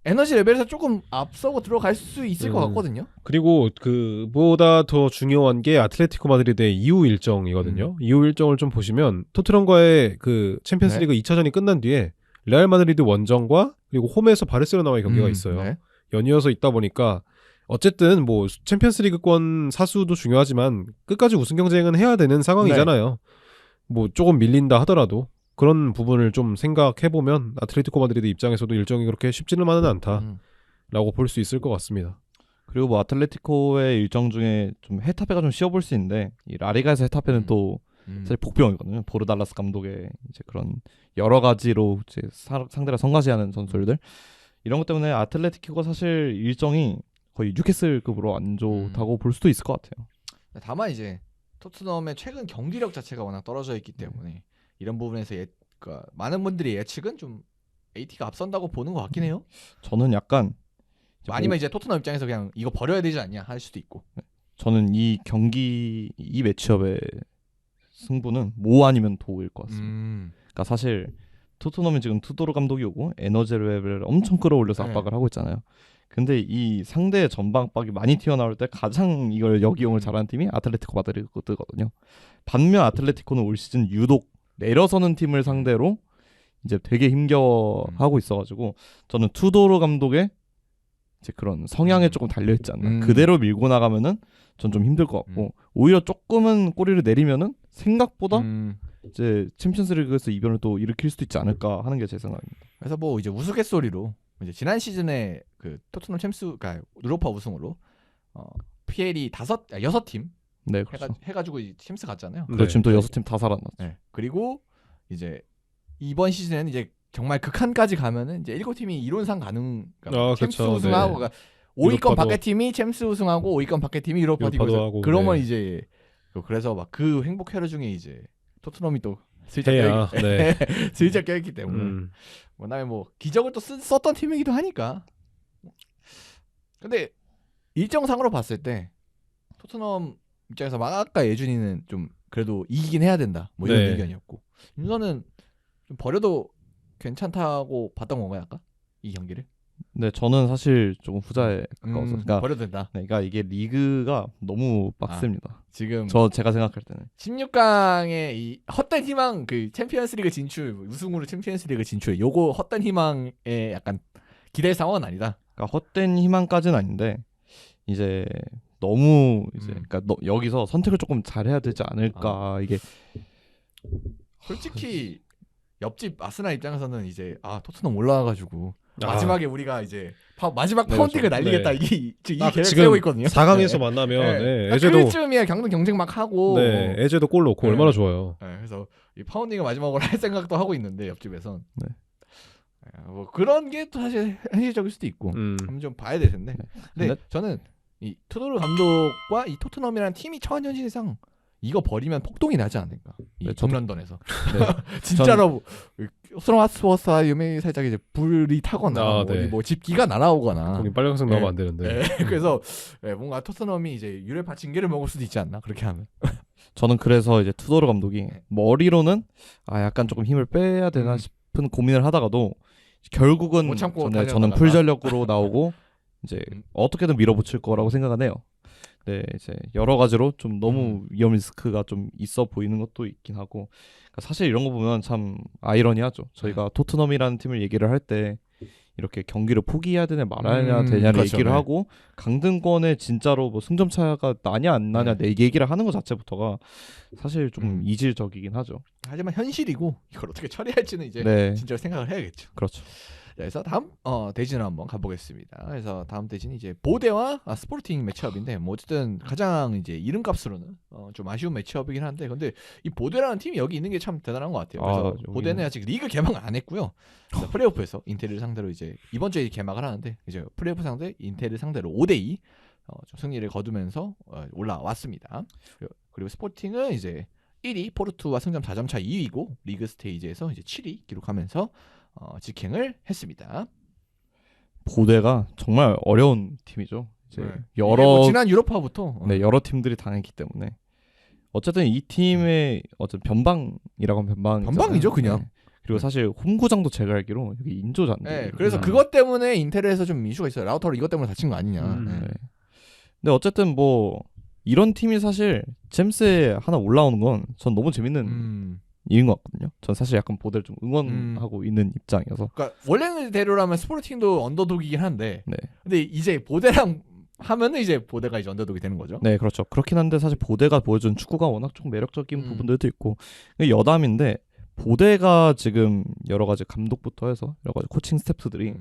에너지 레벨에서 조금 앞서고 들어갈 수 있을 것 같거든요. 그리고 그보다 더 중요한 게 아틀레티코 마드리드의 이후 일정이거든요. 이후 일정을 좀 보시면 토트넘과의 그 챔피언스리그 2차전이 끝난 뒤에 레알 마드리드 원정과 그리고 홈에서 바르셀로나와의 경기가 있어요. 연이어서 있다 보니까 어쨌든 뭐 챔피언스리그권 사수도 중요하지만 끝까지 우승 경쟁은 해야 되는 상황이잖아요. 뭐 조금 밀린다 하더라도 그런 부분을 좀 생각해보면 아틀레티코 마드리드 입장에서도 일정이 그렇게 쉽지는만은 않다라고 볼 수 있을 것 같습니다. 그리고 뭐 아틀레티코의 일정 중에 좀 헤타페가 좀 쉬워 볼 수 있는데 이 라리가에서 헤타페는 또 사실 복병이거든요. 보르달라스 감독의 이제 그런 여러 가지로 이제 상대를 성가시하는 전술들 이런 것 때문에 아틀레티코가 사실 일정이 거의 뉴캐슬급으로 안 좋다고 볼 수도 있을 것 같아요. 다만 이제 토트넘의 최근 경기력 자체가 워낙 떨어져 있기 때문에 이런 부분에서 그러니까 많은 분들이 예측은 좀 AT가 앞선다고 보는 것 같긴 해요. 저는 약간 아니면 이제 토트넘 입장에서 그냥 이거 버려야 되지 않냐 할 수도 있고. 저는 이 매치업의 승부는 모 아니면 도일 것 같습니다. 그러니까 사실 토트넘이 지금 투도르 감독이 오고 에너지 레벨을 엄청 끌어올려서 압박을 하고 있잖아요. 근데 이 상대의 전방 압박이 많이 튀어나올 때 가장 이걸 역이용을 잘하는 팀이 아틀레티코 마드리드거든요. 반면 아틀레티코는 올 시즌 유독 내려서는 팀을 상대로 이제 되게 힘겨워하고 있어가지고 저는 투도르 감독의 이제 그런 성향에 조금 달려있지 않나. 그대로 밀고 나가면은 전 좀 힘들 것 같고 오히려 조금은 꼬리를 내리면은 생각보다 이제 챔피언스리그에서 이변을 또 일으킬 수도 있지 않을까 하는 게 제 생각입니다. 그래서 뭐 이제 우스갯소리로 이제 지난 시즌에 그 토트넘 그러니까 유로파 우승으로 PL이 6팀 네, 그렇죠. 해가지고 챔스 갔잖아요. 그리고 지금 또 6팀 다 살아났죠. 그리고 이제 이번 시즌에는 이제 정말 극한까지 가면은 이제 7팀이 이론상 가능. 그러니까 챔스 우승하고 그러니까 5위권 밖에 팀이 챔스 우승하고 5위권 밖에 팀이 유로파 뛰고 그러면 이제 그래서 막 그 행복 회로 중에 이제 토트넘이 또 슬쩍 해야. 껴있기, 네. 슬쩍 껴있기 때문에 그다음에 뭐 기적을 또 썼던 팀이기도 하니까. 근데 일정상으로 봤을 때 토트넘 입장에서 막 아까 예준이는 좀 그래도 이기긴 해야 된다 뭐 이런 네. 의견이었고, 윤서는 좀 버려도 괜찮다고 봤던 건가요 아까 이 경기를? 네, 저는 사실 조금 후자에 가까워서. 그러니까, 버려도 된다. 네, 그러니까 이게 리그가 너무 빡셉니다. 지금 제가 생각할 때는 16강의 이 헛된 희망, 그 챔피언스리그 진출, 우승으로 챔피언스리그 진출, 요거 헛된 희망에 약간 기댈 상황은 아니다. 그러니까 헛된 희망까지는 아닌데 이제 너무 이제 그러니까 여기서 선택을 조금 잘해야 되지 않을까. 이게 솔직히 옆집 아스날 입장에서는 이제 토트넘 올라와가지고 마지막에 우리가 이제 마지막 네, 파운딩을 그렇죠. 날리겠다 네. 이 딱 계획 지금 세우고 있거든요. 4강에서 만나면 네. 에제도 그쯤이야 강등 경쟁 막 하고. 네, 에제도 골 넣고 네. 얼마나 좋아요. 네, 그래서 이 파운딩을 마지막으로 할 생각도 하고 있는데 옆집에선. 네. 뭐 그런 게 또 사실 현실적일 수도 있고 한번 좀 봐야 될 텐데. 근데 근데- 저는 이 투도르 감독과 이 토트넘이라는 팀이 처한 현실상 이거 버리면 폭동이 나지 않을까. 이 네, 동런던에서. 네. 진짜로 스로마스워사 유명히 살짝 이제 불이 타거나 네. 뭐 집기가 날아오거나. 거기 빨간색 네. 넣으면 안 되는데. 네, 그래서 뭔가 토트넘이 이제 유래파 징계를 먹을 수도 있지 않나 그렇게 하면. 저는 그래서 이제 투도르 감독이 머리로는 약간 조금 힘을 빼야 되나 싶은 고민을 하다가도 결국은 못 참고 저는 달려나가다. 풀전력으로 나오고 이제 어떻게든 밀어붙일 거라고 생각은 해요. 네, 이제 여러 가지로 좀 너무 위험 리스크가 좀 있어 보이는 것도 있긴 하고. 그러니까 사실 이런 거 보면 참 아이러니하죠. 저희가 토트넘이라는 팀을 얘기를 할 때 이렇게 경기를 포기해야 되냐 말아야 되냐를 그렇죠, 얘기를 네. 하고 강등권에 진짜로 뭐 승점 차가 나냐 안 나냐 내 얘기를 하는 것 자체부터가 사실 좀 이질적이긴 하죠. 하지만 현실이고 이걸 어떻게 처리할지는 이제 네, 진짜로 생각을 해야겠죠. 그렇죠. 자, 그래서 다음 대진을 한번 가보겠습니다. 그래서 다음 대진이 이제 보데와 스포르팅 매치업인데 뭐 어쨌든 가장 이제 이름값으로는 좀 아쉬운 매치업이긴 한데, 근데 이 보데라는 팀이 여기 있는 게 참 대단한 것 같아요. 그래서 여기는- 보데는 아직 리그 개막을 안 했고요. 그래서 플레이오프에서 인텔을 상대로 이제 이번 주에 개막을 하는데 이제 플레이오프 상대 인텔을 상대로 5대2 좀 승리를 거두면서 올라왔습니다. 그리고 스포팅은 이제 1위 포르투와 승점 4점 차 2위고 리그 스테이지에서 이제 7위 기록하면서 직행을 했습니다. 보대가 정말 어려운 팀이죠. 이제 이게 여러 뭐 지난 유로파부터 여러 팀들이 당했기 때문에 어쨌든 이 팀의 변방이라고 하면 변방이죠, 그냥. 그리고 사실 홈구장도 제가 알기로 여기 인조잔데. 네, 그래서 그것 때문에 인텔에서 좀 이슈가 있어요. 라우타로 이것 때문에 다친 거 아니냐. 네. 근데 어쨌든 뭐 이런 팀이 사실 챔스에 하나 올라오는 건 전 너무 재밌는 일인 것 같거든요. 전 사실 약간 보대를 좀 응원하고 있는 입장이어서. 그러니까 원래는 대로라면 스포르팅도 언더독이긴 한데, 네. 근데 이제 보데랑 하면은 이제 보데가 이제 언더독이 되는 거죠. 네, 그렇죠. 그렇긴 한데 사실 보대가 보여준 축구가 워낙 좀 매력적인 부분들도 있고 여담인데 보대가 지금 여러 가지 감독부터 해서 여러 가지 코칭 스태프들이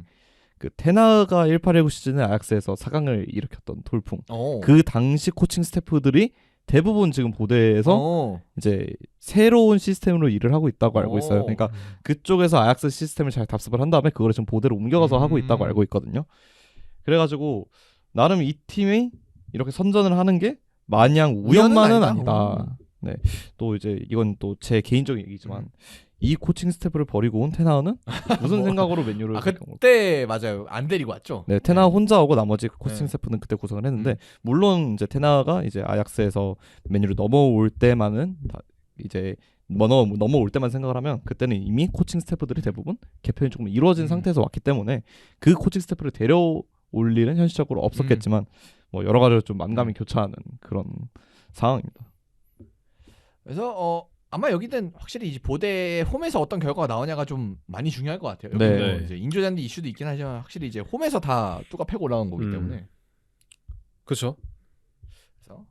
그 테나가 1819 시즌에 아약스에서 4강을 일으켰던 돌풍. 그 당시 코칭 스태프들이 대부분 지금 보대에서 이제 새로운 시스템으로 일을 하고 있다고 알고 있어요. 그러니까 그쪽에서 아약스 시스템을 잘 답습을 한 다음에 그거를 지금 보대로 옮겨가서 하고 있다고 알고 있거든요. 그래가지고 나름 이 팀이 이렇게 선전을 하는 게 마냥 우연만은 아니다. 네. 또 이제 이건 또 제 개인적인 얘기지만 이 코칭 스태프를 버리고 온 테나는 무슨 생각으로 맨유를 그때 맞아요. 안 데리고 왔죠. 네, 테나 혼자 오고 나머지 코칭 네. 스태프는 그때 구성을 했는데 물론 이제 테나가 이제 아약스에서 맨유를 넘어올 때만은 이제 넘어올 때만 생각을 하면 그때는 이미 코칭 스태프들이 대부분 개편이 조금 이루어진 상태에서 왔기 때문에 그 코칭 스태프를 데려올 일은 현실적으로 없었겠지만 뭐 여러 가지로 좀 만감이 교차하는 그런 상황입니다. 그래서 아마 여기는 확실히 이제 보대 홈에서 어떤 결과가 나오냐가 좀 많이 중요할 것 같아요. 네. 여기는 뭐 이제 인조잔디 이슈도 있긴 하지만 확실히 이제 홈에서 다 뚜까 패고 올라온 거기 때문에. 그렇죠. 그래서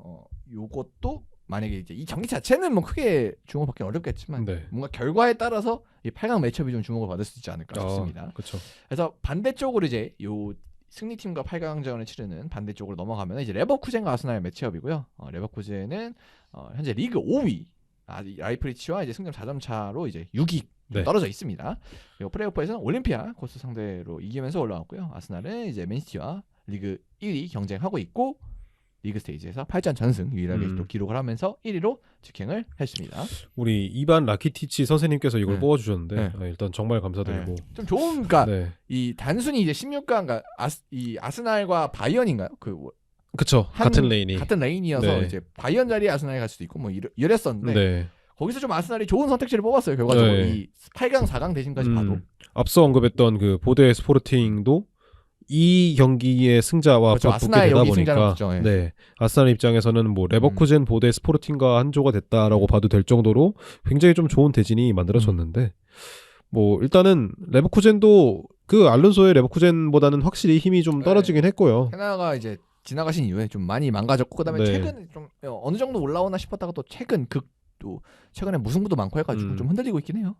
요것도 만약에 이제 이 경기 자체는 뭐 크게 주목받기 어렵겠지만 네. 뭔가 결과에 따라서 이 8강 매치업이 좀 주목을 받을 수 있지 않을까 싶습니다. 그렇죠. 그래서 반대쪽으로 이제 요 승리팀과 8강전을 치르는 반대쪽으로 넘어가면 이제 레버쿠젠과 아스날 매치업이고요. 레버쿠젠은 현재 리그 5위 라이프리치와 이제 승점 4점 차로 이제 6위 네. 떨어져 있습니다. 그리고 플레이오프에서는 올림피아 코스 상대로 이기면서 올라왔고요. 아스날은 이제 맨시티와 리그 1위 경쟁하고 있고 리그 스테이지에서 8전 전승 유일하게 또 기록을 하면서 1위로 직행을 했습니다. 우리 이반 라키티치 선생님께서 이걸 네. 뽑아주셨는데 네. 일단 정말 감사드리고 좀 좋은 그러니까 네. 이 단순히 이제 16강 그러니까 이 아스날과 바이언인가요? 그쵸 같은 레인이 같은 레인이어서 네. 이제 바이언 자리에 아스날이 갈 수도 있고 뭐 이랬었는데 네. 거기서 좀 아스날이 좋은 선택지를 뽑았어요. 결과적으로 네. 이 8강 4강 대진까지 봐도 앞서 언급했던 그 보데 스포르팅도 이 경기의 승자와 그렇죠. 붙게 아스날의 되다 여기 승자는 보니까 붙죠. 예. 네. 아스날 입장에서는 뭐 레버쿠젠 보데 스포르팅과 한조가 됐다라고 봐도 될 정도로 굉장히 좀 좋은 대진이 만들어졌는데 뭐 일단은 레버쿠젠도 그 알론소의 레버쿠젠보다는 확실히 힘이 좀 떨어지긴 했고요. 헤나가 이제 지나가신 이후에 좀 많이 망가졌고 그다음에 네. 최근 좀 어느 정도 올라오나 싶었다가 또 최근에 무승부도 많고 해가지고 좀 흔들리고 있긴 해요.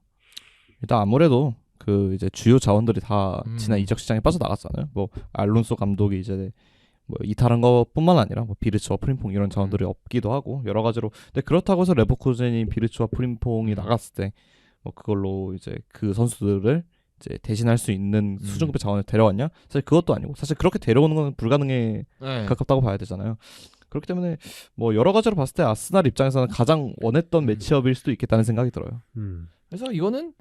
일단 아무래도 그 이제 주요 자원들이 다 지난 이적 시장에 빠져나갔잖아요. 뭐 알론소 감독이 이제 뭐 이탈한 것뿐만 아니라 뭐 비르츠와 프림퐁 이런 자원들이 없기도 하고 여러 가지로. 근데 그렇다고 해서 레버쿠젠이 비르츠와 프림퐁이 나갔을 때 뭐 그걸로 이제 그 선수들을 이제 대신할 수 있는 수준급의 자원을 데려왔냐? 사실 그것도 아니고 사실 그렇게 데려오는 건 불가능에 가깝다고 봐야 되잖아요. 그렇기 때문에 뭐 여러 가지로 봤을 때 아스날 입장에서는 가장 원했던 매치업일 수도 있겠다는 생각이 들어요. 그래서 이거는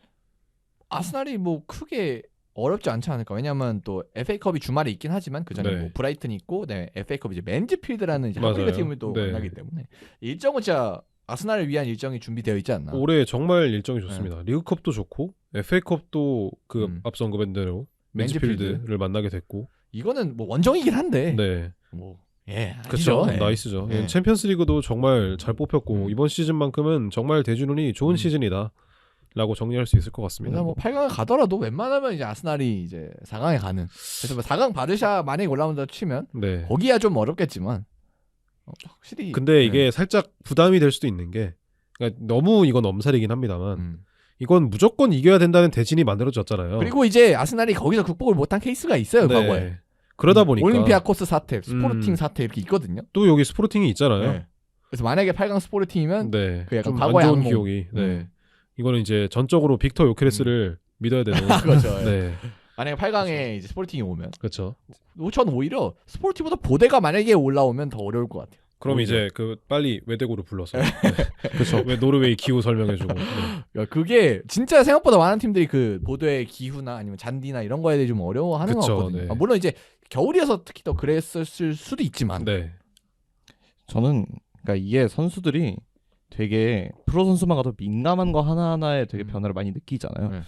아스날이 뭐 크게 어렵지 않지 않을까. 왜냐하면 또 FA컵이 주말에 있긴 하지만 그 전에 네. 뭐 브라이튼이 있고, 네 FA컵 이제 맨즈필드라는 이제 맞아요. 한국리그 팀을 또 네. 만나기 때문에 일정은 진짜 아스날을 위한 일정이 준비되어 있지 않나. 올해 정말 일정이 좋습니다. 리그컵도 좋고 FA컵도 그 앞서 언급한 대로 맨즈필드를 만나게 됐고 이거는 뭐 원정이긴 한데 네. 뭐 예, 그렇죠. 아니죠. 예. 나이스죠. 예. 챔피언스리그도 정말 잘 뽑혔고 이번 시즌만큼은 정말 대준운이 좋은 시즌이다라고 정리할 수 있을 것 같습니다. 그래서 뭐 8강을 가더라도 웬만하면 이제 아스날이 이제 4강에 가는. 그래서 뭐 4강 바르샤 만약에 올라온다 치면 네. 거기야 좀 어렵겠지만 확실히. 근데 이게 살짝 부담이 될 수도 있는 게 그러니까 너무 이건 엄살이긴 합니다만 이건 무조건 이겨야 된다는 대진이 만들어졌잖아요. 그리고 이제 아스날이 거기서 극복을 못한 케이스가 있어요. 네. 과거에. 그러다 보니까 올림피아코스 사태, 스포르팅 사태 이렇게 있거든요. 또 여기 스포르팅이 있잖아요. 네. 그래서 만약에 8강 스포르팅이면 네. 그 약간 좀 과거의 안 좋은 악몽. 기억이. 네. 이거는 이제 전적으로 빅터 요케레스를 믿어야 되는. 그렇죠. 네. 만약에 8강에 이제 스포르팅이 오면 그렇죠. 전 오히려 스포르팅보다 보대가 만약에 올라오면 더 어려울 것 같아요. 그럼 오히려. 이제 그 빨리 외대고를 불러서 그렇죠. 왜 노르웨이 기후 설명해주고. 네. 그러니까 그게 진짜 생각보다 많은 팀들이 그 보도의 기후나 아니면 잔디나 이런 거에 대해 좀 어려워하는 것 그쵸, 같거든요. 네. 물론 이제 겨울이어서 특히 더 그랬을 수도 있지만. 네. 저는 그러니까 이게 선수들이 되게 프로 선수만 가도 민감한 거 하나하나에 되게 변화를 많이 느끼잖아요. 네.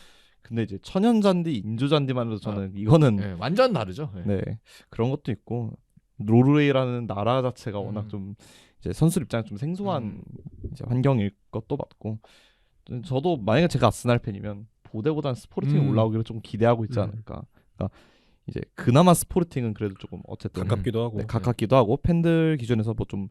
근데 이제 천연 잔디, 인조 잔디만 해도 저는 이거는 네, 완전 다르죠. 네. 네 그런 것도 있고 노르웨이라는 나라 자체가 워낙 좀 이제 선수 입장에 좀 생소한 이제 환경일 것도 맞고 저도 만약에 제가 아스날 팬이면 보대보다는 스포르팅이 올라오기를 좀 기대하고 있지 않을까. 그러니까 이제 그나마 스포르팅은 그래도 조금 어쨌든 가깝기도 하고. 네, 가깝기도 하고 팬들 기준에서 뭐 좀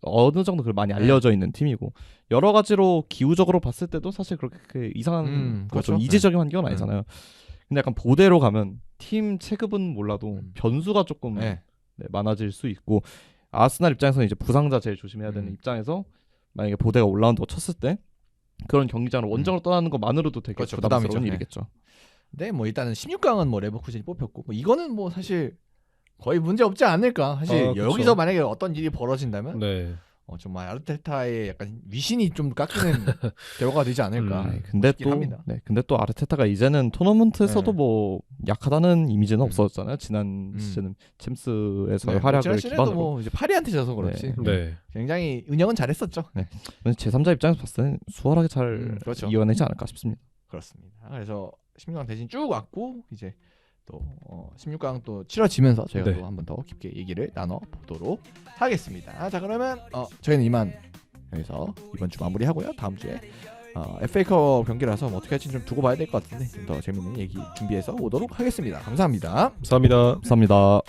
어느 정도 그 많이 알려져 있는 팀이고 여러 가지로 기후적으로 봤을 때도 사실 그렇게 이상한 그렇죠. 좀 이지적인 환경은 아니잖아요. 근데 약간 보대로 가면 팀 체급은 몰라도 변수가 조금 네. 많아질 수 있고 아스날 입장에서는 이제 부상자 제일 조심해야 되는 입장에서 만약에 보대가 올라온다고 쳤을 때 그런 경기장을 원정으로 떠나는 것만으로도 되게 그렇죠. 부담스러운 부담이죠. 일이겠죠. 네, 뭐 일단은 16강은 뭐 레버쿠젠이 뽑혔고 뭐 이거는 뭐 사실 거의 문제 없지 않을까. 사실 그쵸. 여기서 만약에 어떤 일이 벌어진다면 네. 정말 아르테타의 약간 위신이 좀 깎이는 결과가 되지 않을까. 근데 싶긴 또 합니다. 근데 또 아르테타가 이제는 토너먼트에서도 네. 뭐 약하다는 이미지는 없어졌잖아요. 지난 시즌은 챔스에서의 활약을 지난 시즌에도 기반으로. 뭐 이제 파리한테 져서 그렇지. 네. 굉장히 운영은 잘했었죠. 네. 제3자 입장에서 봤을 때는 수월하게 잘 그렇죠. 이겨내지 않을까 싶습니다. 그렇습니다. 그래서 16강 대진 쭉 왔고 이제 또 16강 또 치러지면서 저희가 네. 또 한 번 더 깊게 얘기를 나눠 보도록 하겠습니다. 자 그러면 저희는 이만 여기서 이번 주 마무리하고요. 다음 주에 FA컵 경기라서 뭐 어떻게 할지 좀 두고 봐야 될 것 같은데 좀 더 재밌는 얘기 준비해서 오도록 하겠습니다. 감사합니다. 감사합니다. 감사합니다.